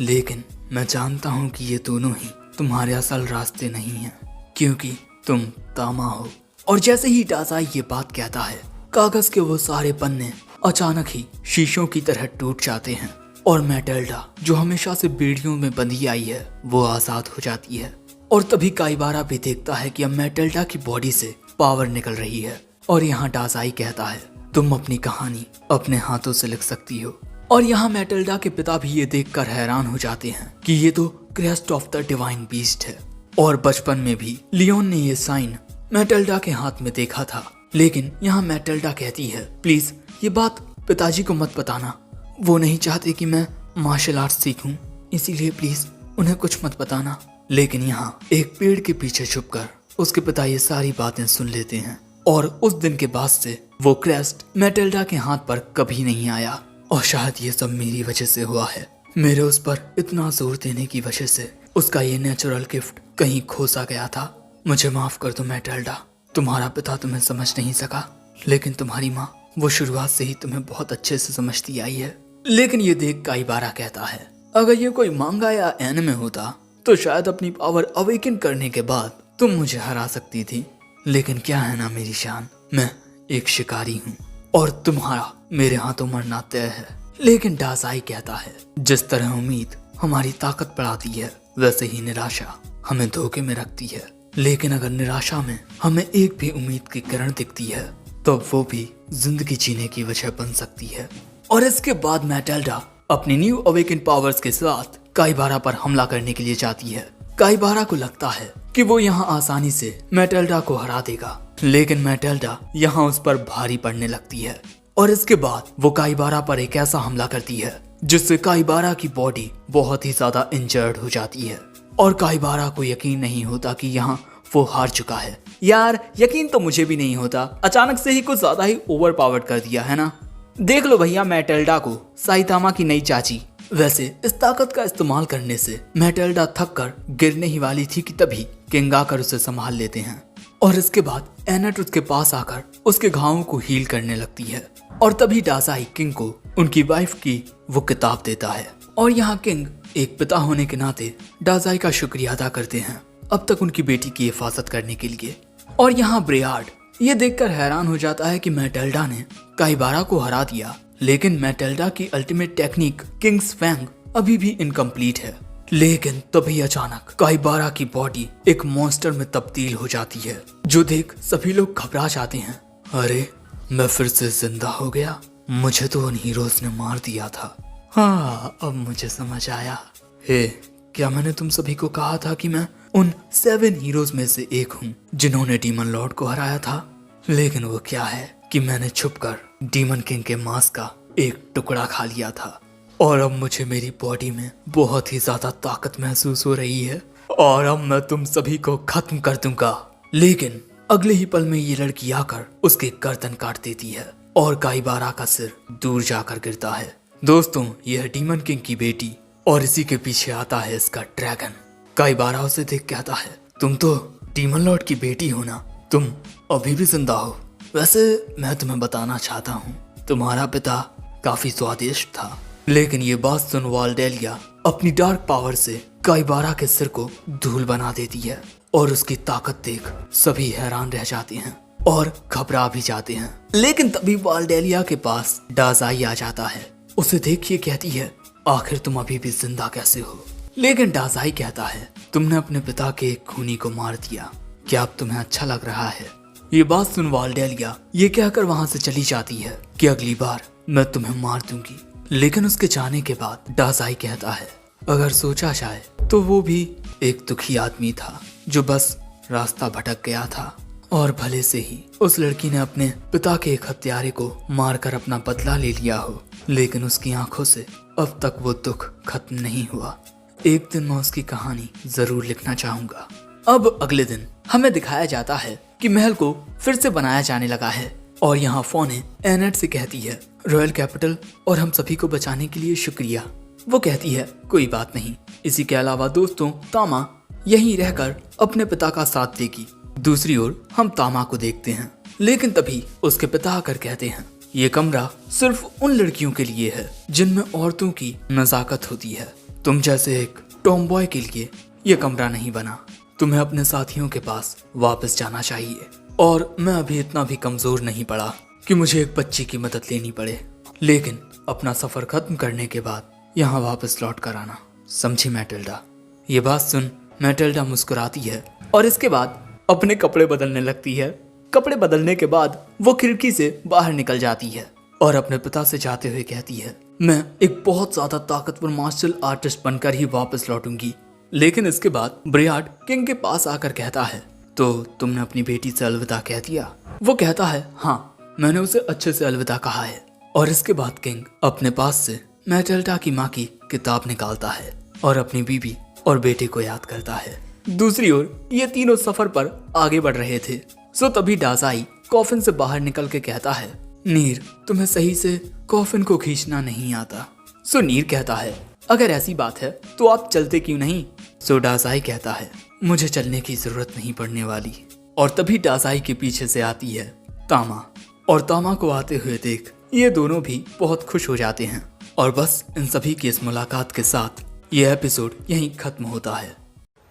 लेकिन मैं जानता हूँ कि ये दोनों ही तुम्हारे असल रास्ते नहीं हैं, क्योंकि तुम तामा हो। और जैसे ही डासाई ये बात कहता है, कागज के वो सारे पन्ने अचानक ही शीशों की तरह टूट जाते हैं और मैटेल्डा, जो हमेशा से बेड़ियों में बंधी आई है, वो आजाद हो जाती है। और तभी काइबारा भी देखता है कि अब मैटेल्डा की बॉडी से पावर निकल रही है। और यहाँ डासाई कहता है, तुम अपनी कहानी अपने हाथों से लिख सकती हो। और यहाँ मैटेल्डा के पिता भी ये देखकर हैरान हो जाते हैं कि ये तो crest of the divine beast है। और बचपन में भी लियोन ने ये साइन मैटेल्डा के हाथ में देखा था। लेकिन यहाँ मैटेल्डा कहती है, प्लीज ये बात पिताजी को मत बताना, वो नहीं चाहते कि मैं मार्शल आर्ट्स सीखूं, इसीलिए प्लीज उन्हें कुछ मत बताना। लेकिन यहाँ एक पेड़ के पीछे छुपकर उसके पिता ये सारी बातें सुन लेते हैं और उस दिन के बाद से वो क्रेस्ट मैटेल्डा के हाथ पर कभी नहीं आया। और शायद ये सब मेरी वजह से हुआ है, मेरे उस पर इतना जोर देने की वजह से उसका ये नेचुरल गिफ्ट कहीं खो सा गया था। मुझे माफ कर दो मैटेल्डा, तुम्हारा पिता तुम्हें समझ नहीं सका, लेकिन तुम्हारी माँ वो शुरुआत से ही तुम्हें बहुत अच्छे से समझती आई है। लेकिन ये देख काइबारा कहता है, अगर ये कोई मांगा या एनिमे होता तो शायद अपनी पावर अवेकन करने के बाद तुम मुझे हरा सकती थी। लेकिन क्या है ना मेरी शान, मैं एक शिकारी हूँ और तुम्हारा मेरे हाथों मरना तय है। लेकिन डासाई कहता है, जिस तरह उम्मीद हमारी ताकत बढ़ाती है वैसे ही निराशा हमें धोखे में रखती है। लेकिन अगर निराशा में हमें एक भी उम्मीद की किरण दिखती है तो वो भी जिंदगी जीने की वजह बन सकती है। और इसके बाद मैटेल्डा अपनी न्यू अवेकन पावर्स के साथ काइबारा पर हमला करने के लिए जाती है। काइबारा को लगता है कि वो यहाँ आसानी से मैटेल्डा को हरा देगा, लेकिन मैटेल्डा यहाँ उस पर भारी पड़ने लगती है। और इसके बाद वो काइबारा पर एक ऐसा हमला करती है जिससे काइबारा की बॉडी बहुत ही ज्यादा इंजर्ड हो जाती है और काइबारा को यकीन नहीं होता कि यहाँ वो हार चुका है। यार यकीन तो मुझे भी नहीं होता, अचानक से ही कुछ ज्यादा ही ओवर पावर्ड कर दिया है ना। देख लो भैया मैटेल्डा को, साइतामा की नई चाची। वैसे इस ताकत का इस्तेमाल करने से मैटेल्डा थक कर गिरने ही वाली थी कि तभी किंग आकर उसे संभाल लेते हैं और इसके बाद एनेट उसके पास आकर उसके घावों को हील करने लगती है। और तभी डासाई किंग को उनकी वाइफ की वो किताब देता है और यहाँ किंग एक पिता होने के नाते डासाई का शुक्रिया अदा करते हैं अब तक उनकी बेटी की हिफाजत करने के लिए। और यहाँ ब्रेयार्ड ये देखकर हैरान हो जाता है कि मैटेल्डा ने काइबारा को हरा दिया, लेकिन मैटेल्डा की अल्टीमेट टेक्निक किंग्स फैंग अभी भी इनकम्प्लीट है। लेकिन तभी अचानक काइबारा की बॉडी एक मॉन्स्टर में तब्दील हो जाती है, जो देख सभी लोग घबरा जाते हैं। अरे मैं फिर से जिंदा हो गया, मुझे तो उन हीरोज ने मार दिया था। हाँ अब मुझे समझ आया। हे, क्या मैंने तुम सभी को कहा था कि मैं उन 7 हीरोज में से एक हूँ जिन्होंने डीमन लॉर्ड को हराया था? लेकिन वो क्या है कि मैंने छुपकर डीमन किंग के मांस का एक टुकड़ा खा लिया था और अब मुझे मेरी बॉडी में बहुत ही ज्यादा ताकत महसूस हो रही है और अब मैं तुम सभी को खत्म कर दूंगा। लेकिन अगले ही पल में ये लड़की आकर उसके गर्दन काट देती है और काइबारा का सिर दूर जाकर गिरता है। दोस्तों यह है डीमन किंग की बेटी और इसी के पीछे आता है इसका ड्रैगन। काइबारा उसे देख कहता है, तुम तो डीमन लॉर्ड की बेटी हो ना, तुम अभी भी जिंदा हो। वैसे मैं तुम्हें बताना चाहता हूँ तुम्हारा पिता काफी स्वादिष्ट था। लेकिन ये बात सुन वालडेलिया अपनी डार्क पावर से काइबारा के सिर को धूल बना देती है और उसकी ताकत देख सभी हैरान रह जाते हैं और घबरा भी जाते हैं। लेकिन तभी वालडेलिया के पास डासाई आ जाता है, उसे देख ये कहती है, आखिर तुम अभी भी जिंदा कैसे हो? लेकिन डासाई कहता है, तुमने अपने पिता के एक खूनी को मार दिया, क्या अब तुम्हें अच्छा लग रहा है? ये बात सुन वालडेलिया ये कहकर वहां से चली जाती है कि अगली बार मैं तुम्हें मार दूंगी। लेकिन उसके जाने के बाद डासाई कहता है, अगर सोचा जाए तो वो भी एक दुखी आदमी था जो बस रास्ता भटक गया था और भले से ही उस लड़की ने अपने पिता के एक हत्यारे को मारकर अपना बदला ले लिया हो, लेकिन उसकी आंखों से अब तक वो दुख खत्म नहीं हुआ। एक दिन मैं उसकी कहानी जरूर लिखना चाहूंगा। अब अगले दिन हमें दिखाया जाता है कि महल को फिर से बनाया जाने लगा है और यहाँ फोने एनेट से कहती है, रॉयल कैपिटल और हम सभी को बचाने के लिए शुक्रिया। वो कहती है, कोई बात नहीं। इसी के अलावा दोस्तों तामा यहीं रहकर अपने पिता का साथ देगी। दूसरी ओर हम तामा को देखते हैं, लेकिन तभी उसके पिता आकर कहते हैं, ये कमरा सिर्फ उन लड़कियों के लिए है जिनमें औरतों की नजाकत होती है। तुम जैसे एक टॉमबॉय के लिए ये कमरा नहीं बना। तुम्हें अपने साथियों के पास वापस जाना चाहिए और मैं अभी इतना भी कमजोर नहीं पड़ा कि मुझे एक बच्ची की मदद लेनी पड़े। लेकिन अपना सफर खत्म करने के बाद यहाँ वापस लौट कर आना, समझी मैटेल्डा? ये बात सुन मैटेल्डा मुस्कुराती है और इसके बाद अपने कपड़े बदलने लगती है। कपड़े बदलने के बाद वो खिड़की से बाहर निकल जाती है और अपने पिता से जाते हुए कहती है, मैं एक बहुत ज्यादा ताकतवर मार्शल आर्टिस्ट बनकर ही वापस लौटूंगी। लेकिन इसके बाद ब्रेयार्ड किंग के पास आकर कहता है, तो तुमने अपनी बेटी से अलविदा कह दिया? वो कहता है, हाँ मैंने उसे अच्छे से अलविदा कहा है। और इसके बाद किंग अपने पास से मैटेल्डा की माँ की किताब निकालता है और अपनी बीबी और बेटे को याद करता है। दूसरी ओर ये तीनों सफर पर आगे बढ़ रहे थे। सो तभी डासाई कॉफिन से बाहर निकल के कहता है, नीर तुम्हें सही से कॉफिन को खींचना नहीं आता। सो नीर कहता है, अगर ऐसी बात है तो आप चलते क्यों नहीं? सो डासाई कहता है, मुझे चलने की जरूरत नहीं पड़ने वाली। और तभी डासाई के पीछे से आती है तामा और तामा को आते हुए देख ये दोनों भी बहुत खुश हो जाते हैं। और बस इन सभी की इस मुलाकात के साथ ये एपिसोड यहीं खत्म होता है।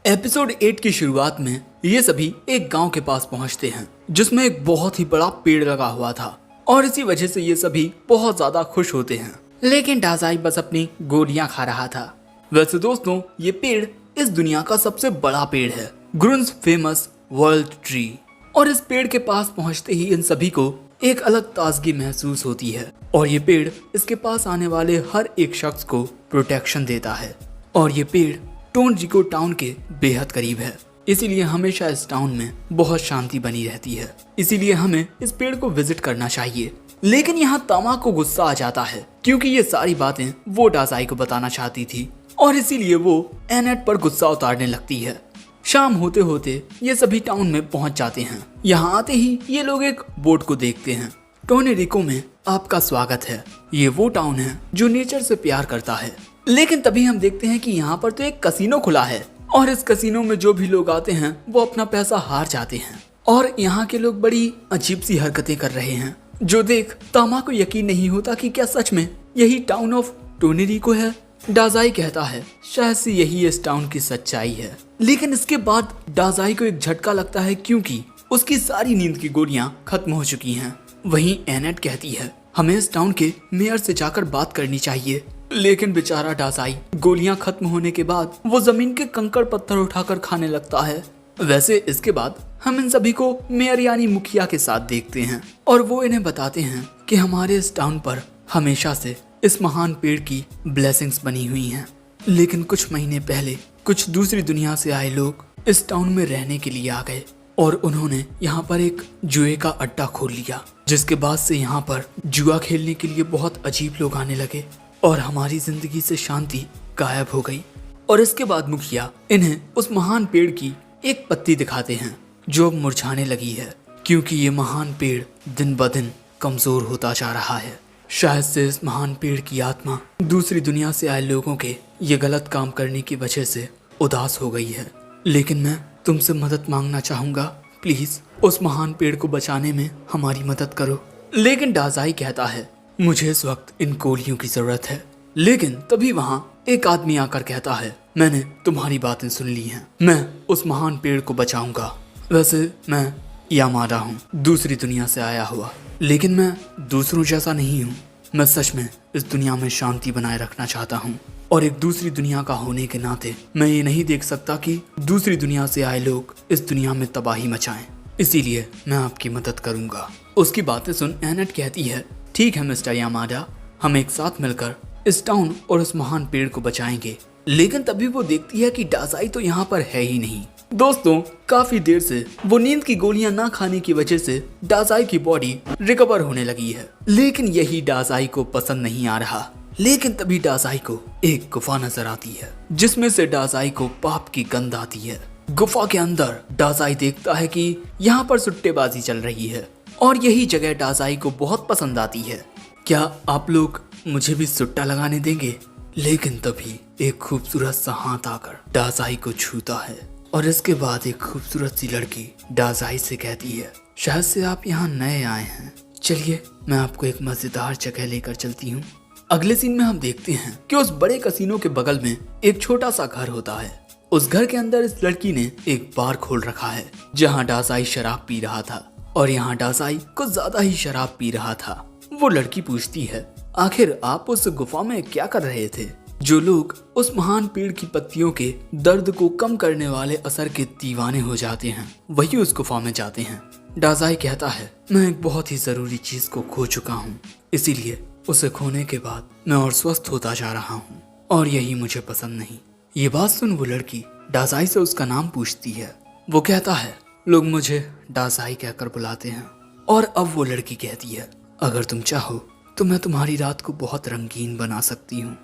एपिसोड 8 की शुरुआत में ये सभी एक गांव के पास पहुंचते हैं जिसमें एक बहुत ही बड़ा पेड़ लगा हुआ था और इसी वजह से ये सभी बहुत ज्यादा खुश होते हैं। लेकिन डाजाई बस अपनी गोलियां खा रहा था। वैसे दोस्तों, ये पेड़ इस दुनिया का सबसे बड़ा पेड़ है, ग्रुन्स फेमस वर्ल्ड ट्री। और इस पेड़ के पास पहुंचते ही इन सभी को एक अलग ताजगी महसूस होती है और ये पेड़ इसके पास आने वाले हर एक शख्स को प्रोटेक्शन देता है। और ये पेड़ टोनजिको टाउन के बेहद करीब है, इसीलिए हमेशा इस टाउन में बहुत शांति बनी रहती है। इसीलिए हमें इस पेड़ को विजिट करना चाहिए। लेकिन यहाँ तामा को गुस्सा आ जाता है क्योंकि ये सारी बातें वो डाजाई को बताना चाहती थी और इसीलिए वो एनेट पर गुस्सा उतारने लगती है। शाम होते होते ये सभी टाउन में पहुंच जाते हैं। यहाँ आते ही ये लोग एक बोट को देखते हैं। टोनेरिको में आपका स्वागत है। ये वो टाउन है जो नेचर से प्यार करता है। लेकिन तभी हम देखते हैं कि यहाँ पर तो एक कसिनो खुला है और इस कसिनो में जो भी लोग आते हैं वो अपना पैसा हार जाते हैं और यहाँ के लोग बड़ी अजीब सी हरकतें कर रहे हैं जो देख तामा को यकीन नहीं होता कि क्या सच में यही टाउन ऑफ टोनेरिको है। डाजाई कहता है शायद से यही इस टाउन की सच्चाई है। लेकिन इसके बाद डाजाई को एक झटका लगता है क्योंकि उसकी सारी नींद की गोलियां खत्म हो चुकी हैं। वहीं एनेट कहती है हमें इस टाउन के मेयर से जाकर बात करनी चाहिए। लेकिन बेचारा डाजाई गोलियां खत्म होने के बाद वो जमीन के कंकड़ पत्थर उठाकर खाने लगता है। वैसे इसके बाद हम इन सभी को मेयर यानी मुखिया के साथ देखते हैं और वो इन्हें बताते हैं कि हमारे इस टाउन पर हमेशा से इस महान पेड़ की ब्लेसिंग्स बनी हुई हैं। लेकिन कुछ महीने पहले कुछ दूसरी दुनिया से आए लोग इस टाउन में रहने के लिए आ गए और उन्होंने यहाँ पर एक जुए का अड्डा खोल लिया, जिसके बाद से यहाँ पर जुआ खेलने के लिए बहुत अजीब लोग आने लगे और हमारी जिंदगी से शांति गायब हो गई। और इसके बाद मुखिया इन्हें उस महान पेड़ की एक पत्ती दिखाते हैं जो अब मुरझाने लगी है क्योंकि ये महान पेड़ दिन ब दिन कमजोर होता जा रहा है। शायद से इस महान पेड़ की आत्मा दूसरी दुनिया से आए लोगों के ये गलत काम करने की वजह से उदास हो गई है। लेकिन मैं तुमसे मदद मांगना चाहूंगा, प्लीज उस महान पेड़ को बचाने में हमारी मदद करो। लेकिन डाजाई कहता है मुझे इस वक्त इन गोलियों की जरूरत है। लेकिन तभी वहाँ एक आदमी आकर कहता है मैंने तुम्हारी बातें सुन ली हैं, मैं उस महान पेड़ को बचाऊंगा। वैसे मैं यामाडा हूँ, दूसरी दुनिया से आया हुआ, लेकिन मैं दूसरों जैसा नहीं हूँ। मैं सच में इस दुनिया में शांति बनाए रखना चाहता हूँ और एक दूसरी दुनिया का होने के नाते मैं ये नहीं देख सकता कि दूसरी दुनिया से आए लोग इस दुनिया में तबाही मचाएं। इसीलिए मैं आपकी मदद करूंगा। उसकी बातें सुन एनेट कहती है ठीक है मिस्टर यामाडा, हम एक साथ मिलकर इस टाउन और उस महान पेड़ को बचाएंगे। लेकिन तभी वो देखती है कि डाजाई तो यहाँ पर है ही नहीं। दोस्तों, काफी देर से वो नींद की गोलियां ना खाने की वजह से डाजाई की बॉडी रिकवर होने लगी है, लेकिन यही डाजाई को पसंद नहीं आ रहा। लेकिन तभी डाजाई को एक गुफा नजर आती है जिसमें से डाजाई को पाप की गंध आती है। गुफा के अंदर डाजाई देखता है कि यहाँ पर सुट्टेबाजी चल रही है और यही जगह डाजाई को बहुत पसंद आती है। क्या आप लोग मुझे भी सुट्टा लगाने देंगे? लेकिन तभी एक खूबसूरत सा हाथ आकर डाजाई को छूता है और इसके बाद एक खूबसूरत सी लड़की डाजाई से कहती है शायद से आप यहाँ नए आए हैं, चलिए मैं आपको एक मजेदार जगह लेकर चलती हूँ। अगले सीन में हम देखते हैं कि उस बड़े कसिनो के बगल में एक छोटा सा घर होता है। उस घर के अंदर इस लड़की ने एक बार खोल रखा है जहाँ डाजाई शराब पी रहा था और यहाँ डाजाई कुछ ज्यादा ही शराब पी रहा था। वो लड़की पूछती है आखिर आप उस गुफा में क्या कर रहे थे? जो लोग उस महान पेड़ की पत्तियों के दर्द को कम करने वाले असर के दीवाने हो जाते हैं वही उस गुफा में जाते हैं। डाजाई कहता है मैं एक बहुत ही जरूरी चीज को खो चुका हूँ, इसीलिए उसे खोने के बाद मैं और स्वस्थ होता जा रहा हूँ और यही मुझे पसंद नहीं। ये बात सुन वो लड़की डाजाई से उसका नाम पूछती है। वो कहता है लोग मुझे डाजाई कहकर बुलाते हैं। और अब वो लड़की कहती है अगर तुम चाहो तो मैं तुम्हारी रात को बहुत रंगीन बना सकती हूँ।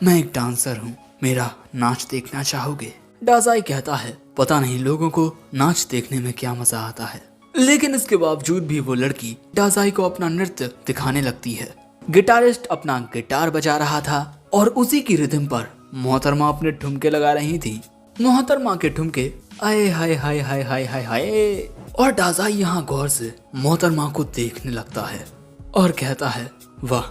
मैं एक डांसर हूँ, मेरा नाच देखना चाहोगे? डाजाई कहता है पता नहीं लोगों को नाच देखने में क्या मजा आता है। लेकिन इसके बावजूद भी वो लड़की डाजाई को अपना नृत्य दिखाने लगती है। गिटारिस्ट अपना गिटार बजा रहा था और उसी की रिदम पर मोहतरमा अपने ठुमके लगा रही थी। मोहतरमा के ठुमके आए हाय हाय हाय हाय हाय हाय और डाजाई यहाँ गौर से मोहतरमा को देखने लगता है और कहता है, वाह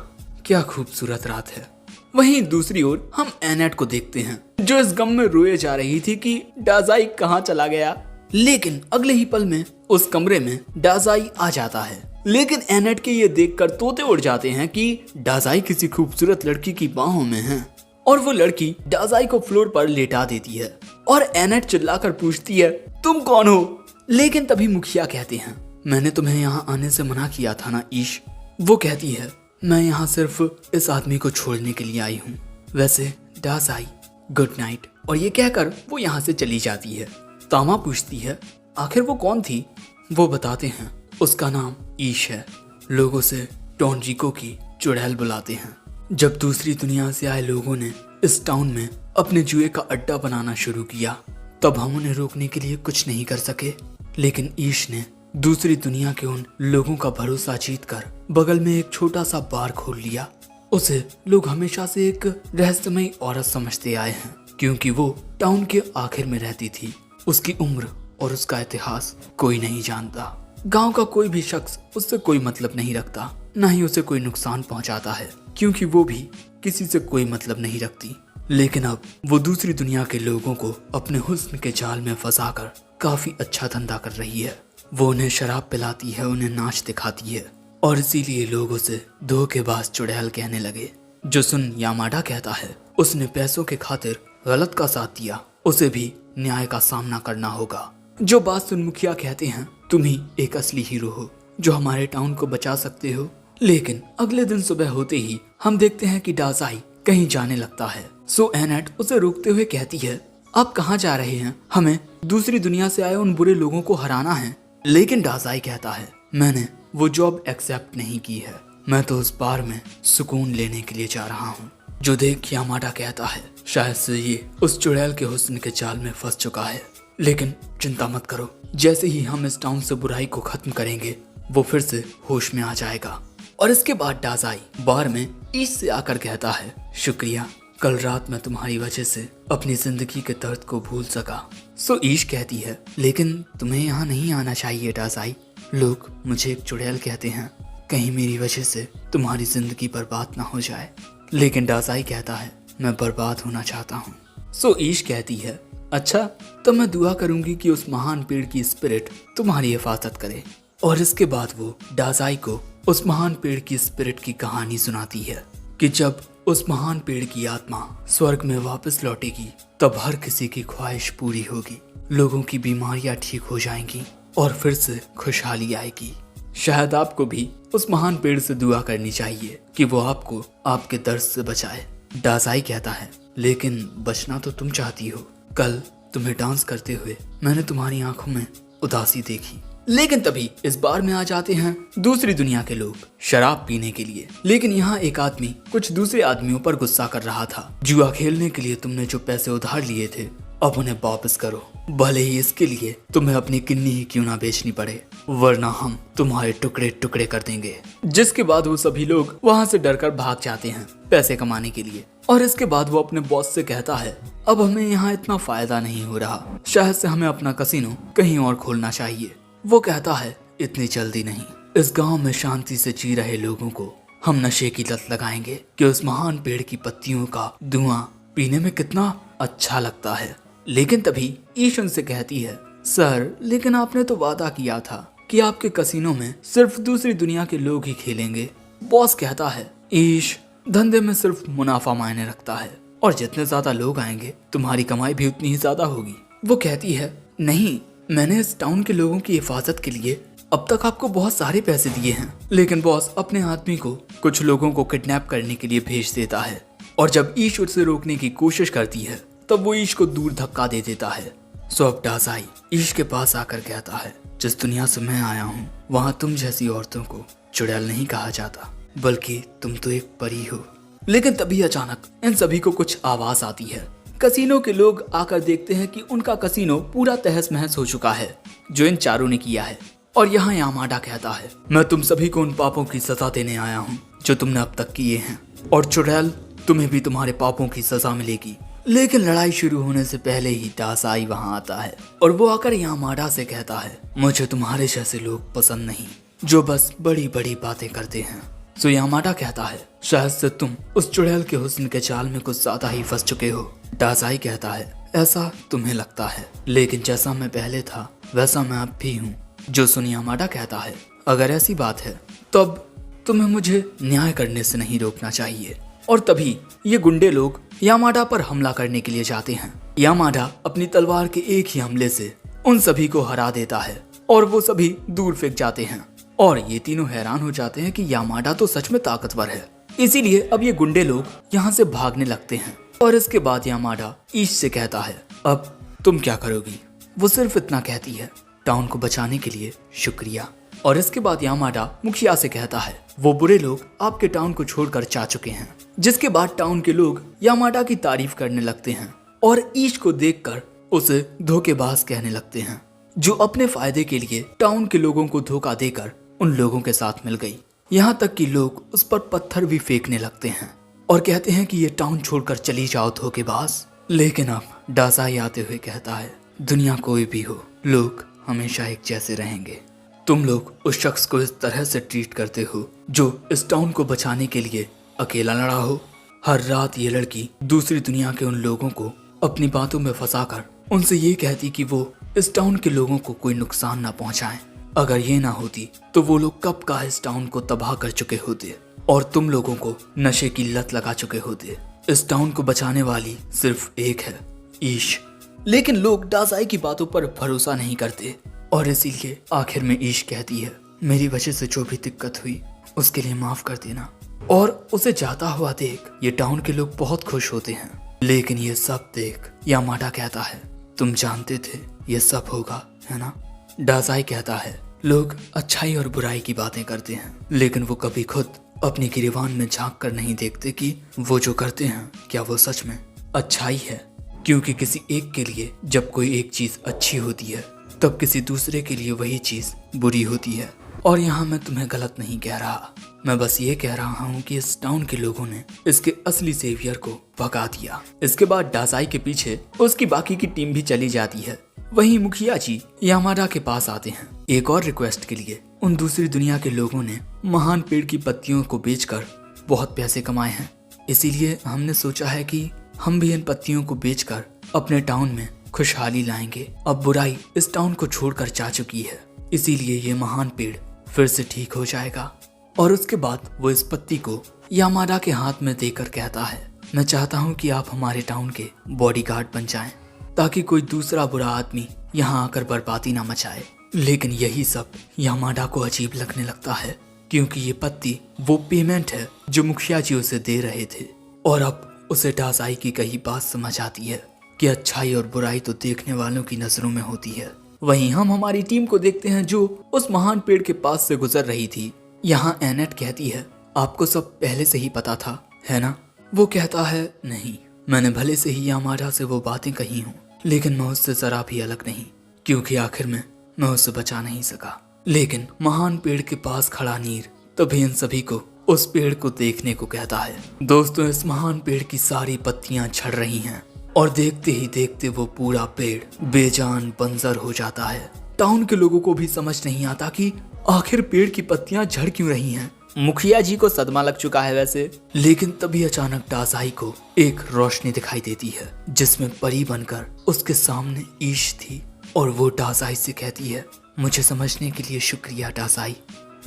क्या खूबसूरत रात है। वहीं दूसरी ओर हम एनेट को देखते हैं जो इस गम में रोए जा रही थी कि डाजाई कहाँ चला गया। लेकिन अगले ही पल में उस कमरे में डाजाई आ जाता है। लेकिन एनेट के ये देखकर तोते उड़ जाते हैं कि डाजाई किसी खूबसूरत लड़की की बाहों में है और वो लड़की डाजाई को फ्लोर पर लेटा देती है और एनेट चिल्लाकर पूछती है, तुम कौन हो? लेकिन तभी मुखिया कहते हैं, मैंने तुम्हें यहाँ आने से मना किया था ना ईश। वो कहती है, मैं यहाँ सिर्फ इस आदमी को छोड़ने के लिए आई हूँ। वैसे डाजाई गुड नाइट। और ये कहकर वो यहाँ से चली जाती है। तामा पूछती है, आखिर वो कौन थी? वो बताते हैं, उसका नाम ईश है। लोग उसे टोनरिको की चुड़ैल बुलाते हैं। जब दूसरी दुनिया से आए लोगों ने इस टाउन में अपने जुए का अड्डा बनाना शुरू किया तब हम उन्हें रोकने के लिए कुछ नहीं कर सके। लेकिन ईश ने दूसरी दुनिया के उन लोगों का भरोसा जीतकर बगल में एक छोटा सा बार खोल लिया। उसे लोग हमेशा से एक रहस्यमयी औरत समझते आए हैं क्योंकि वो टाउन के आखिर में रहती थी। उसकी उम्र और उसका इतिहास कोई नहीं जानता। गांव का कोई भी शख्स उससे कोई मतलब नहीं रखता, न ही उसे कोई नुकसान पहुंचाता है क्योंकि वो भी किसी से कोई मतलब नहीं रखती। लेकिन अब वो दूसरी दुनिया के लोगों को अपने हुस्न के जाल में फंसाकर काफी अच्छा धंधा कर रही है। वो उन्हें शराब पिलाती है, उन्हें नाच दिखाती है और इसीलिए लोग उसे धोखेबाज चुड़ैल कहने लगे। जो सुन यामाडा कहता है, उसने पैसों के खातिर गलत का साथ दिया, उसे भी न्याय का सामना करना होगा। जो बात सुन मुखिया कहते हैं, तुम ही एक असली हीरो हो जो हमारे टाउन को बचा सकते हो। लेकिन अगले दिन सुबह होते ही हम देखते हैं कि डाजाई कहीं जाने लगता है। सो एनेट उसे रोकते हुए कहती है, आप कहाँ जा रहे हैं? हमें दूसरी दुनिया से आए उन बुरे लोगों को हराना है। लेकिन डाजाई कहता है, मैंने वो जॉब एक्सेप्ट नहीं की है, मैं तो उस बार में सुकून लेने के लिए जा रहा हूँ। जो देख यामाडा कहता है, शायद से ये उस चुड़ैल के हुस्न के जाल में फंस चुका है। लेकिन चिंता मत करो, जैसे ही हम इस टाउन से बुराई को खत्म करेंगे वो फिर से होश में आ जाएगा। और इसके बाद डाजाई बार में ईश से आकर कहता है, शुक्रिया, कल रात मैं तुम्हारी वजह से अपनी जिंदगी के दर्द को भूल सका। सो ईश कहती है, लेकिन तुम्हें यहाँ नहीं आना चाहिए डाजाई। लोग मुझे एक चुड़ैल कहते हैं, कहीं मेरी वजह से तुम्हारी जिंदगी बर्बाद ना हो जाए। लेकिन डाजाई कहता है, मैं बर्बाद होना चाहता हूँ। सो ईश कहती है, अच्छा तो मैं दुआ करूंगी कि उस महान पेड़ की स्पिरिट तुम्हारी हिफाजत करे। और इसके बाद वो डाजाई को उस महान पेड़ की स्पिरिट की कहानी सुनाती है कि जब उस महान पेड़ की आत्मा स्वर्ग में वापस लौटेगी तब हर किसी की ख्वाहिश पूरी होगी, लोगों की बीमारियां ठीक हो जाएंगी और फिर से खुशहाली आएगी। शायद आपको भी उस महान पेड़ से दुआ करनी चाहिए कि वो आपको आपके दर्द से बचाए। डाजाई कहता है, लेकिन बचना तो तुम चाहती हो। कल तुम्हें डांस करते हुए मैंने तुम्हारी आंखों में उदासी देखी। लेकिन तभी इस बार में आ जाते हैं दूसरी दुनिया के लोग शराब पीने के लिए। लेकिन यहाँ एक आदमी कुछ दूसरे आदमियों पर गुस्सा कर रहा था। जुआ खेलने के लिए तुमने जो पैसे उधार लिए थे अब उन्हें वापस करो, भले ही इसके लिए तुम्हें अपनी किन्नी ही क्यों ना बेचनी पड़े, वरना हम तुम्हारे टुकड़े टुकड़े कर देंगे। जिसके बाद वो सभी लोग वहाँ से डरकर भाग जाते हैं पैसे कमाने के लिए। और इसके बाद वो अपने बॉस से कहता है, अब हमें यहाँ इतना फायदा नहीं हो रहा, शायद से हमें अपना कसिनो कहीं और खोलना चाहिए। वो कहता है, इतनी जल्दी नहीं, इस गांव में शांति से जी रहे लोगों को हम नशे की लत लगाएंगे कि उस महान पेड़ की पत्तियों का धुआं पीने में कितना अच्छा लगता है। लेकिन तभी ईश उनसे कहती है, सर लेकिन आपने तो वादा किया था कि आपके कसिनो में सिर्फ दूसरी दुनिया के लोग ही खेलेंगे। बॉस कहता है, ईश धंधे में सिर्फ मुनाफा मायने रखता है और जितने ज्यादा लोग आएंगे तुम्हारी कमाई भी उतनी ही ज्यादा होगी। वो कहती है, नहीं, मैंने इस टाउन के लोगों की हिफाजत के लिए अब तक आपको बहुत सारे पैसे दिए हैं। लेकिन बॉस अपने आदमी को कुछ लोगों को किडनैप करने के लिए भेज देता है और जब ईश उसे रोकने की कोशिश करती है तब वो ईश को दूर धक्का दे देता है। सो अब डाजाई ईश के पास आकर कहता है, जिस दुनिया से मैं आया हूँ वहाँ तुम जैसी औरतों को चुड़ैल नहीं कहा जाता, बल्कि तुम तो एक परी हो। लेकिन तभी अचानक इन सभी को कुछ आवाज आती है। कसिनो के लोग आकर देखते हैं कि उनका कसिनो पूरा तहस महस हो चुका है जो इन चारों ने किया है। और यहाँ यामाडा कहता है, मैं तुम सभी को उन पापों की सजा देने आया हूँ जो तुमने अब तक किए हैं, और चुड़ैल तुम्हें भी तुम्हारे पापों की सजा मिलेगी। लेकिन लड़ाई शुरू होने से पहले ही डासाई वहां आता है और वो आकर यामाडा से कहता है, मुझे तुम्हारे जैसे लोग पसंद नहीं जो बस बड़ी बड़ी बातें करते हैं। सो यामाडा कहता है, शायद से तुम उस चुड़ैल के हुस्न के चाल में कुछ ज्यादा ही फंस चुके हो। डासाई कहता है, ऐसा तुम्हें लगता है, लेकिन जैसा मैं पहले था वैसा मैं अब भी हूँ। जो सुन यामाडा कहता है, अगर ऐसी बात है तब तुम्हें मुझे न्याय करने से नहीं रोकना चाहिए। और तभी ये गुंडे लोग यामाडा पर हमला करने के लिए जाते हैं। यामाडा अपनी तलवार के एक ही हमले से उन सभी को हरा देता है और वो सभी दूर फेंक जाते हैं। और ये तीनों हैरान हो जाते हैं कि यामाडा तो सच में ताकतवर है। इसीलिए अब ये गुंडे लोग यहाँ से भागने लगते हैं। और इसके बाद यामाडा ईश से कहता है, अब तुम क्या करोगी? वो सिर्फ इतना कहती है, टाउन को बचाने के लिए शुक्रिया। और इसके बाद यामाडा मुखिया से कहता है, वो बुरे लोग आपके टाउन को छोड़कर जा चुके हैं। जिसके बाद टाउन के लोग यामाडा की तारीफ करने लगते हैं और ईश को देखकर उसे धोखेबाज कहने लगते हैं, जो अपने फायदे के लिए टाउन के लोगों को धोखा देकर उन लोगों के साथ मिल गई। यहाँ तक कि लोग उस पर पत्थर भी फेंकने लगते हैं और कहते हैं कि ये टाउन छोड़कर चली जाओ धोखेबाज। लेकिन अब डासाई आते हुए कहता है, दुनिया कोई भी हो, लोग हमेशा एक जैसे रहेंगे। तुम लोग उस शख्स को इस तरह से ट्रीट करते हो जो इस टाउन को बचाने के लिए अकेला लड़ा हो। हर रात ये लड़की दूसरी दुनिया के उन लोगों को अपनी बातों में फंसाकर उनसे ये कहती कि वो इस टाउन के लोगों को कोई नुकसान ना पहुंचाएं। अगर ये ना होती तो वो लोग कब का इस टाउन को तबाह कर चुके होते और तुम लोगों को नशे की लत लगा चुके होते। इस टाउन को बचाने वाली सिर्फ एक है, ईश। लेकिन लोग डासाई की बातों पर भरोसा नहीं करते और इसीलिए आखिर में ईश कहती है, मेरी वजह से जो भी दिक्कत हुई उसके लिए माफ कर देना। और उसे जाता हुआ देख ये टाउन के लोग बहुत खुश होते हैं। लेकिन ये सब देख यामाडा कहता है, तुम जानते थे ये सब होगा, है ना? डासाई कहता है, लोग अच्छाई और बुराई की बातें करते हैं, लेकिन वो कभी खुद अपनी गिरेबान में झांक कर नहीं देखते कि वो जो करते हैं क्या वो सच में अच्छाई है। क्योंकि किसी एक के लिए जब कोई एक चीज अच्छी होती है तब किसी दूसरे के लिए वही चीज बुरी होती है। और यहाँ मैं तुम्हें गलत नहीं कह रहा, मैं बस ये कह रहा हूँ कि इस टाउन के लोगों ने इसके असली सेवियर को भगा दिया। इसके बाद डासाई के पीछे उसकी बाकी की टीम भी चली जाती है। वहीं मुखिया जी यामाडा के पास आते हैं एक और रिक्वेस्ट के लिए। उन दूसरी दुनिया के लोगों ने महान पेड़ की पत्तियों को बेचकर बहुत पैसे कमाए हैं, इसीलिए हमने सोचा है कि हम भी इन पत्तियों को बेचकर अपने टाउन में खुशहाली लाएंगे। अब बुराई इस टाउन को छोड़कर जा चुकी है, इसीलिए ये महान पेड़ फिर से ठीक हो जाएगा। और उसके बाद वो इस पत्ती को यामाडा के हाथ में देकर कहता है, मैं चाहता हूँ कि आप हमारे टाउन के बॉडीगार्ड बन जाएं, ताकि कोई दूसरा बुरा आदमी यहाँ आकर बर्बादी ना मचाए। लेकिन यही सब यामाडा को अजीब लगने लगता है, क्योंकि ये पत्ती वो पेमेंट है जो मुखिया जी उसे दे रहे थे। और अब उसे डासाई की कही बात समझ आती है कि अच्छाई और बुराई तो देखने वालों की नजरों में होती है। वहीं हम हमारी टीम को देखते हैं जो उस महान पेड़ के पास से गुजर रही थी। यहाँ एनेट कहती है, आपको सब पहले से ही पता था, है ना? वो कहता है, नहीं, मैंने भले से ही यामाडा से वो बातें कही हूँ, लेकिन मैं उससे जरा भी अलग नहीं, क्योंकि आखिर में मैं उसे बचा नहीं सका। लेकिन महान पेड़ के पास खड़ा नीर तभी इन सभी को उस पेड़ को देखने को कहता है। दोस्तों, इस महान पेड़ की सारी पत्तियां झड़ रही हैं और देखते ही देखते वो पूरा पेड़ बेजान बंजर हो जाता है। टाउन के लोगों को भी समझ नहीं आता कि आखिर पेड़ की पत्तियां झड़ क्यों रही हैं। मुखिया जी को सदमा लग चुका है वैसे। लेकिन तभी अचानक डासाई को एक रोशनी दिखाई देती है जिसमें परी बनकर उसके सामने ईश थी और वो डासाई से कहती है, मुझे समझने के लिए शुक्रिया डासाई,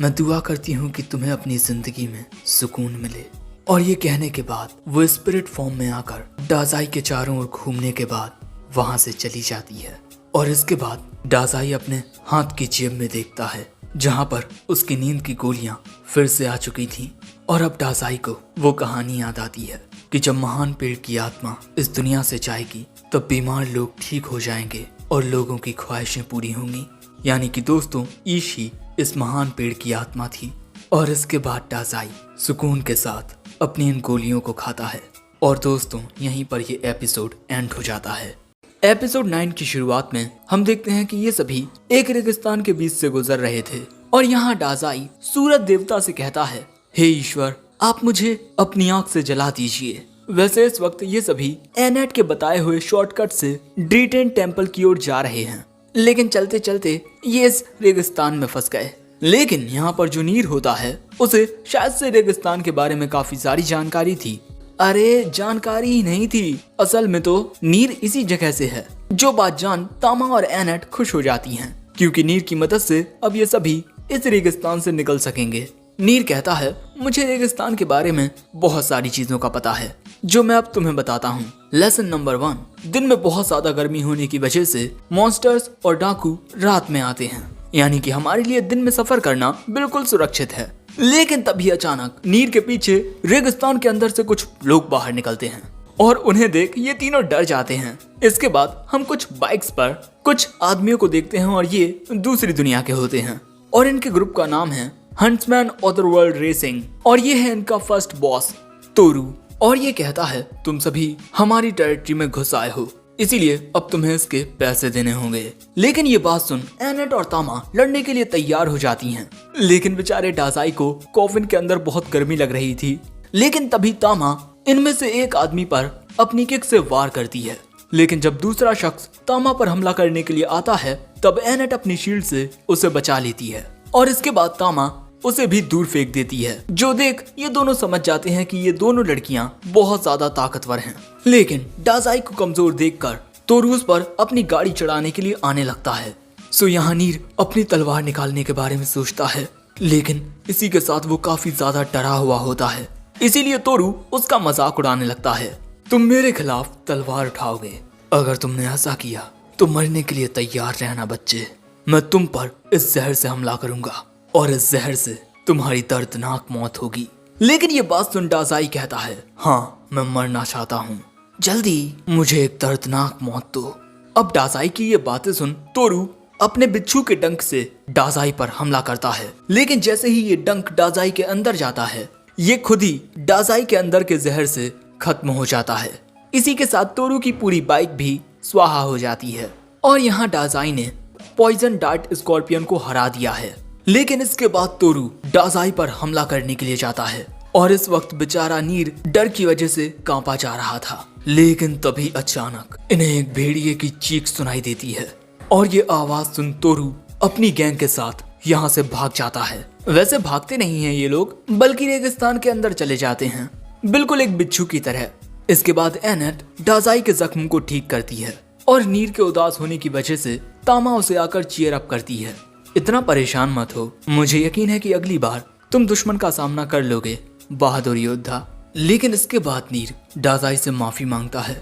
मैं दुआ करती हूँ कि तुम्हें अपनी जिंदगी में सुकून मिले। और ये कहने के बाद वो स्पिरिट फॉर्म में आकर डासाई के चारों ओर घूमने के बाद वहां से चली जाती है। और इसके बाद डासाई अपने हाथ की जेब में देखता है जहां पर उसकी नींद की गोलियां फिर से आ चुकी थीं। और अब डासाई को वो कहानी याद आती है कि जब महान पेड़ की आत्मा इस दुनिया से जाएगी तब बीमार लोग ठीक हो जाएंगे और लोगों की ख्वाहिशें पूरी होंगी। यानी कि दोस्तों, ईश ही इस महान पेड़ की आत्मा थी। और इसके बाद डासाई सुकून के साथ अपनी इन गोलियों को खाता है। और दोस्तों, यहीं पर ये एपिसोड एंड हो जाता है। एपिसोड 9 की शुरुआत में हम देखते हैं कि ये सभी एक रेगिस्तान के बीच से गुजर रहे थे और यहाँ डासाई सूरज देवता से कहता है, हे ईश्वर, आप मुझे अपनी आंख से जला दीजिए वैसे इस वक्त ये सभी एनेट के बताए हुए शॉर्टकट से ड्रीटेन टेम्पल की ओर जा रहे हैं, लेकिन चलते चलते ये इस रेगिस्तान में फंस गए। लेकिन यहाँ पर जो नीर होता है उसे शायद से रेगिस्तान के बारे में काफी सारी जानकारी थी। अरे जानकारी ही नहीं थी, असल में तो नीर इसी जगह से है। जो बात जान तामा और एनेट खुश हो जाती हैं, क्योंकि नीर की मदद से अब ये सभी इस रेगिस्तान से निकल सकेंगे। नीर कहता है, मुझे रेगिस्तान के बारे में बहुत सारी चीजों का पता है जो मैं अब तुम्हें बताता हूँ। लेसन नंबर 1, दिन में बहुत ज्यादा गर्मी होने की वजह से मॉन्स्टर्स और डाकू रात में आते हैं, यानी कि हमारे लिए दिन में सफर करना बिल्कुल सुरक्षित है। लेकिन तभी अचानक नीर के पीछे रेगिस्तान के अंदर से कुछ लोग बाहर निकलते हैं और उन्हें देख ये तीनों डर जाते हैं। इसके बाद हम कुछ बाइक्स पर कुछ आदमियों को देखते हैं और ये दूसरी दुनिया के होते हैं और इनके ग्रुप का नाम है हंट्समैन अदरवर्ल्ड रेसिंग और ये है इनका फर्स्ट बॉस तोरू। और ये कहता है, तुम सभी हमारी टेरिटरी में घुस आए हो, इसीलिए अब तुम्हें इसके पैसे देने होंगे। लेकिन ये बात सुन एनेट और तामा लड़ने के लिए तैयार हो जाती हैं। लेकिन बेचारे डाजाई को कॉफिन के अंदर बहुत गर्मी लग रही थी। लेकिन तभी तामा इनमें से एक आदमी पर अपनी किक से वार करती है। लेकिन जब दूसरा शख्स तामा पर हमला करने के लिए आता है तब एनेट अपनी शील्ड से उसे बचा लेती है और इसके बाद तामा उसे भी दूर फेंक देती है। जो देख ये दोनों समझ जाते हैं कि ये दोनों लड़कियां बहुत ज्यादा ताकतवर हैं। लेकिन डाजाई को कमजोर देखकर तोरू उस पर अपनी गाड़ी चढ़ाने के लिए आने लगता है। सो यहाँ नीर अपनी तलवार निकालने के बारे में सोचता है, लेकिन इसी के साथ वो काफी ज्यादा डरा हुआ होता है। इसीलिए तोरू उसका मजाक उड़ाने लगता है, तुम मेरे खिलाफ तलवार उठाओगे, अगर तुमने ऐसा किया तो मरने के लिए तैयार रहना बच्चे। मैं तुम पर इस जहर से हमला करूंगा और इस जहर से तुम्हारी दर्दनाक मौत होगी। लेकिन ये बात सुन डाजाई कहता है, हाँ मैं मरना चाहता हूँ, जल्दी मुझे एक दर्दनाक मौत दो। अब डाजाई की ये बातें सुन तोरू अपने बिच्छू के डंक से डाजाई पर हमला करता है। लेकिन जैसे ही ये डंक डाजाई के अंदर जाता है ये खुद ही डाजाई के अंदर के जहर से खत्म हो जाता है। इसी के साथ तोरू की पूरी बाइक भी स्वाहा हो जाती है और यहाँ डाजाई ने पॉइजन डार्ट स्कॉर्पियन को हरा दिया है। लेकिन इसके बाद तोरू डाजाई पर हमला करने के लिए जाता है और इस वक्त बेचारा नीर डर की वजह से कांपा जा रहा था। लेकिन तभी अचानक इन्हें एक भेड़िए की चीख सुनाई देती है और ये आवाज सुन तोरू अपनी गैंग के साथ यहाँ से भाग जाता है। वैसे भागते नहीं हैं ये लोग, बल्कि रेगिस्तान के अंदर चले जाते हैं, बिल्कुल एक बिच्छू की तरह। इसके बाद एनेट डाजाई के जख्म को ठीक करती है और नीर के उदास होने की वजह से तामा उसे आकर चीयर अप करती है। इतना परेशान मत हो, मुझे यकीन है कि अगली बार तुम दुश्मन का सामना कर लोगे बहादुर योद्धा। लेकिन इसके बाद नीर डाजाई से माफी मांगता है,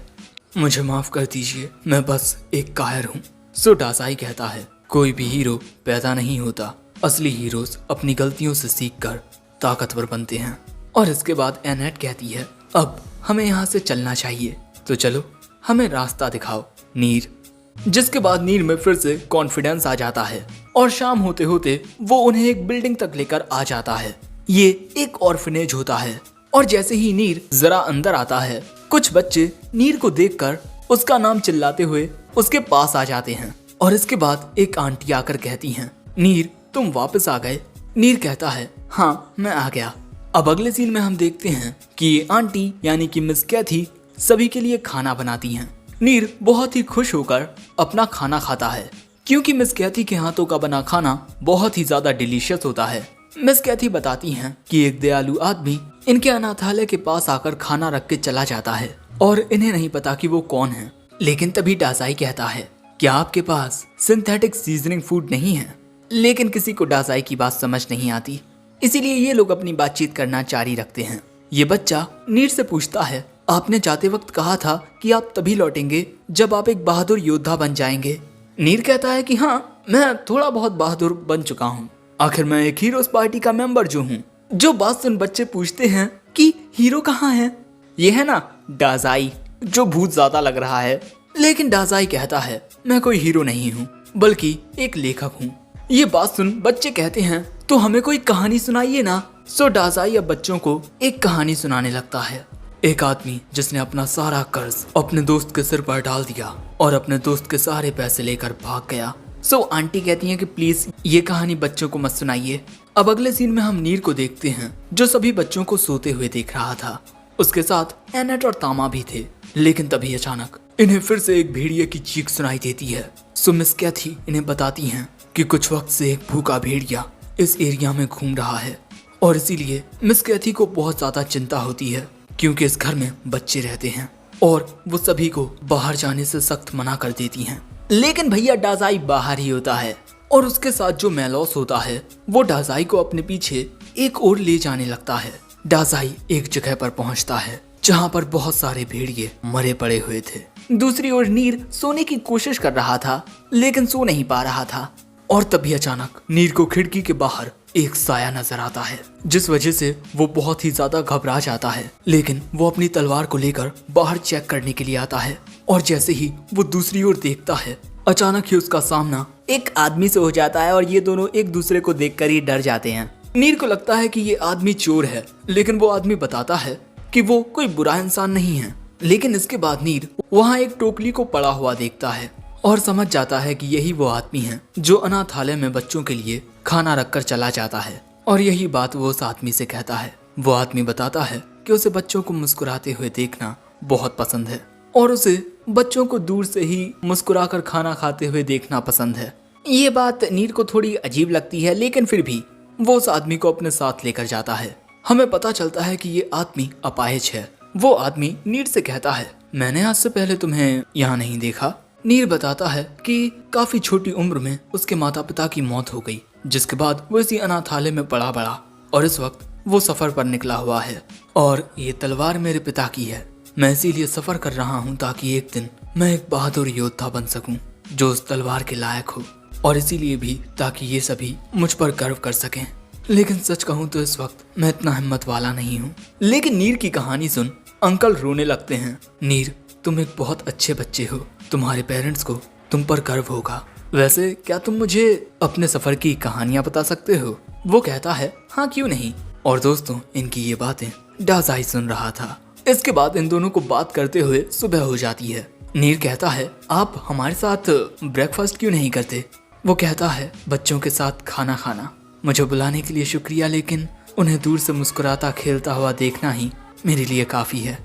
मुझे माफ कर दीजिए, मैं बस एक कायर हूँ। सो डाजाई कहता है, कोई भी हीरो पैदा नहीं होता, असली हीरोज अपनी गलतियों से सीखकर ताकतवर बनते हैं। और इसके बाद एनेट कहती है, अब हमें यहाँ से चलना चाहिए, तो चलो हमें रास्ता दिखाओ नीर। जिसके बाद नीर में फिर से कॉन्फिडेंस आ जाता है और शाम होते होते वो उन्हें एक बिल्डिंग तक लेकर आ जाता है। ये एक ऑर्फनेज होता है और जैसे ही नीर जरा अंदर आता है कुछ बच्चे नीर को देखकर उसका नाम चिल्लाते हुए उसके पास आ जाते हैं और इसके बाद एक आंटी आकर कहती हैं, नीर तुम वापस आ गए। नीर कहता है, हाँ मैं आ गया। अब अगले सीन में हम देखते हैं कि ये आंटी यानी कि मिस कैथी सभी के लिए खाना बनाती हैं। नीर बहुत ही खुश होकर अपना खाना खाता है क्योंकि मिस कैथी के हाथों का बना खाना बहुत ही ज्यादा डिलीशियस होता है। मिस कैथी बताती हैं कि एक दयालु आदमी इनके अनाथालय के पास आकर खाना रख के चला जाता है और इन्हें नहीं पता कि वो कौन है। लेकिन तभी डाजाई कहता है, क्या आपके पास सिंथेटिक सीजनिंग फूड नहीं है? लेकिन किसी को डाजाई की बात समझ नहीं आती, इसीलिए ये लोग अपनी बातचीत करना जारी रखते हैं। ये बच्चा नीर से पूछता है, आपने जाते वक्त कहा था कि आप तभी लौटेंगे जब आप एक बहादुर योद्धा बन जाएंगे। नीर कहता है कि हाँ, मैं थोड़ा बहुत बहादुर बन चुका हूँ, आखिर मैं एक हीरोज पार्टी का मेंबर जो हूँ। जो बात सुन बच्चे पूछते हैं कि हीरो कहाँ है? ये है ना डाजाई, जो भूत ज्यादा लग रहा है। लेकिन डाजाई कहता है, मैं कोई हीरो नहीं हूँ बल्कि एक लेखक हूँ। ये बात सुन बच्चे कहते हैं, तो हमें कोई कहानी सुनाइए ना। सो डाजाई अब बच्चों को एक कहानी सुनाने लगता है। एक आदमी जिसने अपना सारा कर्ज अपने दोस्त के सिर पर डाल दिया और अपने दोस्त के सारे पैसे लेकर भाग गया। सो आंटी कहती हैं कि प्लीज ये कहानी बच्चों को मत सुनाइए। अब अगले सीन में हम नीर को देखते हैं जो सभी बच्चों को सोते हुए देख रहा था। उसके साथ एनेट और तामा भी थे। लेकिन तभी अचानक इन्हें फिर से एक भेड़िए की चीख सुनाई देती है। सो मिस कैथी इन्हें बताती हैं कि कुछ वक्त से एक भूखा भेड़िया इस एरिया में घूम रहा है और इसीलिए मिस कैथी को बहुत ज्यादा चिंता होती है क्योंकि इस घर में बच्चे रहते हैं और वो सभी को बाहर जाने से सख्त मना कर देती हैं। लेकिन भैया डाजाई बाहर ही होता है और उसके साथ जो मेलोस होता है वो डाजाई को अपने पीछे एक ओर ले जाने लगता है। डाजाई एक जगह पर पहुंचता है जहां पर बहुत सारे भेड़िए मरे पड़े हुए थे। दूसरी ओर नीर सोने की कोशिश कर रहा था लेकिन सो नहीं पा रहा था और तभी अचानक नीर को खिड़की के बाहर एक साया नजर आता है जिस वजह से वो बहुत ही ज्यादा घबरा जाता है। लेकिन वो अपनी तलवार को लेकर बाहर चेक करने के लिए आता है और जैसे ही वो दूसरी ओर देखता है अचानक ही उसका सामना एक आदमी से हो जाता है और ये दोनों एक दूसरे को देखकर ही डर जाते हैं। नीर को लगता है कि ये आदमी चोर है लेकिन वो आदमी बताता है कि वो कोई बुरा इंसान नहीं है। लेकिन इसके बाद नीर वहाँ एक टोकरी को पड़ा हुआ देखता है और समझ जाता है कि यही वो आदमी है जो अनाथालय में बच्चों के लिए खाना रखकर चला जाता है और यही बात वो उस आदमी से कहता है। वो आदमी बताता है कि उसे बच्चों को मुस्कुराते हुए देखना बहुत पसंद है और उसे बच्चों को दूर से ही मुस्कुराकर खाना खाते हुए देखना पसंद है। ये बात नीर को थोड़ी अजीब लगती है लेकिन फिर भी वो उस आदमी को अपने साथ लेकर जाता है। हमें पता चलता है कि ये आदमी अपाहिज है। वो आदमी नीर से कहता है मैंने आज से पहले तुम्हें यहाँ नहीं देखा। नीर बताता है कि काफी छोटी उम्र में उसके माता पिता की मौत हो गई जिसके बाद वो इसी अनाथालय में पड़ा बड़ा और इस वक्त वो सफर पर निकला हुआ है और ये तलवार मेरे पिता की है। मैं इसीलिए सफर कर रहा हूँ ताकि एक दिन मैं एक बहादुर योद्धा बन सकूं जो उस तलवार के लायक हो और इसीलिए भी ताकि ये सभी मुझ पर गर्व कर सकें। लेकिन सच कहूँ तो इस वक्त मैं इतना हिम्मत वाला नहीं हूँ। लेकिन नीर की कहानी सुन अंकल रोने लगते हैं। नीर तुम एक बहुत अच्छे बच्चे हो, तुम्हारे पेरेंट्स को तुम पर गर्व होगा। वैसे क्या तुम मुझे अपने सफर की कहानियां बता सकते हो? वो कहता है हाँ क्यों नहीं। और दोस्तों इनकी ये बातें डाजाई सुन रहा था। इसके बाद इन दोनों को बात करते हुए सुबह हो जाती है। नीर कहता है आप हमारे साथ ब्रेकफास्ट क्यों नहीं करते? वो कहता है बच्चों के साथ खाना खाना। मुझे बुलाने के लिए शुक्रिया लेकिन उन्हें दूर से मुस्कुराता खेलता हुआ देखना ही मेरे लिए काफी है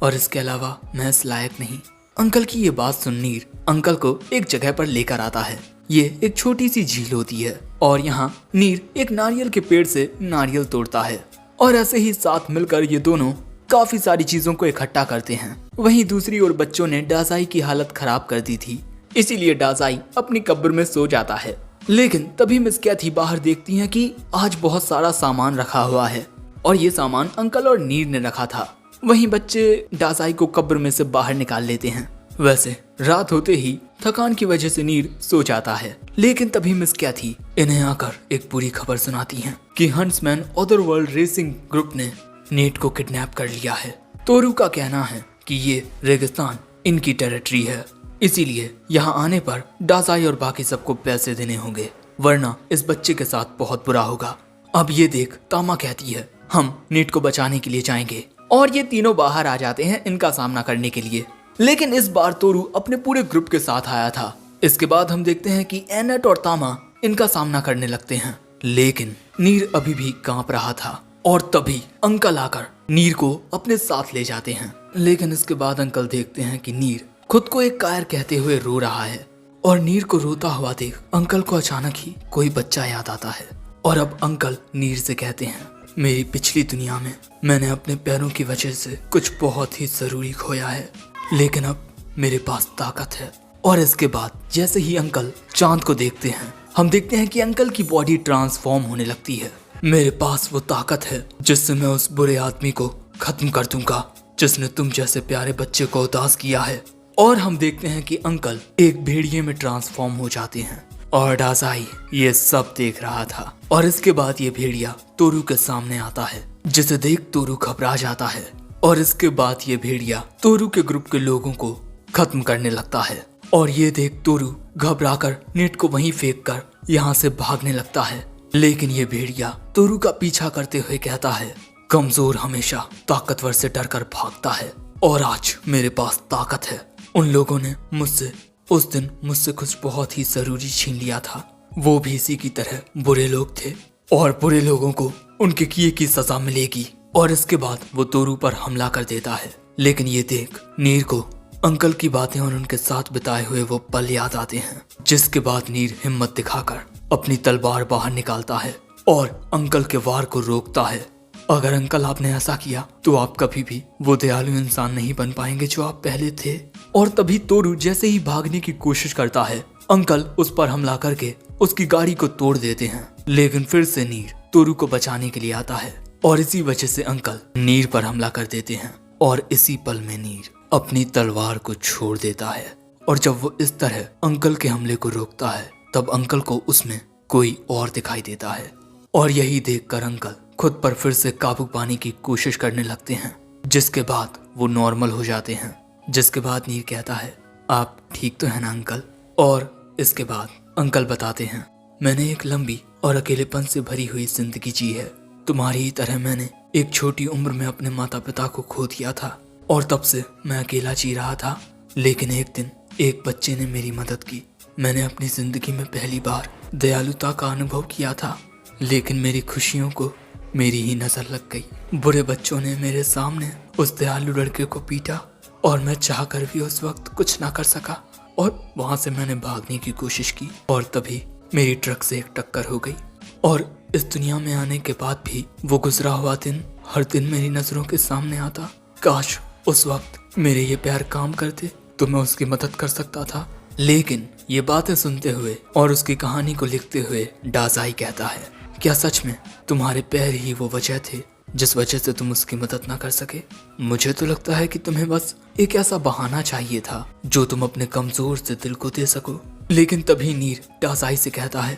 और इसके अलावा मैं इस लायक नहीं। अंकल की ये बात सुन नीर अंकल को एक जगह पर लेकर आता है। ये एक छोटी सी झील होती है और यहाँ नीर एक नारियल के पेड़ से नारियल तोड़ता है और ऐसे ही साथ मिलकर ये दोनों काफी सारी चीजों को इकट्ठा करते हैं। वहीं दूसरी ओर बच्चों ने डाजाई की हालत खराब कर दी थी इसीलिए डाजाई अपनी कब्र में सो जाता है। लेकिन तभी मिस कैथी बाहर देखती हैं कि आज बहुत सारा सामान रखा हुआ है और ये सामान अंकल और नीर ने रखा था। वहीं बच्चे डाजाई को कब्र में से बाहर निकाल लेते हैं। वैसे रात होते ही थकान की वजह से नीर सो जाता है। लेकिन तभी मिस कैथी इन्हें आकर एक बुरी खबर सुनाती हैं कि हंट्समैन अदरवर्ल्ड रेसिंग ग्रुप ने नेट को किडनैप कर लिया है। तोरू का कहना है कि ये रेगिस्तान इनकी टेरिटरी है इसीलिए यहाँ आने पर डाजाई और बाकी सबको पैसे देने होंगे वरना इस बच्चे के साथ बहुत बुरा होगा। अब ये देख तामा कहती है हम नेट को बचाने के लिए जाएंगे और ये तीनों बाहर आ जाते हैं इनका सामना करने के लिए। लेकिन इस बार तोरू अपने पूरे ग्रुप के साथ आया था। इसके बाद हम देखते हैं कि एनेट और तामा इनका सामना करने लगते हैं लेकिन नीर अभी भी कांप रहा था और तभी अंकल आकर नीर को अपने साथ ले जाते हैं। लेकिन इसके बाद अंकल देखते हैं कि नीर खुद को एक कायर कहते हुए रो रहा है और नीर को रोता हुआ देख अंकल को अचानक ही कोई बच्चा याद आता है और अब अंकल नीर से कहते हैं मेरी पिछली दुनिया में मैंने अपने पैरों की वजह से कुछ बहुत ही जरूरी खोया है लेकिन अब मेरे पास ताकत है। और इसके बाद जैसे ही अंकल चांद को देखते हैं हम देखते हैं कि अंकल की बॉडी ट्रांसफॉर्म होने लगती है। मेरे पास वो ताकत है जिससे मैं उस बुरे आदमी को खत्म कर दूंगा जिसने तुम जैसे प्यारे बच्चे को उदास किया है। और हम देखते हैं कि अंकल एक भेड़िए में ट्रांसफॉर्म हो जाते हैं और डाजाई ये सब देख रहा था। और इसके बाद ये भेड़िया तोरू के सामने आता है जिसे देख तोरू घबरा जाता है और इसके बाद ये भेड़िया तोरू के ग्रुप के लोगों को खत्म करने लगता है और ये देख तोरू घबराकर नेट को वहीं फेंक कर यहाँ से भागने लगता है। लेकिन ये भेड़िया तोरू का पीछा करते हुए कहता है कमजोर हमेशा ताकतवर से डरकर भागता है और आज मेरे पास ताकत है। उन लोगों ने मुझसे उस दिन मुझसे कुछ बहुत ही जरूरी छीन लिया था। वो भी इसी की तरह बुरे लोग थे और बुरे लोगों को उनके किए की सजा मिलेगी। और इसके बाद वो तोरू पर हमला कर देता है। लेकिन ये देख नीर को अंकल की बातें और उनके साथ बिताए हुए वो पल याद आते हैं, जिसके बाद नीर हिम्मत दिखाकर अपनी तलवार बाहर निकालता है और अंकल के वार को रोकता है। अगर अंकल आपने ऐसा किया तो आप कभी भी वो दयालु इंसान नहीं बन पाएंगे जो आप पहले थे। और तभी तोरू जैसे ही भागने की कोशिश करता है, अंकल उस पर हमला करके उसकी गाड़ी को तोड़ देते हैं। लेकिन फिर से नीर तोरू को बचाने के लिए आता है और इसी वजह से अंकल नीर पर हमला कर देते हैं और इसी पल में नीर अपनी तलवार को छोड़ देता है। और जब वो इस तरह अंकल के हमले को रोकता है तब अंकल को उसमें कोई और दिखाई देता है और यही देखकर अंकल खुद पर फिर से काबू पाने की कोशिश करने लगते हैं, जिसके बाद वो नॉर्मल हो जाते हैं। जिसके बाद नीर कहता है, आप ठीक तो है ना अंकल? और इसके बाद अंकल बताते हैं, मैंने एक लंबी और अकेलेपन से भरी हुई जिंदगी जी है। तुम्हारी ही तरह मैंने एक छोटी उम्र में अपने माता पिता को खो दिया था और तब से मैं अकेला जी रहा था। लेकिन एक दिन एक बच्चे ने मेरी मदद की। मैंने अपनी जिंदगी में पहली बार दयालुता का अनुभव किया था, लेकिन मेरी खुशियों को मेरी ही नजर लग गई। बुरे बच्चों ने मेरे सामने उस दयालु लड़के को पीटा और मैं चाहकर भी उस वक्त कुछ ना कर सका और वहां से मैंने भागने की कोशिश की और तभी मेरी ट्रक से एक टक्कर हो गई। और इस दुनिया में आने के बाद भी वो गुजरा हुआ दिन हर दिन मेरी नजरों के सामने आता। काश उस वक्त मेरे ये पैर काम करते तो मैं उसकी मदद कर सकता था। लेकिन ये बातें सुनते हुए और उसकी कहानी को लिखते हुए डाजाई कहता है, क्या सच में तुम्हारे पैर ही वो वजह थे जिस वजह से तुम उसकी मदद ना कर सके? मुझे तो लगता है कि तुम्हें बस एक ऐसा बहाना चाहिए था जो तुम अपने कमजोर से दिल को दे सको। लेकिन तभी नीर डाजाई से कहता है,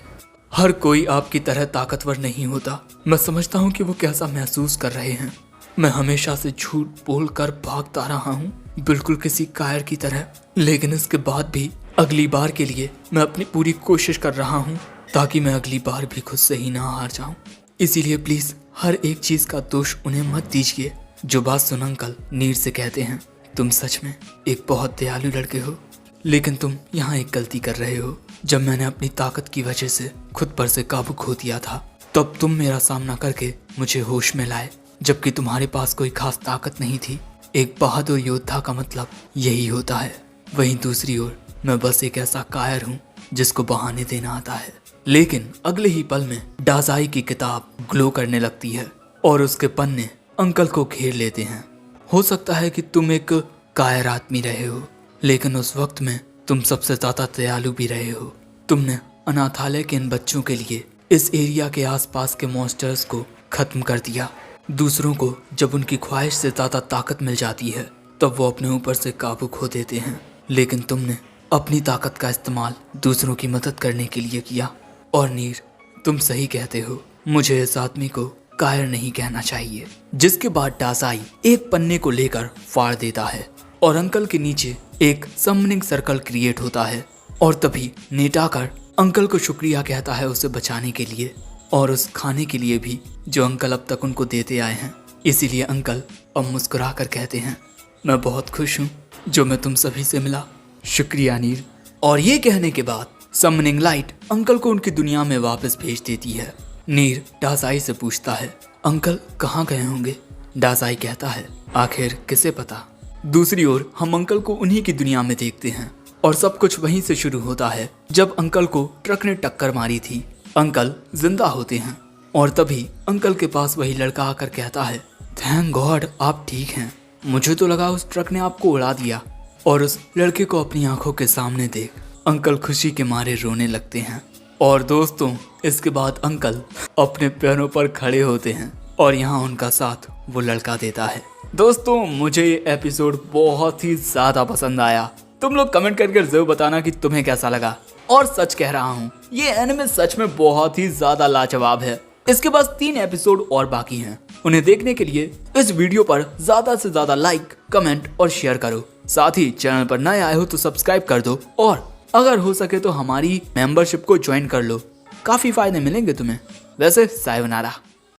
हर कोई आपकी तरह ताकतवर नहीं होता। मैं समझता हूँ कि वो कैसा महसूस कर रहे हैं। मैं हमेशा से झूठ बोलकर भागता रहा हूँ, बिल्कुल किसी कायर की तरह। लेकिन इसके बाद भी अगली बार के लिए मैं अपनी पूरी कोशिश कर रहा हूँ ताकि मैं अगली बार भी खुद से ही ना हार जाऊं। इसीलिए प्लीज हर एक चीज का दोष उन्हें मत दीजिए। जो बात सुन अंकल नीर से कहते हैं, तुम सच में एक बहुत दयालु लड़के हो, लेकिन तुम यहाँ एक गलती कर रहे हो। जब मैंने अपनी ताकत की वजह से खुद पर से काबू खो दिया था तब तुम मेरा सामना करके मुझे होश में लाए, जबकि तुम्हारे पास कोई खास ताकत नहीं थी। एक बहादुर योद्धा का मतलब यही होता है। वहीं दूसरी ओर मैं बस एक ऐसा कायर हूँ जिसको बहाने देना आता है। लेकिन अगले ही पल में डाजाई की किताब ग्लो करने लगती है और उसके पन्ने अंकल को घेर लेते हैं। हो सकता है कि तुम एक कायर आदमी रहे हो, लेकिन उस वक्त में तुम सबसे ज्यादा दयालु भी रहे हो। तुमने अनाथालय के इन बच्चों के लिए इस एरिया के आसपास के मॉन्स्टर्स को खत्म कर दिया। दूसरों को जब उनकी ख्वाहिश से ज्यादा ताकत मिल जाती है तब वो अपने ऊपर से काबू खो देते हैं। लेकिन तुमने अपनी ताकत का इस्तेमाल दूसरों की मदद करने के लिए किया। और नीर, तुम सही कहते हो, मुझे इस आदमी को कायर नहीं कहना चाहिए। जिसके बाद डाजाई एक पन्ने को लेकर फाड़ देता है और अंकल के नीचे एक समनिंग सर्कल क्रिएट होता है। और तभी नेट आकर अंकल को शुक्रिया कहता है उसे बचाने के लिए और उस खाने के लिए भी जो अंकल अब तक उनको देते आए हैं। इसीलिए अंकल अब मुस्कुरा कर कहते हैं, मैं बहुत खुश हूँ जो मैं तुम सभी से मिला। शुक्रिया नीर। और ये कहने के बाद समनिंग लाइट अंकल को उनकी दुनिया में वापस भेज देती है। नीर डाजाई से पूछता है, अंकल कहाँ गए होंगे? डाजाई कहता है, आखिर किसे पता। दूसरी ओर हम अंकल को उन्हीं की दुनिया में देखते हैं और सब कुछ वहीं से शुरू होता है जब अंकल को ट्रक ने टक्कर मारी थी। अंकल जिंदा होते हैं और तभी अंकल के पास वही लड़का आकर कहता है, थैंक गॉड आप ठीक हैं। मुझे तो लगा उस ट्रक ने आपको उड़ा दिया। और उस लड़के को अपनी आंखों के सामने देख अंकल खुशी के मारे रोने लगते हैं। और दोस्तों, इसके बाद अंकल अपने पैरों पर खड़े होते हैं और यहाँ उनका साथ वो लड़का देता है। दोस्तों, मुझे ये एपिसोड बहुत ही ज्यादा पसंद आया। तुम लोग कमेंट करके जरूर बताना कि तुम्हें कैसा लगा। और सच कह रहा हूँ, ये एनिमे सच में बहुत ही ज्यादा लाजवाब है। इसके पास 3 एपिसोड और बाकी हैं। उन्हें देखने के लिए इस वीडियो पर ज्यादा से ज्यादा लाइक, कमेंट और शेयर करो। साथ ही चैनल पर नए आए हो तो सब्सक्राइब कर दो और अगर हो सके तो हमारी मेंबरशिप को ज्वाइन कर लो। काफी फायदे मिलेंगे तुम्हें। वैसे सायोनारा।